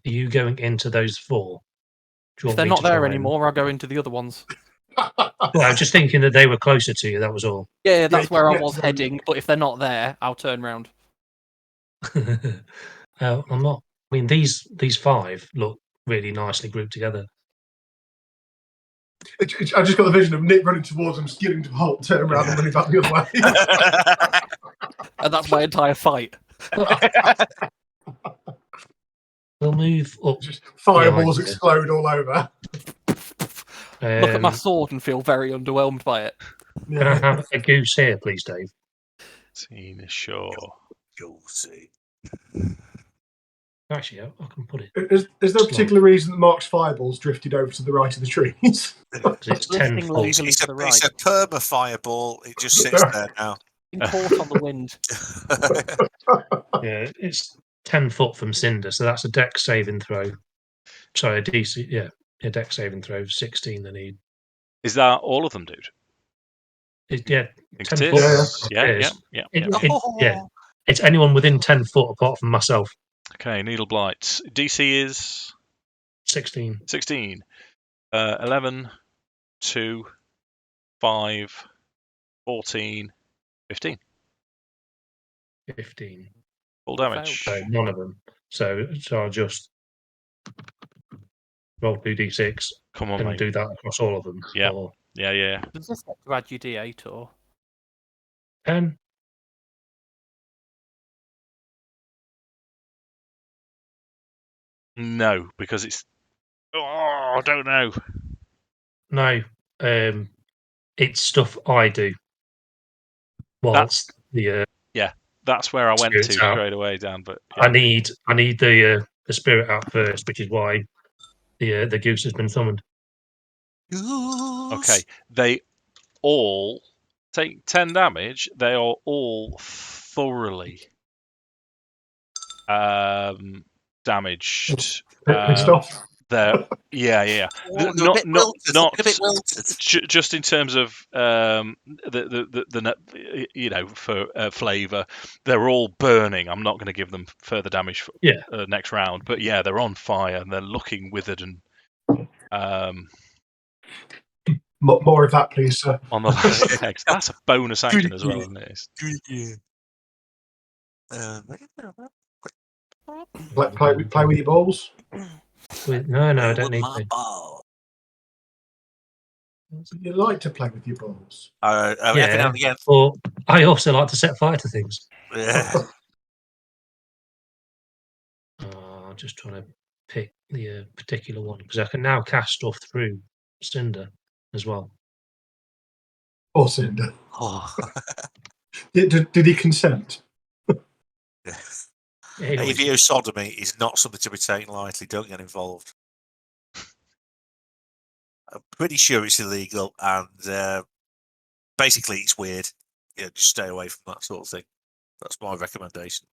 you going into those 4? Do you If want they're me not to there try and- anymore, I'll go into the other ones. Well, I was just thinking that they were closer to you. That was all. Yeah, that's you where can I get was to them. heading. But if they're not there, I'll turn round. I'm not. I mean, these 5 look really nicely grouped together. I just got the vision of Nick running towards them, skidding to a halt, turn around and running back the other way. And that's my entire fight. We'll move up. Just fireballs behind you. explode all over. Look at my Um, sword and feel very underwhelmed by it. Can I have a goose here, please, Dave? Tina Shaw. You'll see. Actually, I can put it. Is there a particular reason that Mark's fireballs drifted over to the right of the trees? Because it's 10 Listing foot. lazily It's to a, the right. it's a perma fireball. It just sits there now. In caught on the wind. Yeah, it's 10 foot from cinder, so that's a dex saving throw. Sorry, a DC. Yeah, a dex saving throw of 16. They need. Is that all of them, dude? Yeah, Think 10 it foot. is? Yeah, Yeah. yeah. It's anyone within 10 foot apart from myself. Okay, Needle Blight. DC is 16. 16. 11, 2, 5, 14, 15. 15. Full damage. So none of them. So I'll just roll 2d6 Come on, and mate. do that across all of them. Yeah. Or Yeah. Does this get to add your D8 or? 10. No, because it's. Oh, I don't know. No, it's stuff I do. Whilst That's where I went to Spirit's out. straight away, Dan. But I need the spirit out first, which is why the goose has been summoned. okay, they all take 10 damage. They are all thoroughly damaged. Pissed off. They're yeah. Oh, they're a bit wilted. Not A bit wilted. just in terms of the for flavour. They're all burning. I'm not going to give them further damage for next round, but yeah, they're on fire and they're looking withered and More of that, please, sir. on the last next. That's a bonus action as well, isn't it? Play with your balls. No, I don't need to. You like to play with your balls. Every now and again. Or I also like to set fire to things. Yeah. I'm just trying to pick the particular one because I can now cast stuff through Cinder as well. Or Cinder. Oh. Did he consent? AVO sodomy is not something to be taken lightly. Don't get involved. I'm pretty sure it's illegal, and basically it's weird. Yeah, just stay away from that sort of thing. That's my recommendation.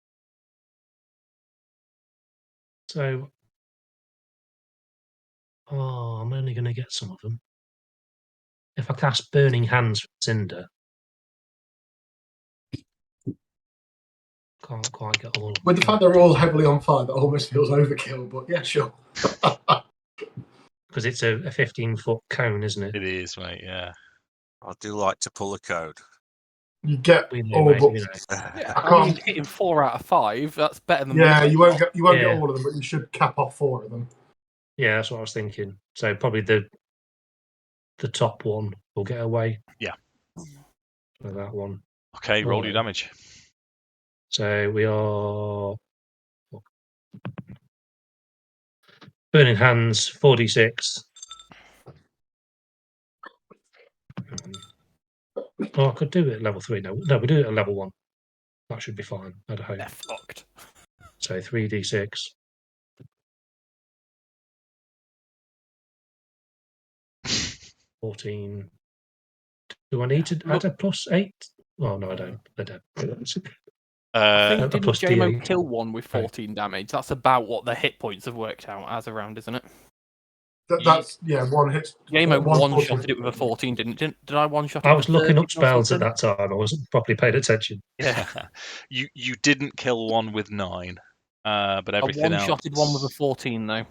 So, I'm only going to get some of them. If I cast Burning Hands from Cinder, can't quite get all of them. With the fact they're all heavily on fire, that almost feels overkill, but yeah, sure. Because it's a 15-foot cone, isn't it? It is, mate. Yeah. I do like to pull a code. You get We know, all mate, but we know. Yeah, I I mean, can't. hitting 4 out of 5. That's better than. Yeah, you won't get Yeah. all of them, but you should cap off 4 of them. Yeah, that's what I was thinking. So probably the top one will get away. Yeah. So that one. Okay, roll your damage. So we are Burning Hands, 4d6. Oh, I could do it at level 3. No, we do it at level 1. That should be fine, I'd hope. They're fucked. So 3d6. 14. Do I need to add a +8? Oh, no, I don't. I don't. I think A didn't plus JMO D8. kill one with 14 damage? That's about what their hit points have worked out as around, isn't it? That's one hit. JMO one one-shotted it with a 14, didn't did I one-shot it I with was looking 13 up or spells at something? that time. I wasn't properly paying attention. Yeah. You didn't kill one with 9, but I everything one-shotted else. one with a 14, though.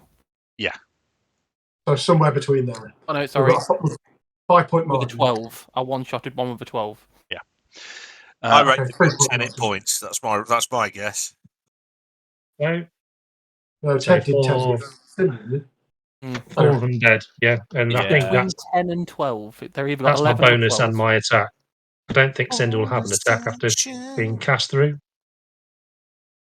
So somewhere between there. Oh, no, We've sorry. got a 5-point With a margin. 12. I one-shotted one with a 12. I okay, reckon 3 point 10 hit margin. points. That's my guess. No, No, so Ted did 10 4 with Finley. 4 of them dead. Yeah, and I think Between that's 10 and 12. They're either got my 11 or bonus 12. and my attack. I don't think Cinder will have an attack after being cast through.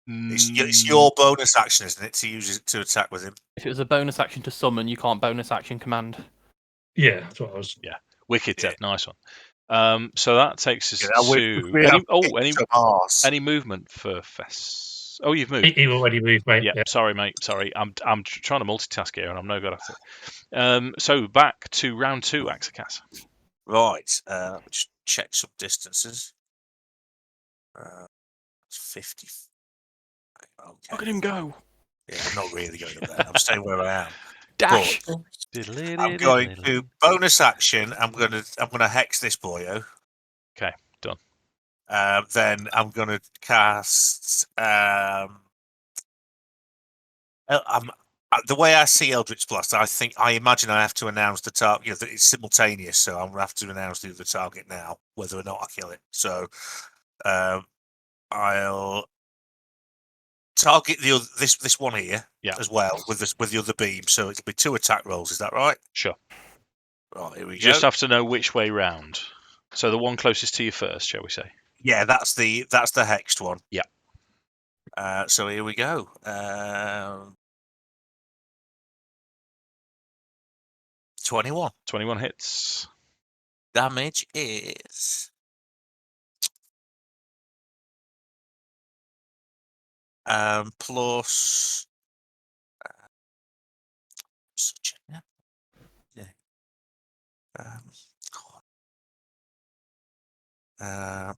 It's your bonus action, isn't it, to use it to attack with him? If it was a bonus action to summon, you can't bonus action command. Yeah, that's what I was. Wicked, Yeah. Ted. Nice one. So that takes us Yeah, to any movement for Fess. Oh, you've moved. He already moved, mate. Yeah, Yeah. sorry, mate. Sorry, I'm trying to multitask here, and I'm no good at it. So back to round 2, Akxikas. Right. Let me just check some distances. 50. Okay. Look at him go. Yeah, I'm not really going up there. I'm staying where I am. Dash. I'm going to bonus action. I'm gonna hex this boyo. Okay, done. Then I'm gonna cast. The way I see Eldritch Blast, I imagine I have to announce the target. That it's simultaneous, so I'm gonna have to announce the target now, whether or not I kill it. So, I'll target this one here as well with the other beam. So it'll be 2 attack rolls. Is that right? Sure. Right, here we You go. just have to know which way round. So the one closest to you first, shall we say? Yeah, that's the hexed one. Yeah. So here we go. 21. 21 hits. Damage is plus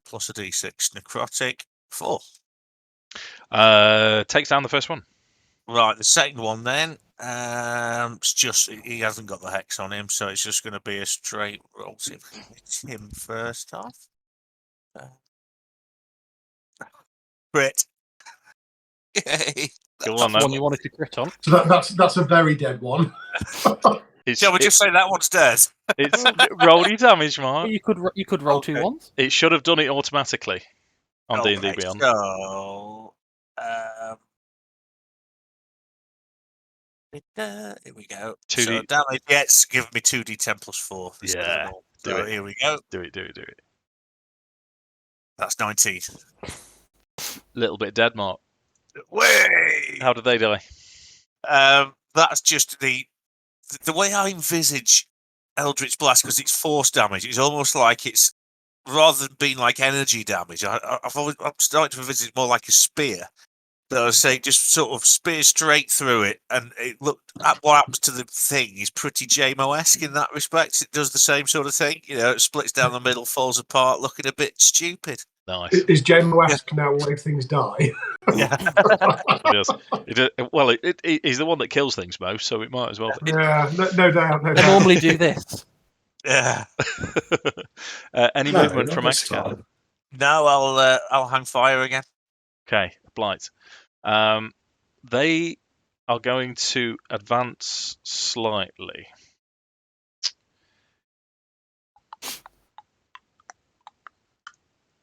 plus a d6 necrotic 4. Takes down the first one. Right, the second one then. It's just he hasn't got the hex on him, so it's just going to be a straight roll. See if we can hit him first off. Crit. Yay! Go That's on, the then. one you wanted to crit on. So that's a very dead one. Shall we just say that one's dead? It's roll your damage, Mark. You could roll 2 ones. It should have done it automatically on D&D Beyond. So, here we go. 2D. So damage, yeah, it's giving me 2d10 plus 4. Yeah, do So it. here we go. Do it. That's 19. Little bit dead, Mark. Way! How did they die? That's just the way I envisage Eldritch Blast, because it's force damage. It's almost like it's, rather than being like energy damage, I'm starting to envisage it more like a spear. That I was saying, just sort of spear straight through it, and it looked at what happens to the thing is pretty JMO-esque in that respect. It does the same sort of thing, it splits down the middle, falls apart, looking a bit stupid. Nice. Is JMO-esque now what things die? Yeah. It does. Well, he's the one that kills things most, so it might as well be. Yeah, no doubt. They normally do this. Yeah. Any No, movement not from this Akxikas? time. No, I'll hang fire again. Okay, Blight. They are going to advance slightly.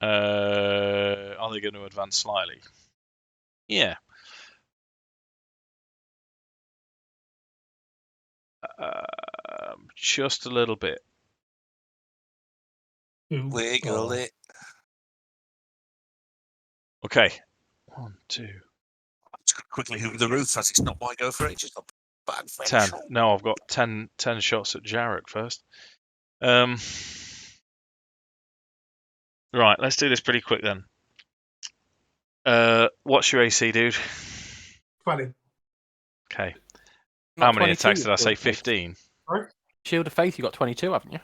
Are they going to advance slightly? Yeah. Just a little bit. Wiggle it. Okay. 1, 2, Just quickly hoover the roof as it's not my go for it. Just a bad 10. No, I've got 10 shots at Jarek first. Right, let's do this pretty quick then. What's your AC, dude? 20. Okay. Not How many 22, attacks did I say? Shield of Faith. 15. Right? Shield of Faith, you got 22, haven't you?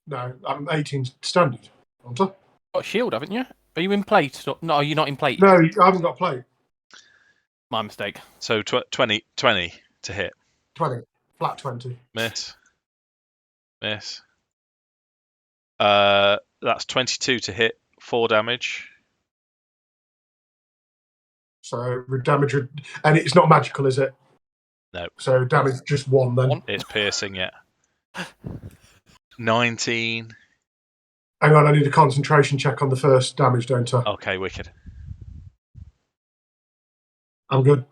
No, I'm 18 standard, aren't I? Got a shield, haven't you? Are you in plate? No, you're not in plate. No, I haven't got a plate. My mistake. So 20 to hit. 20. Flat 20. Miss. That's 22 to hit. 4 damage. So damage, and it's not magical, is it? No. So damage just 1 then. One. It's piercing, yeah. 19. Hang on, I need a concentration check on the first damage, don't I? Okay, wicked. I'm good.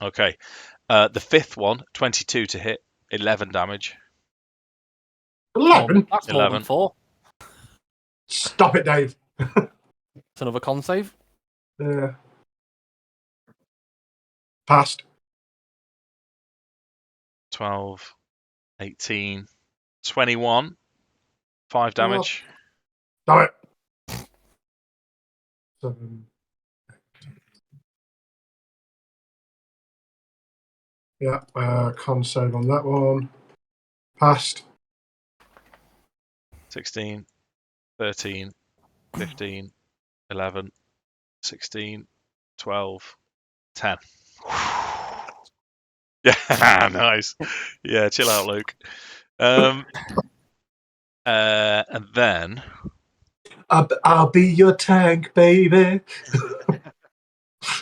Okay. The fifth one, 22 to hit. 11 damage. 11? That's more 11. than 4. Stop it, Dave. It's another con save. Yeah. Passed. 12, 18, 21. 5 damage. Damn it. 7. Yeah, con save on that one. Passed. 16, 13, 15, 11, 16, 12, 10. Yeah, nice. Yeah, chill out, Luke. And then I'll be your tank, baby.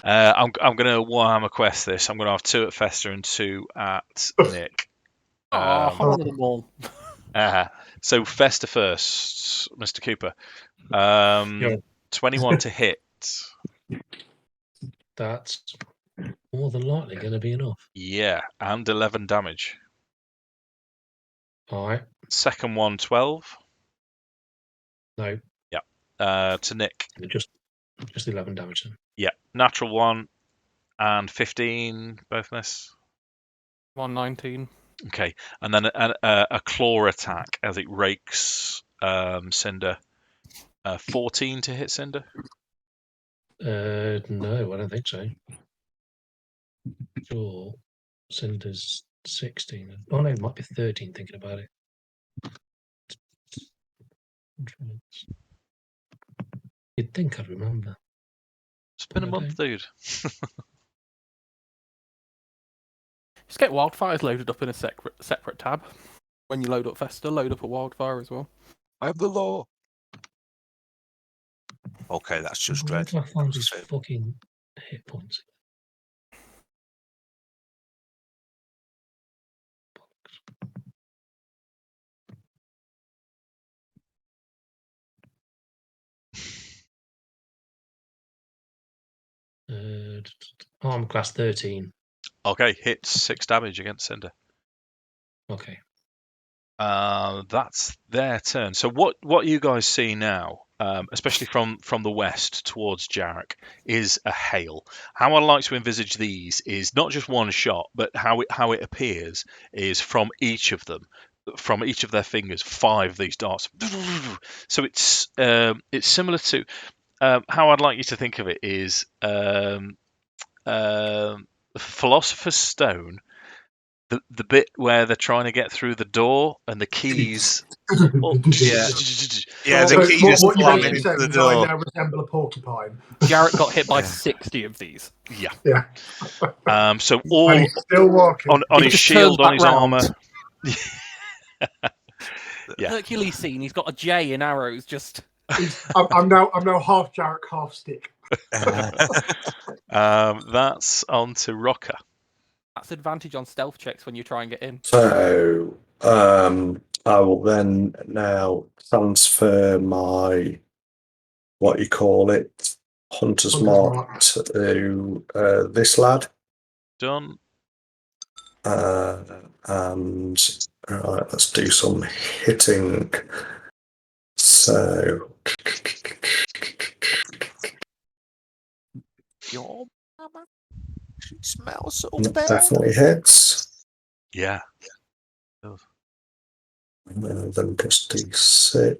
I'm gonna Warhammer Quest this. I'm gonna have 2 at Fester and 2 at Nick. Oh, one of them all. So Fester first, Mr. Cooper. Yeah. 21 to hit. That's more than likely going to be enough. Yeah, and 11 damage. All right. Second one, 12. No, To Nick. just 11 damage then. Yeah, natural 1 and 15, both miss. 119. Okay, and then a claw attack as it rakes Cinder. 14 to hit Cinder. No, I don't think so. Sure. Cinder's 16. Oh no, it might be 13 thinking about it. You'd think I'd remember. It's been a I month, dude. Just get wildfires loaded up in a separate tab. When you load up Festa, load up a wildfire as well. I have the law. Okay, that's just Where dread. do I find these fucking hit points? Arm class 13. Okay, hits 6 damage against Cinder. Okay. That's their turn. So what you guys see now, especially from the west towards Jarek, is a hail. How I like to envisage these is not just one shot, but how it appears is from each of them, from each of their fingers, 5 of these darts. So it's similar to how I'd like you to think of it is Philosopher's Stone. The bit where they're trying to get through the door and the keys. Yeah, So the key what is you're slamming basically into saying the is I door. now resemble a porcupine. Jarrett got hit by 60 of these. Yeah. Yeah. So And all he's still walking. on He his just shield, turns on his back armor. round. Yeah. Hercules scene. He's got a J in arrows. Just I'm now half Jarek, half stick. That's on to Rokkr. that's advantage on stealth checks when you try and get in. So I will then now transfer my what you call it, Hunter's Mark to this lad. Done. And right, let's do some hitting. So Your mama, she smells so that bad. definitely hits. Yeah. And then plus D6.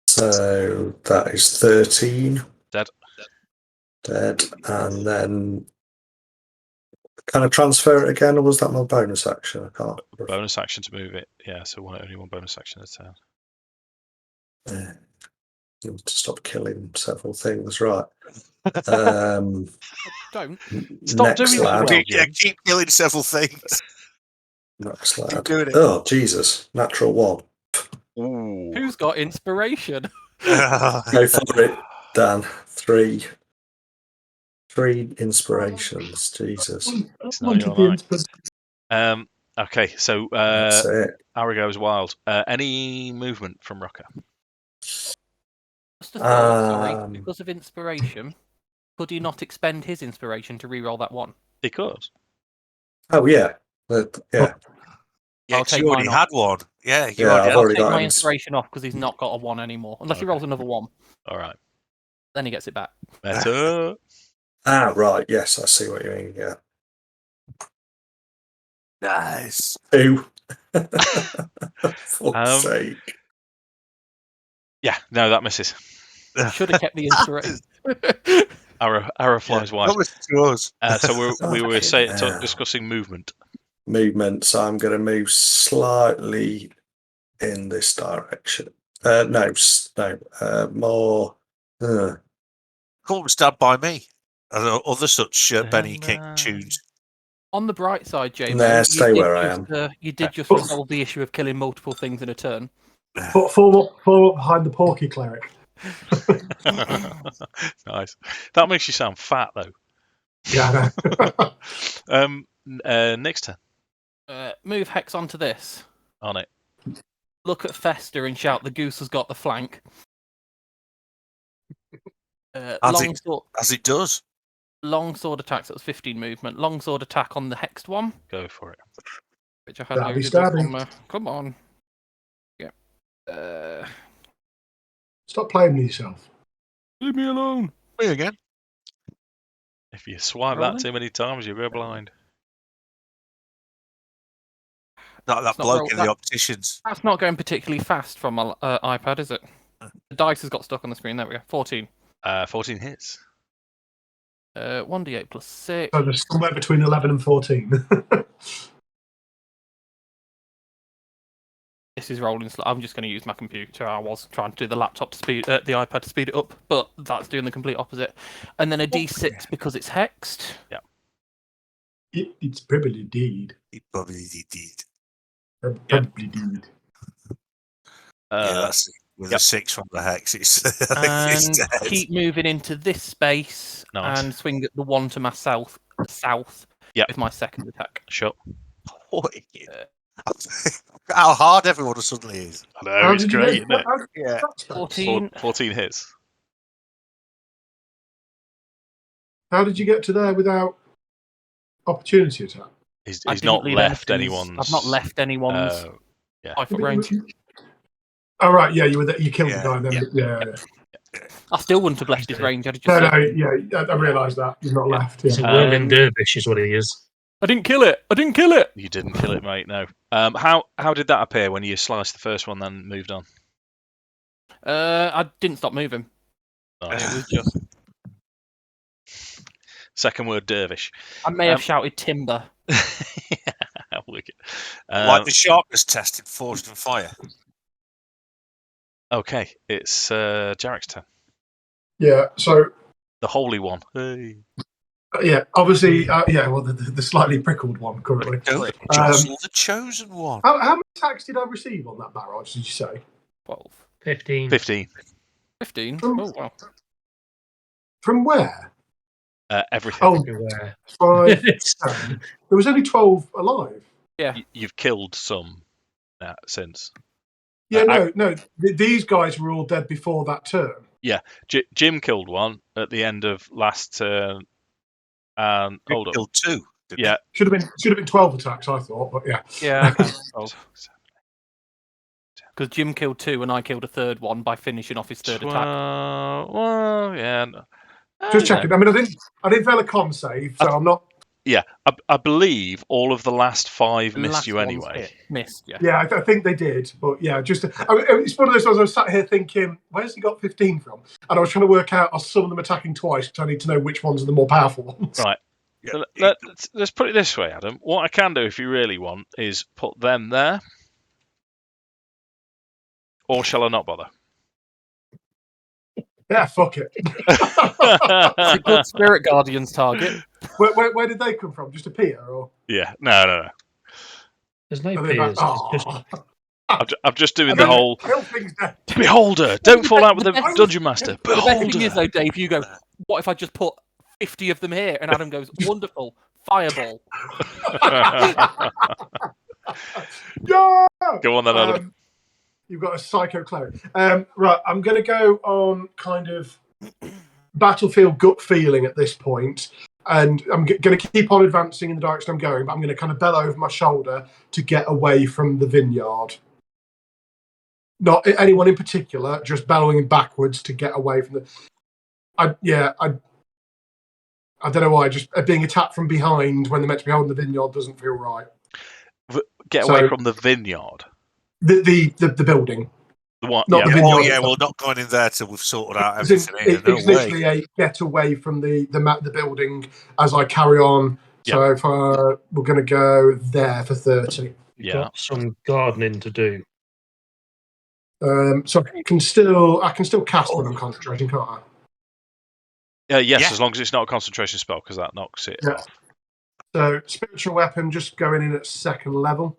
So that is 13. Dead. Dead. And then Can I transfer it again, or was that my bonus action? I can't. Bonus action to move it. Yeah, so only one bonus action at a time. Yeah. You want to stop killing several things, right? Don't. Stop Next doing that, lad. Will. Yeah, keep killing several things. Next lad. Keep doing it. Oh, Jesus. Natural 1. Ooh. Who's got inspiration? Go for it, Dan. 3 inspirations. Jesus. It's not your line. Okay, so That's it. Arago's wild. Any movement from Rokkr? Just a thought, sorry. Because of inspiration, could he not expend his inspiration to re-roll that 1? He could. Oh, yeah. Yeah. Yeah, I'll 'cause take you already mine off. had one. Yeah, you Yeah, already I've had already Take got my him. inspiration off because he's not got a 1 anymore. Unless he rolls another 1. All right. Then he gets it back. Better. Right. Yes, I see what you mean. Yeah. Nice. 2. Fuck's sake. Yeah, no, that misses. Should have kept the inspiration. Arrow flies wide. That was yours. So we were Fucking hell. discussing movement. Movement, so I'm going to move slightly in this direction. More. Call Stand By Me. And other such Benny King tunes. On the bright side, Jamie, Nah, stay where I am. You did just resolve the issue of killing multiple things in a turn. Fall up behind the porky cleric. Nice. That makes you sound fat, though. Yeah, I know. Next turn. Move Hex onto this. On it. Look at Fester and shout, "The goose has got the flank." As it does. Long sword attacks. That was 15 movement. Long sword attack on the hexed one. Go for it. Which I had That'd be loaded up stabbing. on. Come on. Yeah. Stop playing with yourself. Leave me alone. Me again. If you swipe Rolling? that too many times, you'll go blind. Not that It's not bloke roll- in that- the opticians. That's not going particularly fast from my iPad, is it? The dice has got stuck on the screen. There we go. 14. 14 hits. 1d8 plus 6. So there's somewhere between 11 and 14. This is rolling slow. I'm just going to use my computer. I was trying to do the laptop to speed, the iPad to speed it up, but that's doing the complete opposite. And then a D6 because it's hexed. Yeah. It's probably deed. He probably did. Probably deed. Yeah, that's with a 6 from the hex. It's, And it's dead. keep moving into this space and swing at the one to my south with my second attack. Sure. How hard everyone suddenly is. I know, it's great, isn't it? Yeah. 14. 14 hits. How did you get to there without opportunity attack? He's I not didn't leave left anything's- anyone's. I've not left anyone's yeah. 5 foot range. Oh, right, yeah, you were there, you killed Yeah, the guy then. Yeah. I still wouldn't have left his range. I'd have just No, said, yeah, I realised that. He's not left. It's a Yeah. whirling dervish, is what he is. I didn't kill it. I didn't kill it. You didn't kill it, mate. No. How did that appear when you sliced the first one, then moved on? I didn't stop moving. Nice. It was just. Second word, dervish. I may have shouted timber. Wicked. Like the sharpness test in Forged and Fire. Okay, it's Jarek's turn. Yeah, so, The holy one. Hey. yeah, obviously, well, the slightly prickled one currently. Don't jostle the chosen one. How many attacks did I receive on that barrage, did you say? 12. 15. 15. 15. Oh, wow. From where? Everything. Oh, Everywhere. 5, 10. There was only 12 alive. Yeah. You've killed some since. Yeah, no. These guys were all dead before that turn. Yeah, Jim killed one at the end of last turn. And hold up. Killed 2. Yeah. Should have been 12 attacks, I thought, but yeah. Yeah, I counted 12. Because Jim killed 2 and I killed a third one by finishing off his third attack. Well, yeah. No. Just checking. I mean, I didn't fail a con save, so I'm not. Yeah, I believe all of the last 5 missed Last you one's anyway. hit. Missed, yeah. Yeah, I think they did, but yeah, just it's one of those ones I was sat here thinking, where's he got 15 from? And I was trying to work out, are some of them attacking twice? Because I need to know which ones are the more powerful ones. Right. Let's put it this way, Adam. What I can do, if you really want, is put them there. Or shall I not bother? Yeah, fuck it. It's a good Spirit Guardians target. Where did they come from? Just appear, or Yeah, no. There's no are they like, peers. It's just I'm just doing and the then whole kill things dead. beholder. Don't fall out with the best- dungeon master. The better thing is, Beholder. though, Dave, you go, what if I just put 50 of them here? And Adam goes, wonderful, fireball. Yeah. Go on then, Adam. You've got a psycho cleric. Right, I'm going to go on kind of battlefield gut feeling at this point, and I'm going to keep on advancing in the direction I'm going, but I'm going to kind of bellow over my shoulder to get away from the vineyard. Not anyone in particular, just bellowing backwards to get away from the. I don't know why. Just being attacked from behind when they're meant to be holding the vineyard doesn't feel right. Get away from the vineyard. The building. The what? Not Yeah. the vineyard. Oh yeah, we're not going in there till we've sorted out It's everything here. No way. literally a get away from the building as I carry on. Yeah. So if we're going to go there for 30. You've got some gardening to do. So I can still cast when I'm concentrating, can't I? Yes, as long as it's not a concentration spell, because that knocks it off. So spiritual weapon, just going in at second level.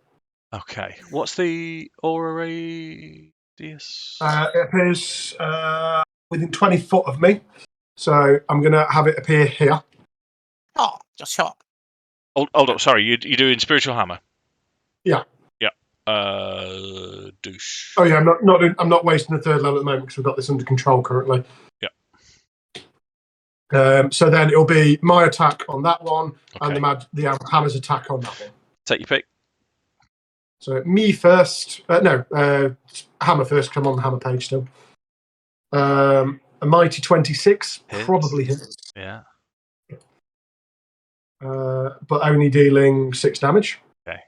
Okay. What's the aura radius? It appears within 20 foot of me. So I'm going to have it appear here. Oh, just shot. Hold up. Sorry, you're doing spiritual hammer. Yeah. Yeah. Douche. Oh yeah, I'm not wasting the third level at the moment because we've got this under control currently. Yeah. So then it'll be my attack on that one, Okay. and the hammer's attack on that one. Take your pick. So me first. Hammer first. Come on the hammer page still. A mighty 26 probably hits. Yeah. But only dealing 6 damage. Okay.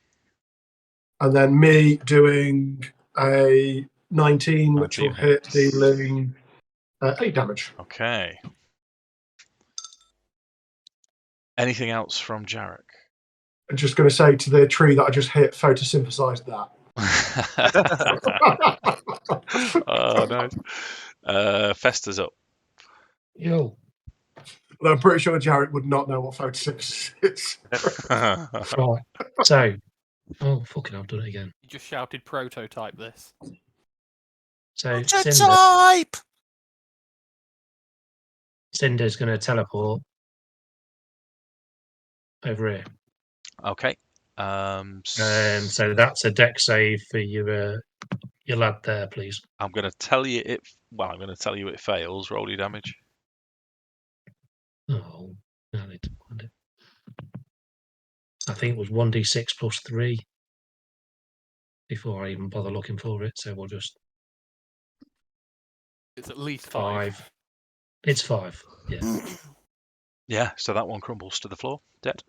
And then me doing a 19, which will hit, dealing 8 damage. Okay. Anything else from Jarek? I'm just going to say to the tree that I just hit, photosynthesize that. Oh, nice. Festa's up. Yo. Well, I'm pretty sure Jarek would not know what photosynthesis is. Right. So, I've done it again. You just shouted prototype this. So, Prototype! Cinder's going to teleport over here. Okay. So that's a deck save for your lad there, please. I'm going to tell you it. Well, I'm going to tell you it fails. Roll your damage. Oh, I need to find it. I think it was 1d6 plus 3 before I even bother looking for it. So we'll just. It's at least 5. It's 5. Yeah. Yeah. So that one crumbles to the floor, dead.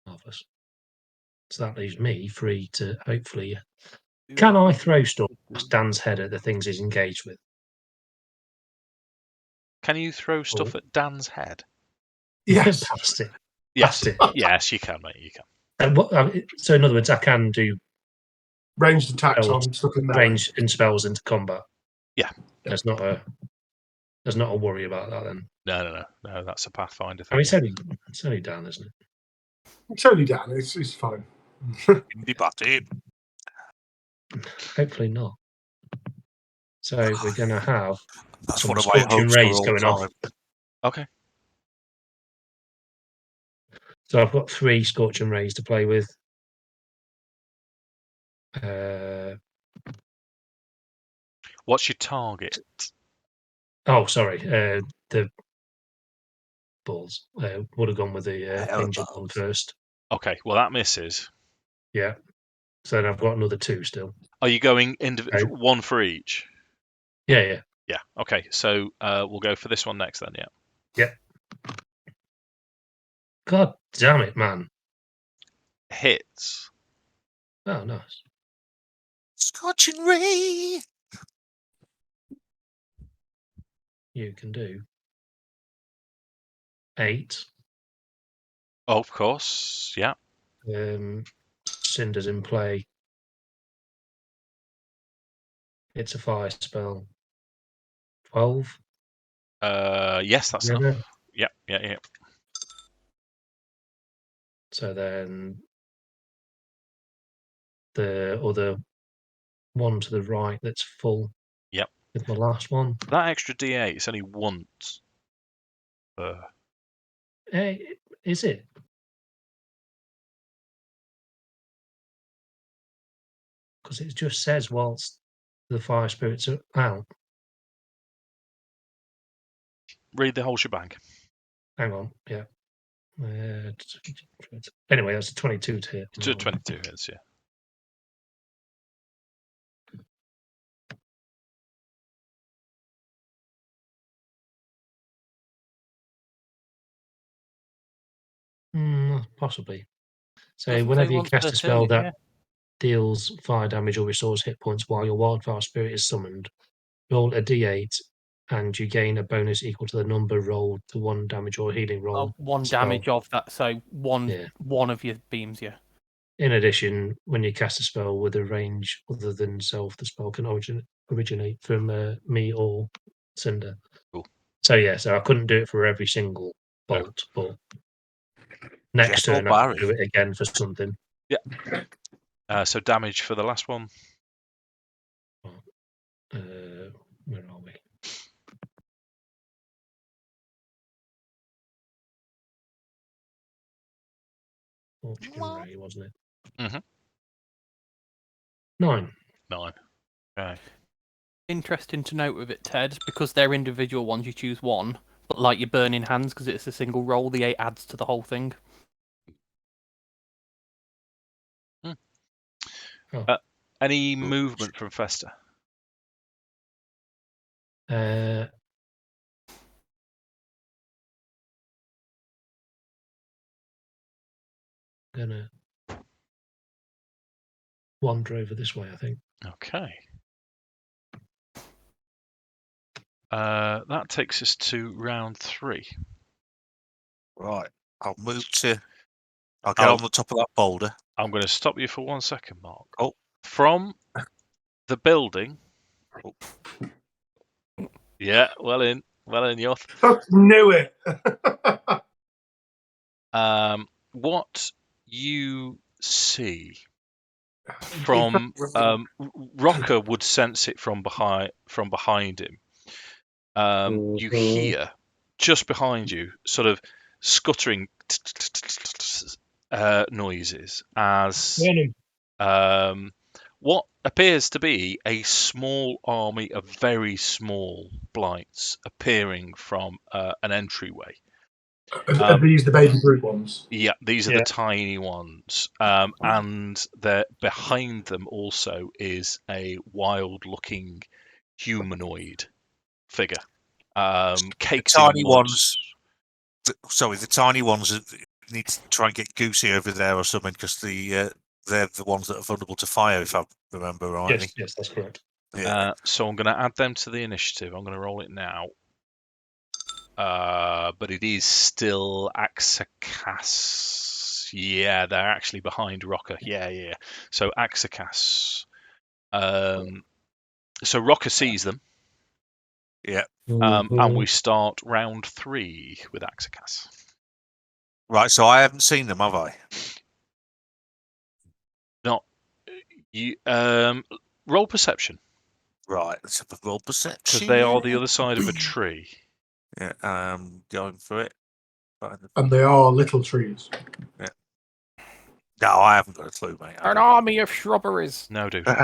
Marvelous. So that leaves me free to hopefully. Can I throw stuff at Dan's head at the things he's engaged with? Can you throw stuff at Dan's head? Yes. Past it. Yes. Past it. Yes, you can, mate. You can. And so in other words, I can do ranged attacks on stuff in range and spells into combat. Yeah. There's not a worry about that then. No. That's a Pathfinder thing. I mean, it's only Dan, isn't it? It's only Dan. It's fine. Hopefully not. So we're going to have That's some one of my scorching hopes rays for all going off. time. Okay. So I've got 3 scorching rays to play with. What's your target? Oh, sorry. The balls. Would have gone with the injured one first. Okay. Well, that misses. Yeah. So then I've got another 2 still. Are you going individual one for each? Yeah. Yeah. Okay. So we'll go for this one next then. Yeah. Yeah. God damn it, man. Hits. Oh, nice. Scorching ray. You can do 8 Oh, of course, yeah. Cinder's in play. It's a fire spell. 12. Yes, that's Yeah. enough. Yeah. So then the other one to the right that's full. Yep. With the last one. That extra D8 is only once. Is it? Because it just says whilst the fire spirits are out. Read the whole shebang. Hang on, yeah. Anyway, that's a 22 to hit. 22 hits, yeah. Possibly. So Doesn't whenever say you once per cast a turn, spell that yeah. deals fire damage or restores hit points while your wildfire spirit is summoned, roll a d8 and you gain a bonus equal to the number rolled to 1 damage or healing roll. One spell. damage of that, so one of your beams, yeah. In addition, when you cast a spell with a range other than self, the spell can originate from me or Cinder. Cool. So yeah, so I couldn't do it for every single bolt, but next Jeff or turn I Barry? can do it again for something. Yeah. So damage for the last one. Where are we? Fortune Ray, wasn't it? Mm-hmm. 9. 9. Okay. Interesting to note with it, Ted, because they're individual ones, you choose one, but like your burning hands, because it's a single roll, the 8 adds to the whole thing. Any movement from Festa? Gonna wander over this way, I think. Okay. That takes us to round 3. Right. I'll get on the top of that boulder. I'm going to stop you for 1 second, Mark. Oh. From the building. Oh. Yeah, well in, Yoth. Knew it. What you see from Rokkr would sense it from behind him. You hear just behind you sort of scuttering noises as what appears to be a small army of very small blights appearing from an entryway. Are these the baby brute ones? Yeah, these are the tiny ones. And behind them also is a wild-looking humanoid figure. Caked in mud. The tiny ones need to try and get Goosey over there or something, because they're the ones that are vulnerable to fire, if I remember rightly. Yes, that's correct. Yeah. So I'm going to add them to the initiative. I'm going to roll it now. But it is still Akxikas. Yeah, they're actually behind Rokkr. Yeah. So Akxikas. So Rokkr sees them. Yeah. And we start round 3 with Akxikas. Right, so I haven't seen them, have I? Not you. Roll perception. Right, let's have a roll perception. Because they are the other side of a tree. Yeah, going for it. And they are little trees. Yeah. No, I haven't got a clue, mate. An army of shrubberies. No, dude. No,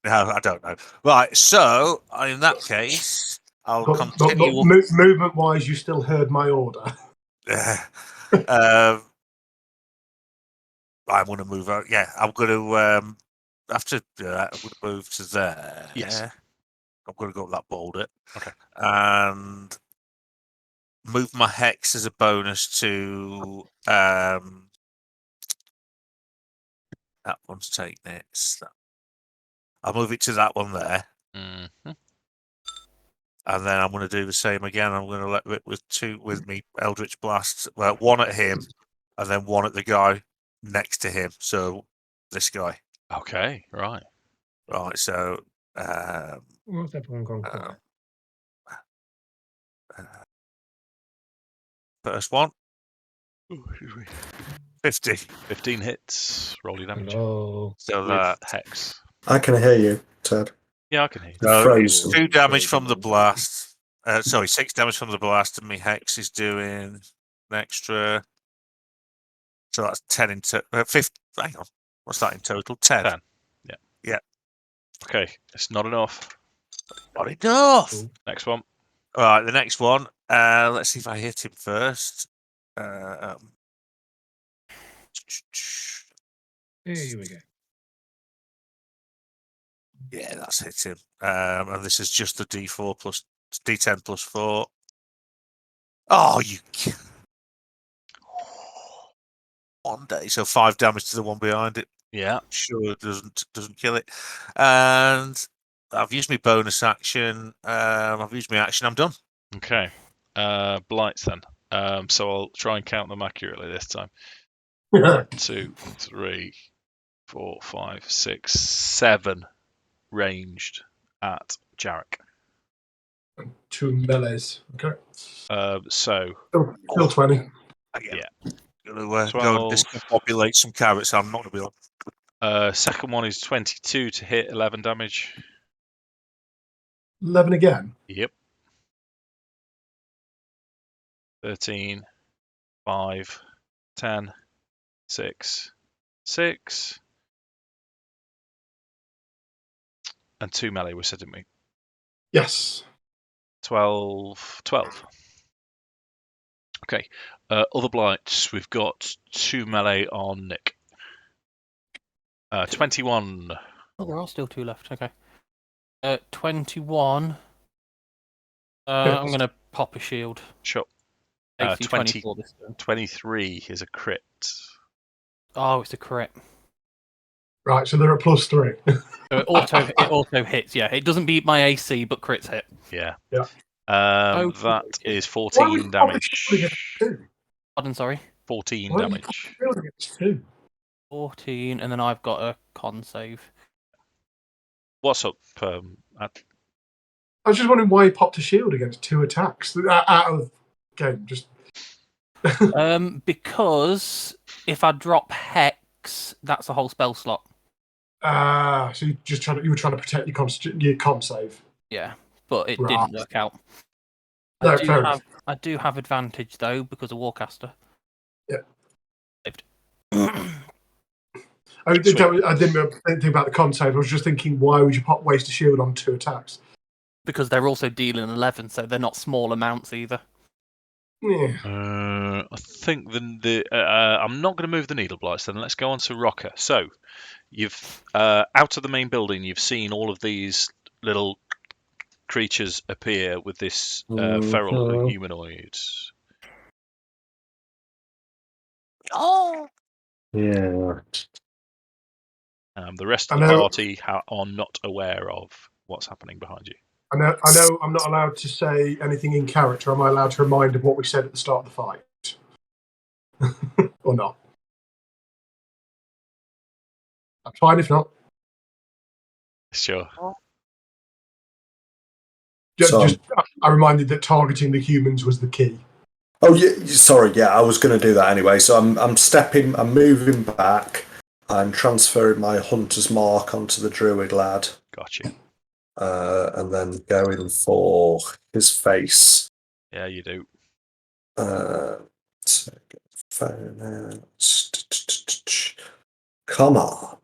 I don't know. Right, so in that case, I'll continue. Movement-wise, you still heard my order. I'm going to move out. Yeah, I'm going to after that, I'm going to move to there. Yes. I'm going to go up that boulder. Okay. And move my hex as a bonus to that one's take next. I'll move it to that one there. Mm-hmm. And then I'm going to do the same again. I'm going to let rip with me Eldritch Blast. Well, one at him and then one at the guy next to him. So this guy. Okay, right. Right, so What's everyone gone quiet? first one, Ooh, excuse me. 50. 15 hits. Roll your damage. Hello. So With that Hex. I can hear you, Ted. Yeah, I can hear you. You're So, frozen. 2 damage from the blast. 6 damage from the blast, and my Hex is doing an extra. So that's 10 in total. 50. Hang on. What's that in total? 10. 10. Yeah. Yeah. Okay, it's not enough. Not enough. Cool. Next one. All right, the next one. Let's see if I hit him first. Here we go. Yeah, that's hit him. And this is just the D4 plus D10 plus 4. Oh, you. One day, so 5 damage to the one behind it. Yeah. Sure, doesn't kill it. And I've used my bonus action. I've used my action. I'm done. Okay. Blights then. So I'll try and count them accurately this time. 1, 2, 3, 4, 5, 6, 7 ranged at Jarek. 2 melees. Okay. So Still 20. Yeah. Yeah. Gonna go and 12. discombobulate some carrots. I'm not gonna be on. second one is 22 to hit, 11 damage. 11 again. Yep. 13, 5, 10, 6, 6. And 2 melee, we said, didn't we? Yes. 12. Okay. Other blights, we've got 2 melee on Nik. 21. Oh, there are still 2 left. Okay. 21. Yes. I'm going to pop a shield. Sure. AC 20. 24 this turn. 23 is a crit. Oh, it's a crit. Right, so they're at +3. So it auto hits. Yeah, it doesn't beat my AC, but crits hit. Yeah. Yeah. That okay. is Why would 14 you pop a damage. shield against 2? Pardon, sorry. 14 Why would you pop a damage. shield against 2? 14, and then I've got a con save. What's up? I was just wondering why he popped a shield against 2 attacks out of game. Just Because if I drop Hex, that's a whole spell slot. so you were trying to protect your con save. Yeah, but it Right. didn't work out. No, fair enough. I do have advantage though because of Warcaster. Yeah. Saved. I didn't think about the con save. I was just thinking, why would you waste a shield on 2 attacks? Because they're also dealing 11, so they're not small amounts either. Yeah. I think I'm not going to move the needle blights. Then let's go on to Rokkr. So you've out of the main building, you've seen all of these little creatures appear with this feral humanoid. Oh. Yeah. The rest of the party are not aware of what's happening behind you. I know I'm not allowed to say anything in character. Am I allowed to remind of what we said at the start of the fight? Or not? I'm fine if not. Sure. I reminded that targeting the humans was the key. Oh, yeah. Sorry. Yeah, I was going to do that anyway. So I'm moving back. I'm transferring my hunter's mark onto the druid lad. Gotcha. And then going for his face. Yeah, you do. Come on.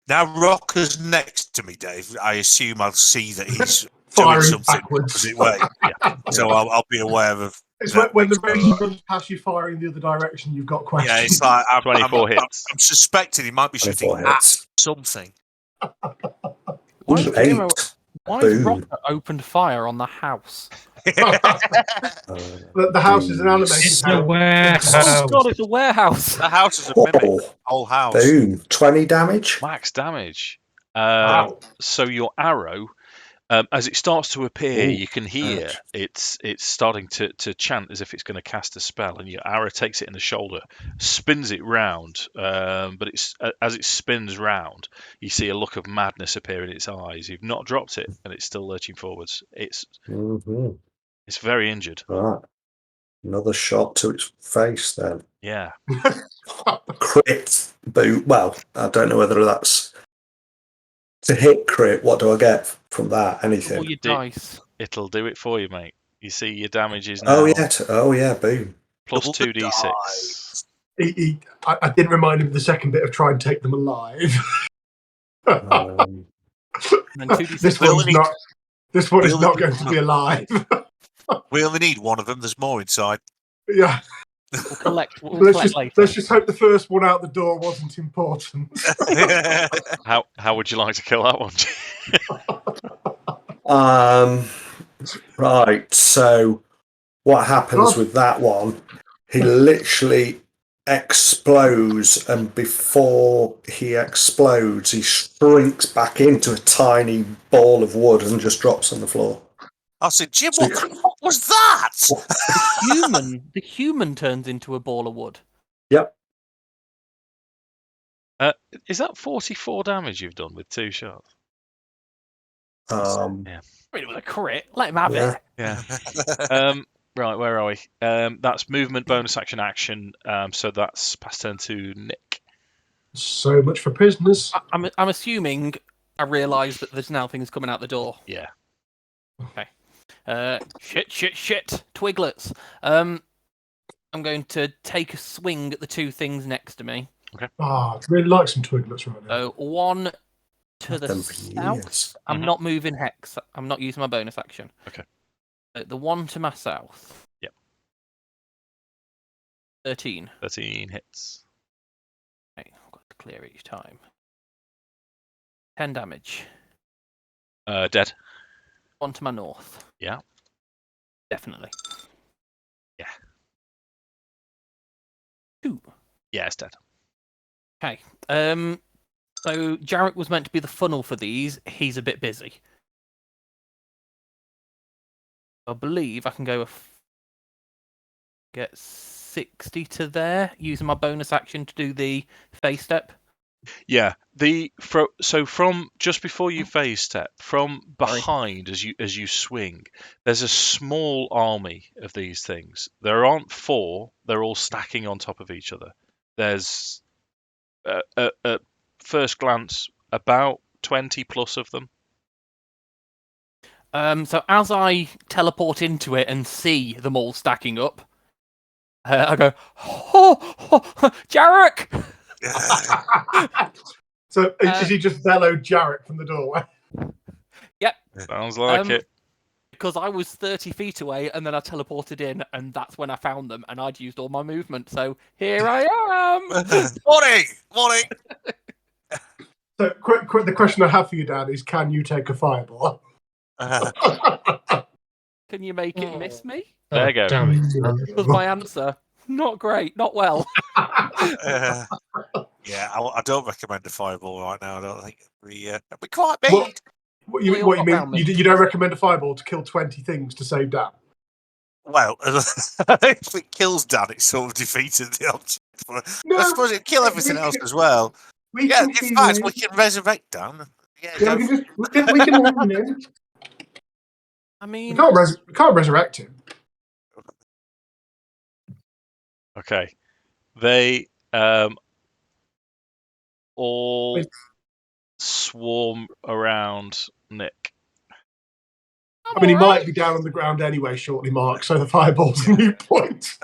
Now Rocker's next to me, Dave. I assume I'll see that he's Firing doing something backwards. opposite way. Yeah. So I'll be aware of. It's when the range runs past you firing the other direction, you've got questions. Yeah, it's like 24 hits. I'm suspecting he might be shooting at something. Why Ooh, has 8. Rokkr opened fire on the house? The house is an animated It's house. a warehouse. Oh god, it's a warehouse. The house is a mimic. Whole house. Boom. 20 damage. Max damage. Wow. So your arrow As it starts to appear, Ooh, you can hear ouch. it's starting to chant as if it's going to cast a spell, and your arrow takes it in the shoulder, spins it round. But as it spins round, you see a look of madness appear in its eyes. You've not dropped it, and it's still lurching forwards. It's very injured. Right. Another shot to its face then. Yeah. Crit boot. Well, I don't know whether that's to hit crit. What do I get from that? All Anything? your dice. It'll do it for you, mate. You see your damage is now Oh yeah. Boom. plus Double the 2d6. I didn't remind him of the second bit of try and take them alive. Um, And then 2d6. This one is not going to be alive. We only need one of them. There's more inside. Yeah. We'll collect later. Let's just hope the first one out the door wasn't important. How would you like to kill that one? Right. So, what happens with that one? He literally explodes, and before he explodes, he shrinks back into a tiny ball of wood and just drops on the floor. I said, Jim, what the fuck was that? The human turns into a ball of wood. Yep. Is that 44 damage you've done with 2 shots? I mean, it was a crit. Let him have it. Yeah. Right, where are we? That's movement, bonus action. So that's pass turn to Nick. So much for prisoners. I'm assuming I realise that there's now things coming out the door. Yeah. Okay. Shit. Twiglets. I'm going to take a swing at the 2 things next to me. Okay. I'd really like some twiglets right now. So one to the Them for south. years. I'm not moving hex. I'm not using my bonus action. Okay. The one to my south. Yep. 13. 13 hits. Okay, I've got to clear each time. 10 damage. Dead. One to my north. Yeah. Definitely. Yeah. 2. Yeah, it's dead. Okay. So Jarek was meant to be the funnel for these. He's a bit busy. I believe I can go get 60 to there using my bonus action to do the phase step. Yeah. So from just before you phase step, from behind as you swing, there's a small army of these things. There aren't 4. They're all stacking on top of each other. There's at first glance about 20 plus of them. So as I teleport into it and see them all stacking up, I go, Jarek! So is he just bellowed Jarek from the doorway? Yep. Sounds like it. Because I was 30 feet away and then I teleported in and that's when I found them and I'd used all my movement. So here I am! Morning! So the question I have for you, Dad, is can you take a fireball? Can you make it miss me? There you go. Damn it. Was my answer. Not great, not well. I don't recommend a fireball right now. I don't think we quite big. What you mean? You don't recommend a fireball to kill 20 things to save Dan? Well, if it kills Dan, it's sort of defeated the object. But I suppose it'd kill everything else as well. In fact, we can resurrect Dan. Yeah, we can let him in. I mean, we can't resurrect him. Okay. They all swarm around Nick. I mean, he might be down on the ground anyway shortly, Mark, so the fireball's a new point.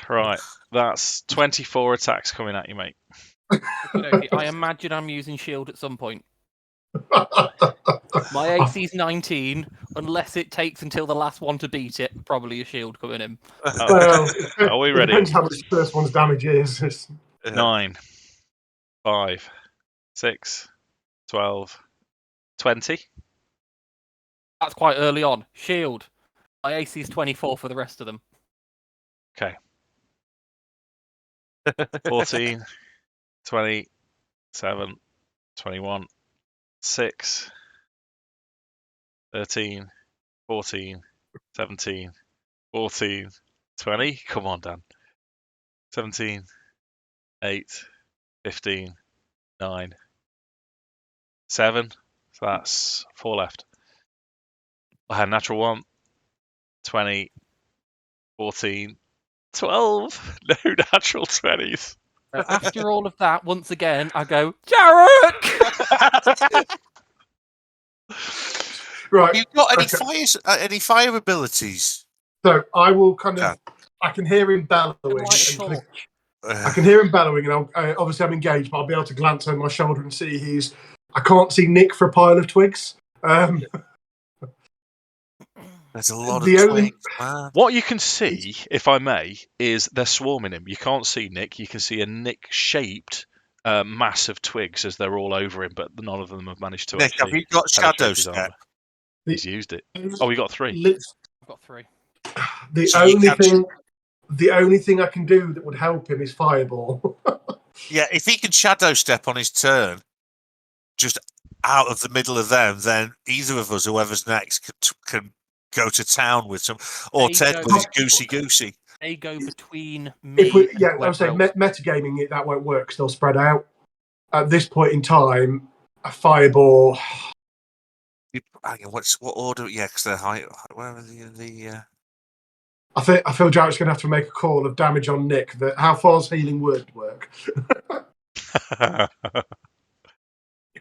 Right. That's 24 attacks coming at you, mate. Okay. I imagine I'm using shield at some point. My AC's 19. Unless it takes until the last one to beat it, probably a shield coming in. Well, are we ready? Depends how much the first one's damage is. 9, 5, 6, 12, 20. That's quite early on. Shield. My AC's 24 for the rest of them. Okay. 14, 20, 7, 21, 6, 13, 14, 17, 14, 20. Come on, Dan. 17, 8, 15, 9, 7. So that's 4 left. I had natural 1, 20, 14, 12. No natural 20s. After all of that, once again, I go, Jarek! Right. Have you got any okay. any fire abilities? So I will kind of. I can hear him bellowing. I can hear him bellowing, and obviously I'm engaged, but I'll be able to glance over my shoulder and see he's. I can't see Nick for a pile of twigs. There's a lot of twigs, man. What you can see, if I may, is they're swarming him. You can't see Nick. You can see a Nick-shaped mass of twigs as they're all over him, but none of them have managed to Nick, actually. have you got penetrate shadow his step? armor. He's used it. Oh, we got 3. I've got 3. The only thing I can do that would help him is fireball. Yeah, if he can shadow step on his turn, just out of the middle of them, then either of us, whoever's next, can go to town with some, or Ted with his goosey. They go between me. I would say metagaming that won't work because they'll spread out. At this point in time, a fireball. What order? Yeah, because they're high. Where are the? I feel Jarek's going to have to make a call of damage on Nick. How far's healing word work? Because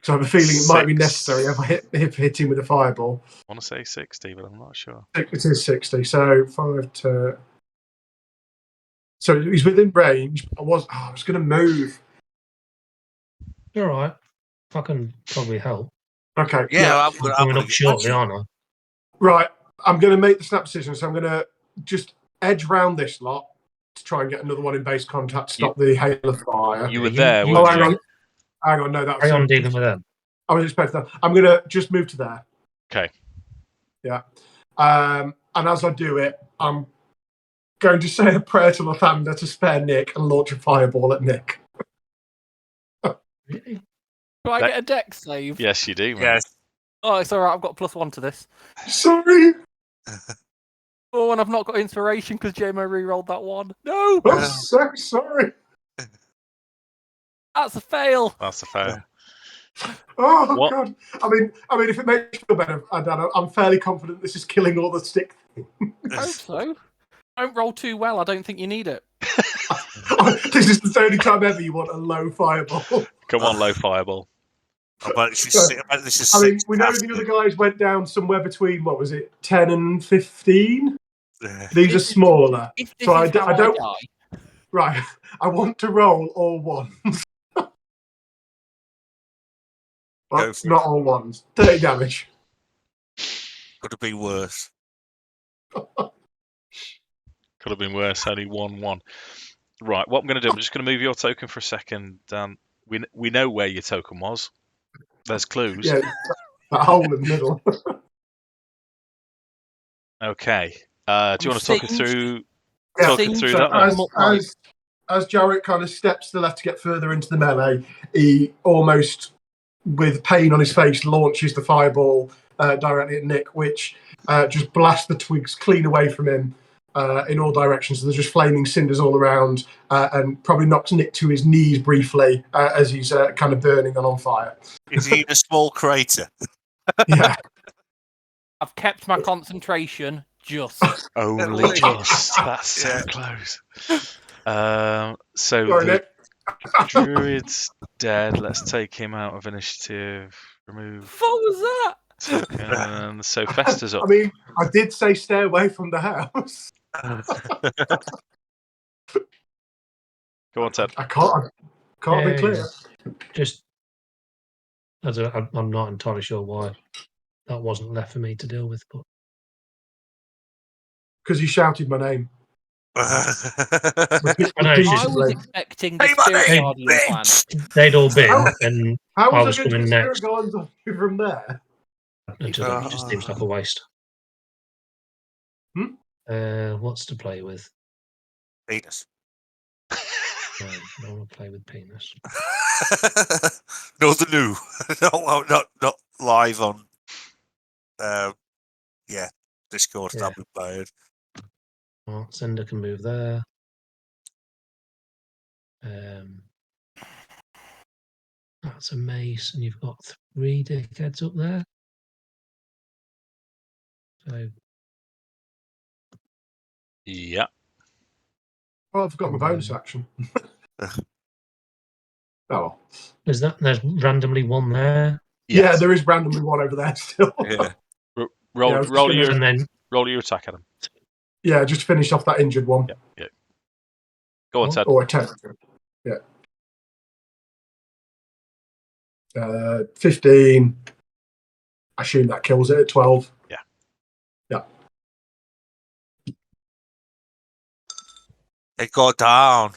I have a feeling it might be necessary if I hit him with a fireball. I want to say 60, but I'm not sure. It is 60, so 5 to. So he's within range. I was going to move. You're all right. I can probably help. Okay. Yeah, I'm coming up shortly, aren't I? Right. I'm going to make the snap decision, so I'm going to just edge round this lot to try and get another one in base contact to stop the hail of fire. You were there, weren't you? Hang on, no, that's... Carry on dealing with them. I was expecting that. I'm going to just move to there. Okay. Yeah. And as I do it, I'm going to say a prayer to Lathander to spare Nick and launch a fireball at Nick. Really? Do I get a dex save? Yes, you do, man. Yes. Oh, it's alright, I've got +1 to this. Sorry. Oh, and I've not got inspiration because JMO re-rolled that one. No! I'm so sorry. That's a fail. That's a fail. Oh, What? God. I mean, if it makes you feel better, I'm fairly confident this is killing all the stick things. I hope so. Don't roll too well. I don't think you need it. This is the only time ever you want a low fireball. Come on, low fireball. This is I mean, we know the other guys went down somewhere between, 10 and 15? These are smaller. If this So is how I don't. die. Right. I want to roll all ones. Well, not all ones. 30 damage. Could have been worse. Could have been worse. Only 1-1. Right. What I'm going to do, I'm just going to move your token for a second. We know where your token was. There's clues. Yeah, that hole in the middle. Okay. Do you want to talk us through? Yeah, Talking through that. As Jarek kind of steps to the left to get further into the melee, he almost, with pain on his face, launches the fireball directly at Nick, which just blasts the twigs clean away from him in all directions. So there's just flaming cinders all around, and probably knocks Nick to his knees briefly as he's kind of burning and on fire. Is he in a small crater? Yeah. I've kept my concentration just. Only just. That's so close. So Sorry, the Nick. Druid's dead. Let's take him out of initiative. Remove. What was that? So Fester's up. I mean, I did say stay away from the house. Go on, Ted. I can't be clear. Just, I'm not entirely sure why that wasn't left for me to deal with, but Because you shouted my name. I I was expecting the Spirit Guardian plan. They'd all been, and How I was was I going coming to next. Spirit Guardians on you from there? It just seems like a waste. What's to play with? Penis. No, I don't want to play with penis. No, the new. No, not live on Yeah, Discord Yeah. that we played. Well, Cinder can move there. That's a mace, and you've got 3 dickheads up there. So Yeah. Oh, I've got my bonus action. Oh, well. there's randomly one there. Yeah, Yes. there is randomly one over there still. Yeah. Roll, Yeah, I was roll just your And then roll your attack at him. Yeah, just finish off that injured one. Yeah. Yeah. Go on, What? Ted. Or attempt. Yeah. 15. I assume that kills it at 12. Yeah. Yeah. It got down.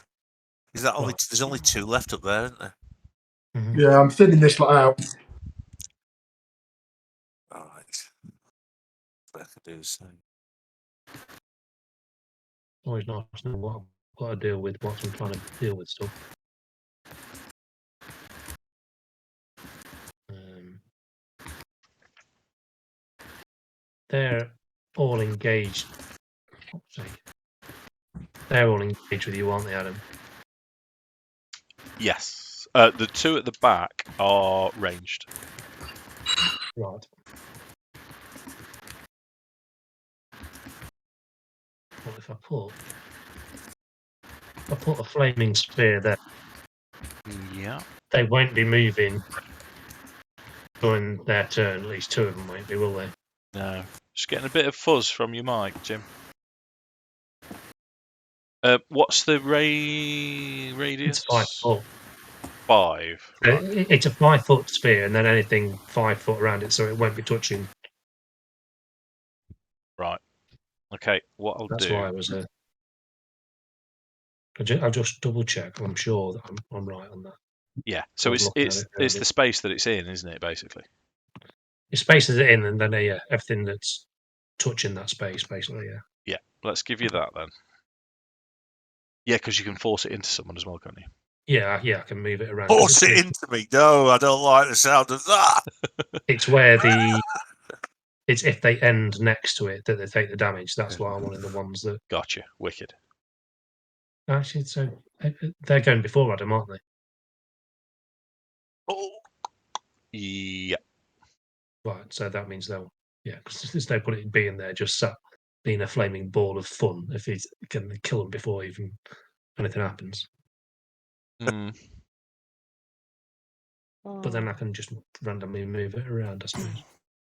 Is that only? There's only 2 left up there, isn't there? Mhm. Yeah, I'm thinning this lot out. All right. I can do the same. Always nice to know what I've got to deal with whilst I'm trying to deal with stuff. They're all engaged. They're all engaged with you, aren't they, Adam? Yes. The 2 at the back are ranged. Right. Well, if I put a flaming spear there, Yeah. they won't be moving during their turn. At least 2 of them won't be, will they? No. Just getting a bit of fuzz from your mic, Jim. What's the radius? It's 5 foot. 5. Right. It's a 5-foot spear, and then anything 5 foot around it, so it won't be touching. Right. Okay. What I'll That's do. why I was. I'll just double check. I'm sure that I'm right on that. Yeah. So I was looking at it it's earlier. the space that it's in, isn't it? Basically. It spaces it in, and then everything that's touching that space, basically. Yeah. Yeah. Let's give you that then. Yeah, because you can force it into someone as well, can't you? Yeah, I can move it around. Force it into me. No, I don't like the sound of that. It's where it's if they end next to it that they take the damage. That's why I wanted the ones that Gotcha. Wicked. actually. So they're going before Adam, aren't they? Oh. Yeah. Right. So that means they'll. Yeah, because there's no point in being there just sat being a flaming ball of fun if he can kill them before even anything happens. Mm. But then I can just randomly move it around, I suppose.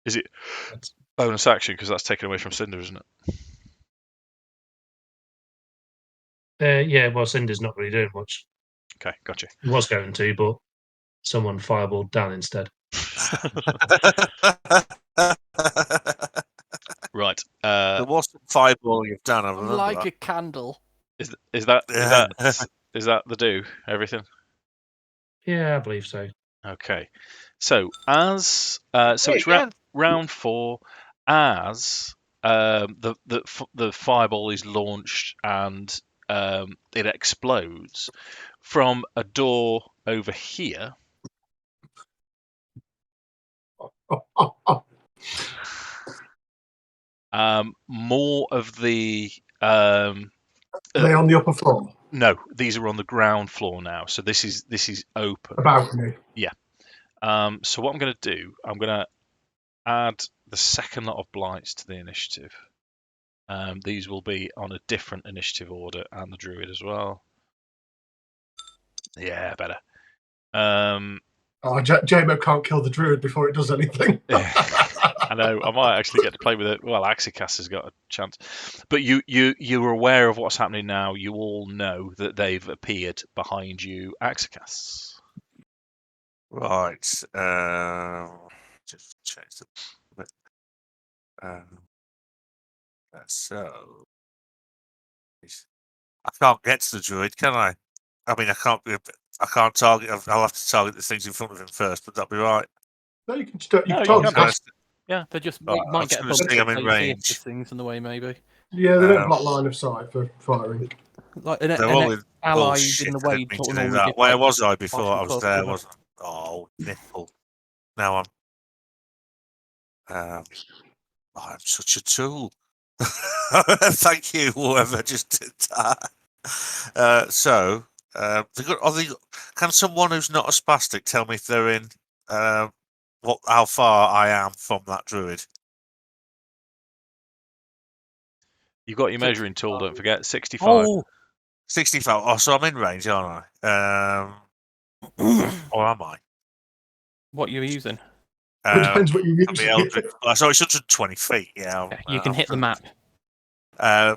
Is it That's- bonus action because that's taken away from Cinder, isn't it? Yeah, well, Cinder's not really doing much. Okay, gotcha. He was going to, but someone fireballed Dan instead. Right. There was some fireball you've done. I remember Like that. a candle. Is that the do everything? Yeah, I believe so. Okay. So it's round 4 as the fireball is launched and it explodes from a door over here. More of the Are they on the upper floor? no, these are on the ground floor now. So this is open. A balcony. Yeah. So what I'm going to do, I'm going to add the second lot of blights to the initiative. These will be on a different initiative order, and the Druid as well. Yeah, better. J-Mo can't kill the Druid before it does anything. I know. I might actually get to play with it. Well, Akxikas has got a chance, but you're aware of what's happening now. You all know that they've appeared behind you, Akxikas. Right. Just change the. So I can't get to the Druid, can I? I mean, I can't target. I'll have to target the things in front of him first. Would that be right? No, you can No, you target can. us. They just Right, might I'm get a just gonna bump see I'm in so you see if range. this thing's in the way, maybe. Yeah, they don't block line of sight for firing. Like They're all in ally bullshit. in the I way. didn't mean don't to do normally that. give, Where like, was I before I was partial there? cover. Wasn't I? Oh, nipple. Now I'm. I'm such a tool. Thank you, whoever just did that. Can someone who's not a spastic tell me if they're in how far I am from that druid? You've got your measuring tool, don't forget. 65. Oh, 65. Oh, so I'm in range, aren't I? Or am I? What you were using? It depends what you use. So it's 120 feet. Yeah, You can hit the map. I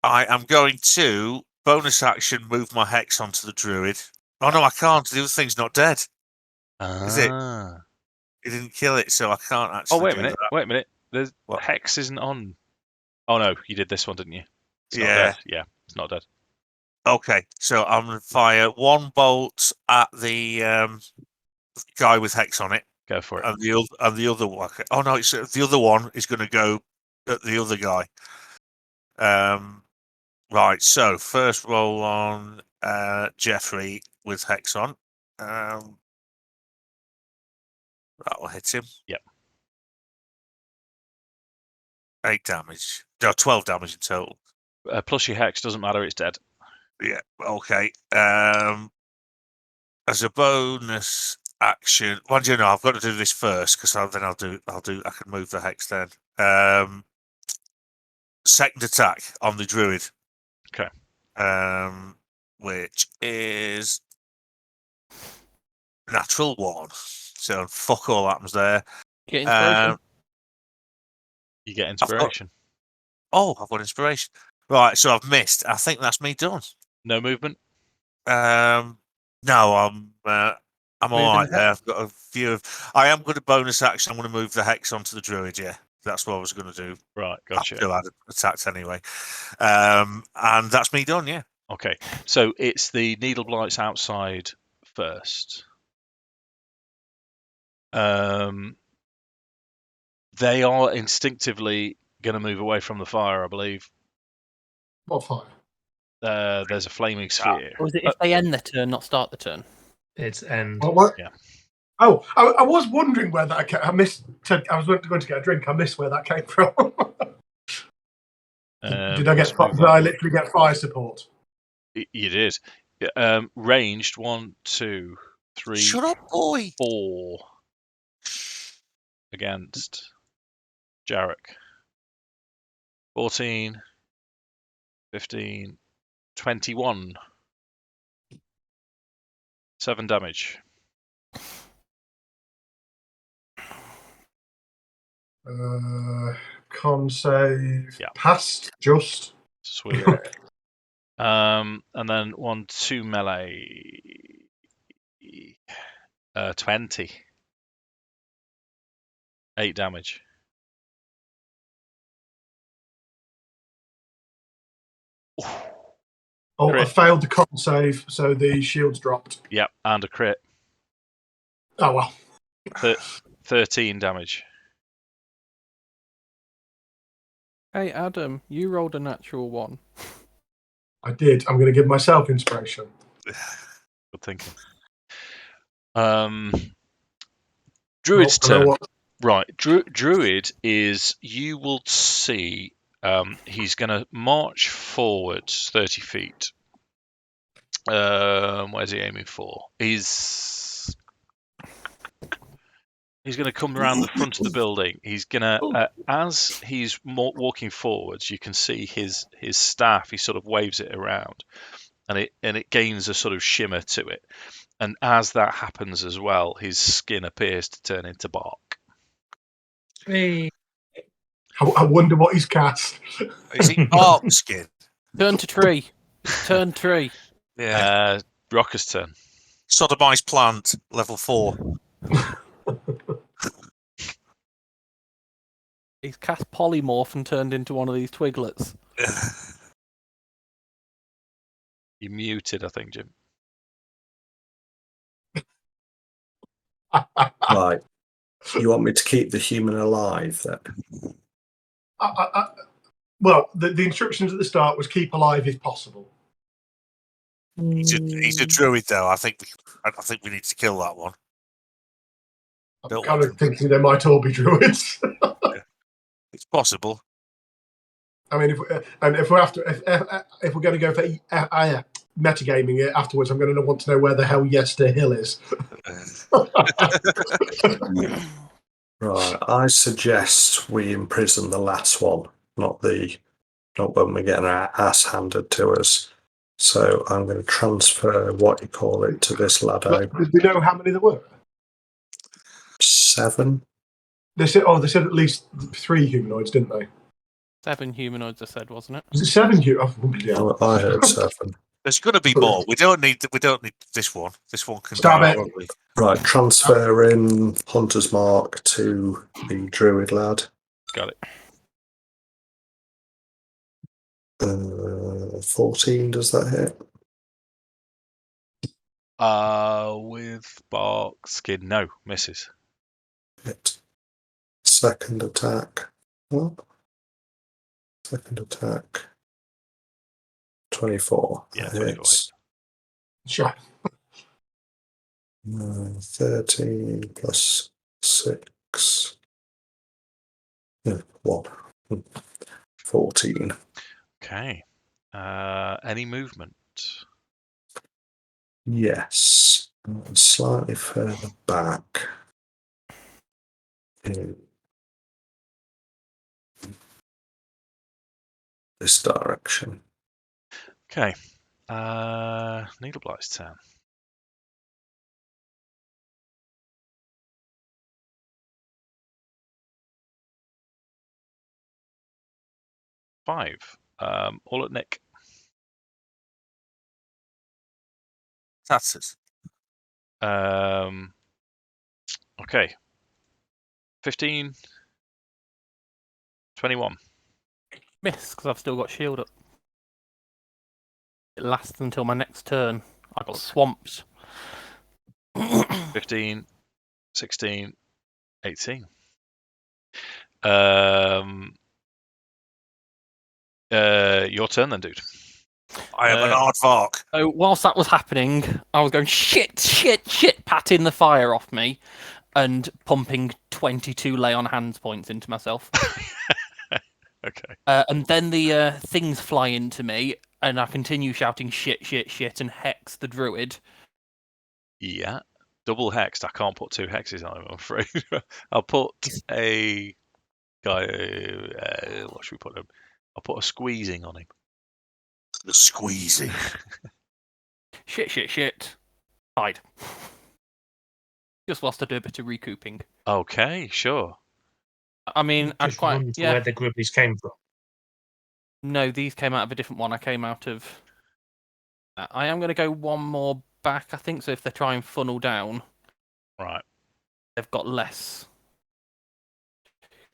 am going to bonus action move my hex onto the druid. Oh no, I can't. The other thing's not dead. Is it? He didn't kill it, so I can't actually. Oh, wait a do minute. that. Wait a minute. The What? hex isn't on. Oh no, you did this one, didn't you? It's not Yeah. dead. Yeah, it's not dead. Okay, so I'm going to fire one bolt at the guy with hex on it, Go for it. and the other one. Oh no, it's the other one is going to go at the other guy. Right. So first roll on Jeffrey with hex on. That'll hit him. Yep. 8 damage. No, 12 damage in total. Plus your hex, doesn't matter, it's dead. Yeah. Okay. As a bonus action, well, do you know, I've got to do this first because then I can move the hex then. Second attack on the druid. Okay. Which is natural 1. So fuck all happens there. Get inspiration. You get inspiration. I've got inspiration. Right, so I've missed. I think that's me done. No movement? No, I'm all right there. I've got a few of. I am going to bonus action. I'm going to move the hex onto the druid. Yeah, that's what I was going to do. Right, gotcha. After I'd attacked anyway. And that's me done. Yeah. Okay, so it's the needle blights outside first. They are instinctively going to move away from the fire, I believe. What fire? There's a flaming sphere. Or is it if they end the turn, not start the turn? It's end. What? Yeah. Oh, I was wondering where that came. I missed. I was going to get a drink. I missed where that came from. Did I literally get fire support? You did. Ranged 1, 2, 3. Shut up, boy. 4 against Jarek. 14, 15, 21. 7 damage. Con save. Yeah. Passed. Just. Sweet. And then 1, 2 melee. 20. 8 damage. Oh, Crit. I failed the con save, so the shield's dropped. Yep, and a crit. Oh well. 13 damage. Hey Adam, you rolled a natural 1. I did. I'm going to give myself inspiration. Good thinking. Druid's turn. Right, Druid is. You will see. He's going to march forwards 30 feet. Where's he aiming for? He's going to come around the front of the building. He's going to, as he's walking forwards, you can see his staff. He sort of waves it around, and it gains a sort of shimmer to it. And as that happens as well, his skin appears to turn into bark. Hey. I wonder what he's cast. Is he bark skin? Turn to tree. Turn tree. Yeah. Rokkr's turn. Sodomized plant, level 4. He's cast polymorph and turned into one of these twiglets. You're muted, I think, Jim. Right. You want me to keep the human alive then? Well, the instructions at the start was keep alive if possible. He's a druid, though. I think we need to kill that one. I'm kind of thinking they might all be druids. It's possible. I mean, if we're going to go for metagaming it afterwards, I'm going to want to know where the hell Yester Hill is. Right, I suggest we imprison the last one, not when we get our ass handed to us. So I'm going to transfer to this laddo. Did we know how many there were? 7. They said at least 3 humanoids, didn't they? 7 humanoids, I said, wasn't it? Was it 7 humanoids? Yeah. I heard 7. There's going to be more. We don't need this one. This one can Stab it. probably. Right, transfer in Hunter's Mark to the Druid lad. Got it. 14, does that hit? With bark skin, no, misses. Hit. Second attack. What? Second attack. 24. Yeah, That 24 hits. Sure. 13 plus 6. 1. 14. Okay. Any movement? Yes. Slightly further back. In this direction. Okay. Needleblight's turn. Five. All at Nik. That's it. Okay. 15. 21. Miss, because I've still got shield up. It lasts until my next turn. I got swamped. 15. 16. 18. Your turn then, dude. I am an aardvark. So whilst that was happening, I was going shit, patting the fire off me and pumping 22 lay on hands points into myself. Okay. And then the things fly into me, and I continue shouting shit, and hex the druid. Yeah. Double hexed. I can't put 2 hexes on him, I'm afraid. I'll put a guy. What should we put him? I'll put a squeezing on him. The squeezing. Shit. Hide. Just whilst I do a bit of recouping. Okay, sure. I mean, I'd Just quite. run to Yeah. where the Gribblies came from. No, these came out of a different one. I came out of. I am going to go one more back, I think. So if they try and funnel down, Right. they've got less.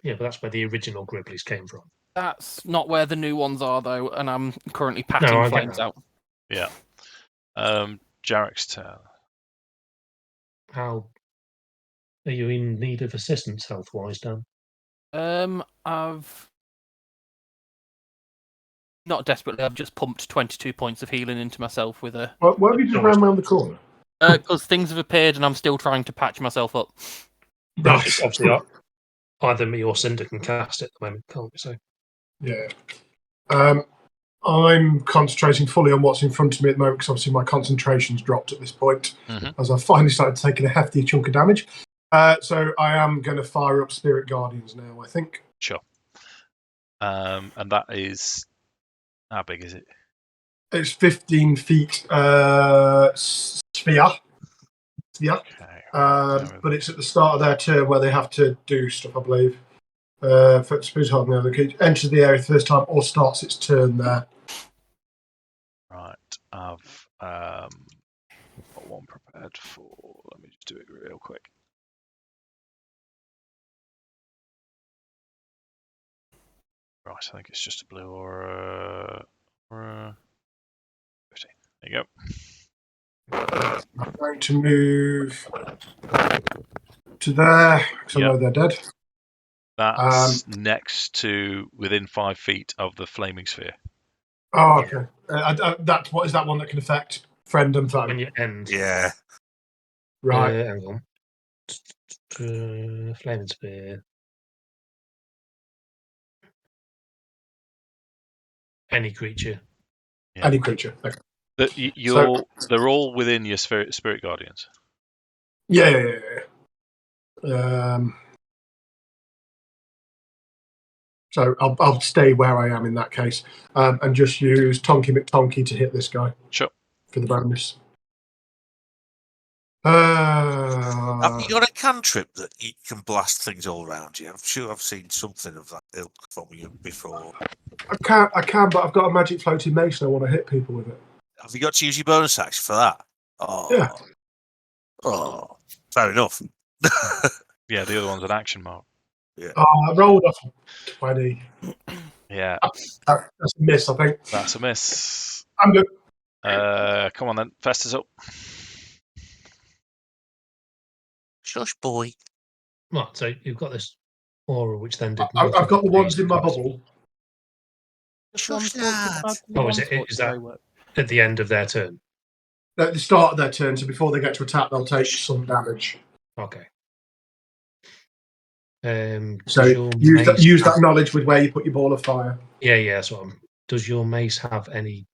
Yeah, but that's where the original Gribblies came from. That's not where the new ones are, though, and I'm currently patting I get flames that. out. Yeah. Jarek's turn. How are you in need of assistance health-wise, Dan? I've not desperately. I've just pumped 22 points of healing into myself with a. Why have you just ran around the corner? Because things have appeared, and I'm still trying to patch myself up. Right. It's obviously either me or Cinder can cast it at the moment, can't we? So Yeah. I'm concentrating fully on what's in front of me at the moment because obviously my concentration's dropped at this point as I've finally started taking a hefty chunk of damage. So I am going to fire up Spirit Guardians now, I think. Sure. And that is. How big is it? It's 15 feet sphere. Okay. But it's at the start of their turn where they have to do stuff, I believe. For Spirit Guardian, it enters the area the first time or starts its turn there. Right. I've got one prepared for. Let me just do it real quick. Right, I think it's just a blue or a 15. There you go. I'm going to move to there because I know they're dead. That's next to within 5 feet of the flaming sphere. Oh, okay. That's what is that one that can affect friend and foe? when you end, Yeah. Right. hang on. Flaming Spear. Any creature. Yeah. Any creature. Okay. They're all within your spirit guardians. Yeah. So I'll stay where I am in that case, and just use Tonky McTonky to hit this guy. Sure. For the bonus. Have you got a cantrip that you can blast things all around you? I'm sure I've seen something of that ilk from you before. I can, but I've got a magic floating mace and I want to hit people with it. Have you got to use your bonus action for that? Oh, Yeah. Oh, fair enough. Yeah, the other one's an action mark. Yeah. I rolled off 20. Yeah. That's a miss, I think. That's a miss. I'm good. Come on then, Festus up. Shush, boy. Right, so you've got this aura, which then did. I've got the ones in my bubble. Shush, lad. Oh, is that at the end of their turn? At the start of their turn, so before they get to attack, they'll take some damage. Okay. So use that knowledge with where you put your ball of fire. Yeah. So does your mace have any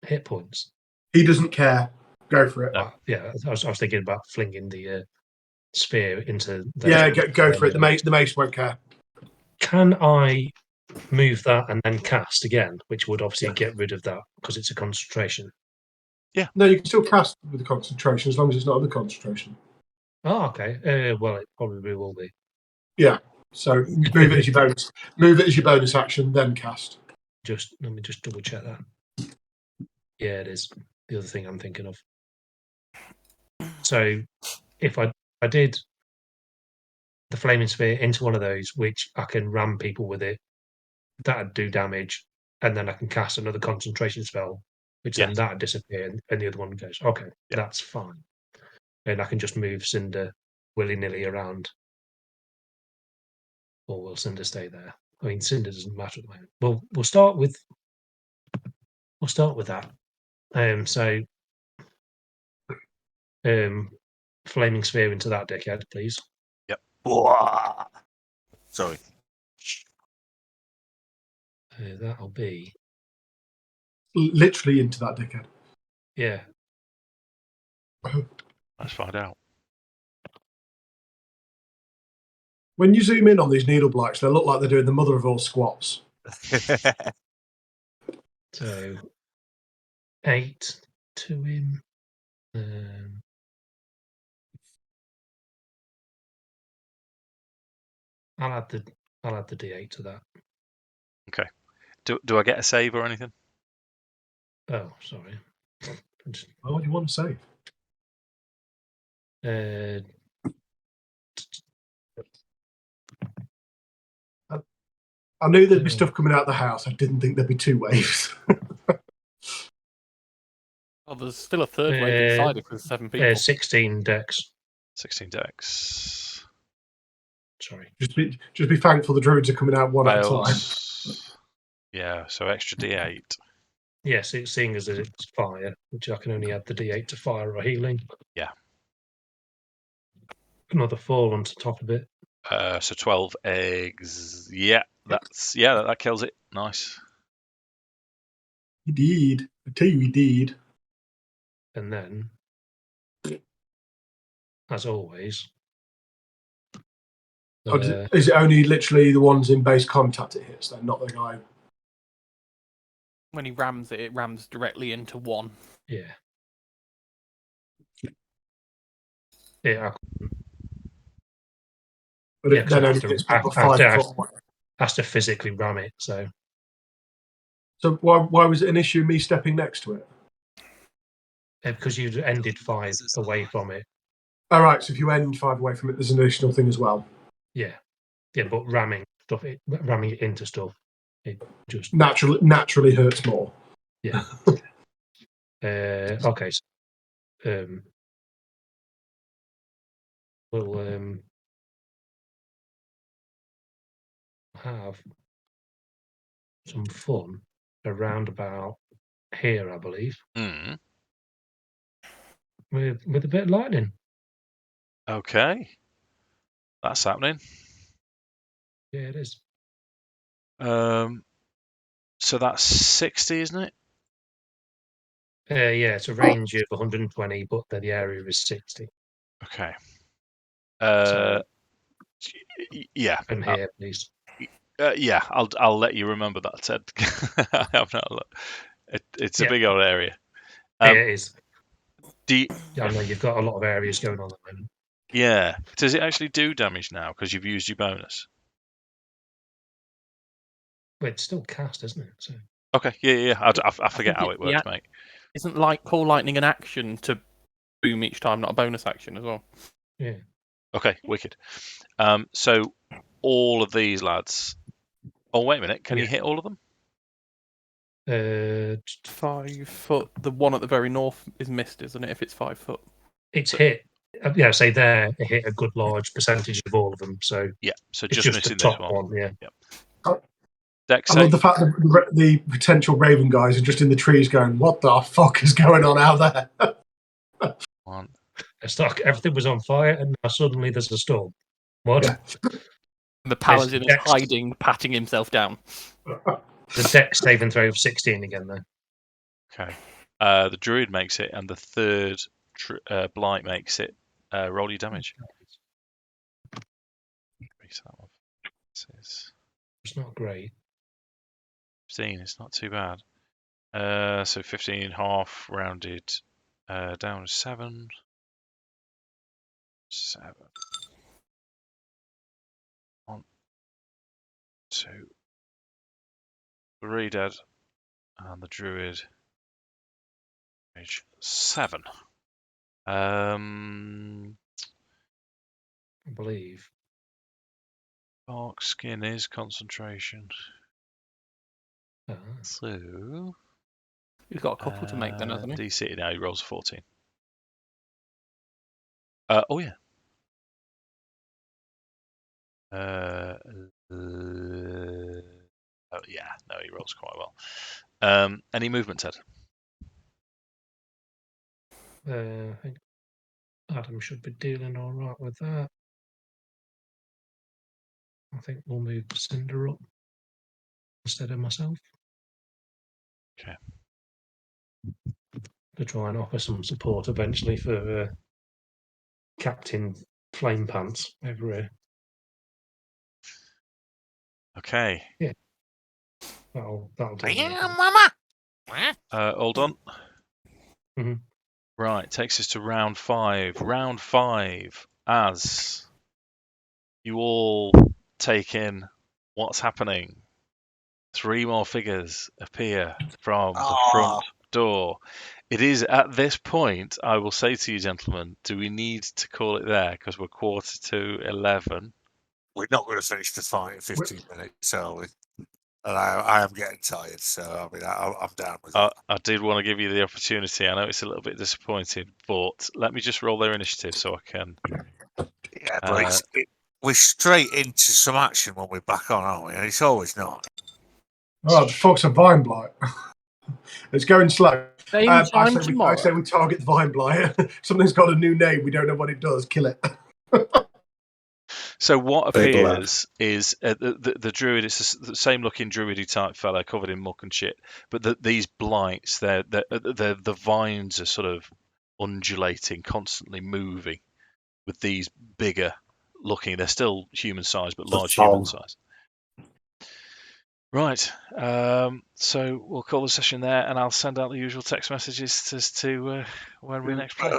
hit points? He doesn't care. Go for it. Yeah, I was thinking about flinging the spear into. Yeah, go for it. The mace won't care. Can I move that and then cast again, which would obviously get rid of that because it's a concentration? Yeah. No, you can still cast with the concentration as long as it's not under concentration. Oh, okay. Well, it probably will be. Yeah. So move it as your bonus. Move it as your bonus action, then cast. Let me just double check that. Yeah, it is the other thing I'm thinking of. So if I did the flaming spear into one of those, which I can ram people with it, that'd do damage, and then I can cast another concentration spell, which then that'd disappear, and the other one goes. Okay, that's fine. And I can just move Cinder willy-nilly around. Or will Cinder stay there? I mean, Cinder doesn't matter at the moment. Well, we'll start with that. So, flaming sphere into that dickhead, please. Yep. Sorry. That'll be literally into that dickhead. Yeah. Let's find out. When you zoom in on these needle blacks, they look like they're doing the mother of all squats. So 8 to him. I'll add the D8 to that. Okay. Do I get a save or anything? Oh, sorry. Why would you want to save? I knew there'd be stuff coming out of the house. I didn't think there'd be 2 waves. Well, there's still a third wave inside if there's 7 people. 16 decks. 16 decks. Sorry. Just be thankful the druids are coming out one at a time. Yeah, so extra D8. Yes, it's seeing as it's fire, which I can only add the D8 to fire or healing. Yeah. Another 4 on top of it. So 12 eggs. Yeah, that kills it. Nice. Indeed. I tell you, indeed. And then, as always, is it only literally the ones in base contact it hits, then, not the guy? When he rams it, it rams directly into one. Yeah. Yeah. But it then only hits people 5 foot away. Has to physically ram it, so. So why was it an issue me stepping next to it? Because you ended 5 away from it. All right, so if you end 5 away from it, there's an additional thing as well. Yeah, but ramming it into stuff, it just naturally hurts more. Yeah. Okay. So, we'll have some fun around about here, I believe. Mm. With a bit of lightning. Okay. That's happening. Yeah, it is. So that's 60, isn't it? Yeah, it's a range of 120, but the area is 60. Okay. So Yeah. from here, please. Yeah, I'll let you remember that, Ted. I have not looked. It's a Yeah. big old area. Yeah, it is. I know you've got a lot of areas going on at the moment. Yeah. Does it actually do damage now because you've used your bonus? But it's still cast, isn't it? So Okay. Yeah. I forget how it works, mate. Isn't like Call Lightning an action to boom each time, not a bonus action as well? yeah. Okay. Wicked. So all of these lads. Oh, wait a minute. Can you hit all of them? 5 foot. The one at the very north is missed, isn't it? If it's 5 foot. It's hit. Yeah, say there, it hit a good large percentage of all of them. So Yeah. So it's just just the missing top this one. Yeah. Dex I love the fact that the potential Raven guys are just in the trees going, "What the fuck is going on out there?" One. It's like everything was on fire, and now suddenly there's a storm. What? Yeah. The paladin is hiding, patting himself down. The dex saving throw of 16 again, though. Okay. The Druid makes it, and the third Blight makes it. Roll your damage. It's not great. 15. It's not too bad. So 15 half rounded down to 7. 7. 1, 2, 3 dead, and the Druid age 7. I believe. Dark skin is concentration. Ah. So He's got a couple to make then, hasn't he? DC now he rolls a 14. Oh yeah. Yeah, no, he rolls quite well. Any movement, Ted? I think Adam should be dealing all right with that. I think we'll move Cinder up instead of myself. Okay. To try and offer some support eventually for Captain Flame Pants over here. Okay. Yeah. That'll do. Yeah, mama. All done? Mm-hmm. Right, takes us to round 5. Round 5, as you all take in what's happening. 3 more figures appear from the front door. It is at this point, I will say to you, gentlemen, do we need to call it there? Because we're 11:15. We're not going to finish the fight in 15 minutes, are we? And I am getting tired, so I mean, I'm down with that. I did want to give you the opportunity. I know it's a little bit disappointing, but let me just roll their initiative so I can. Yeah, but we're straight into some action when we're back on, aren't we? And it's always not. Oh, the fuck's a vine blight? It's going slow. Same time tomorrow. I say we target the vine blight. Something's got a new name. We don't know what it does. Kill it. So what appears is the druid is the same looking druidy type fella covered in muck and shit, but these blights, the vines are sort of undulating, constantly moving, with these bigger looking. They're still human size, but large human size. Right. So we'll call the session there, and I'll send out the usual text messages as to when we next play.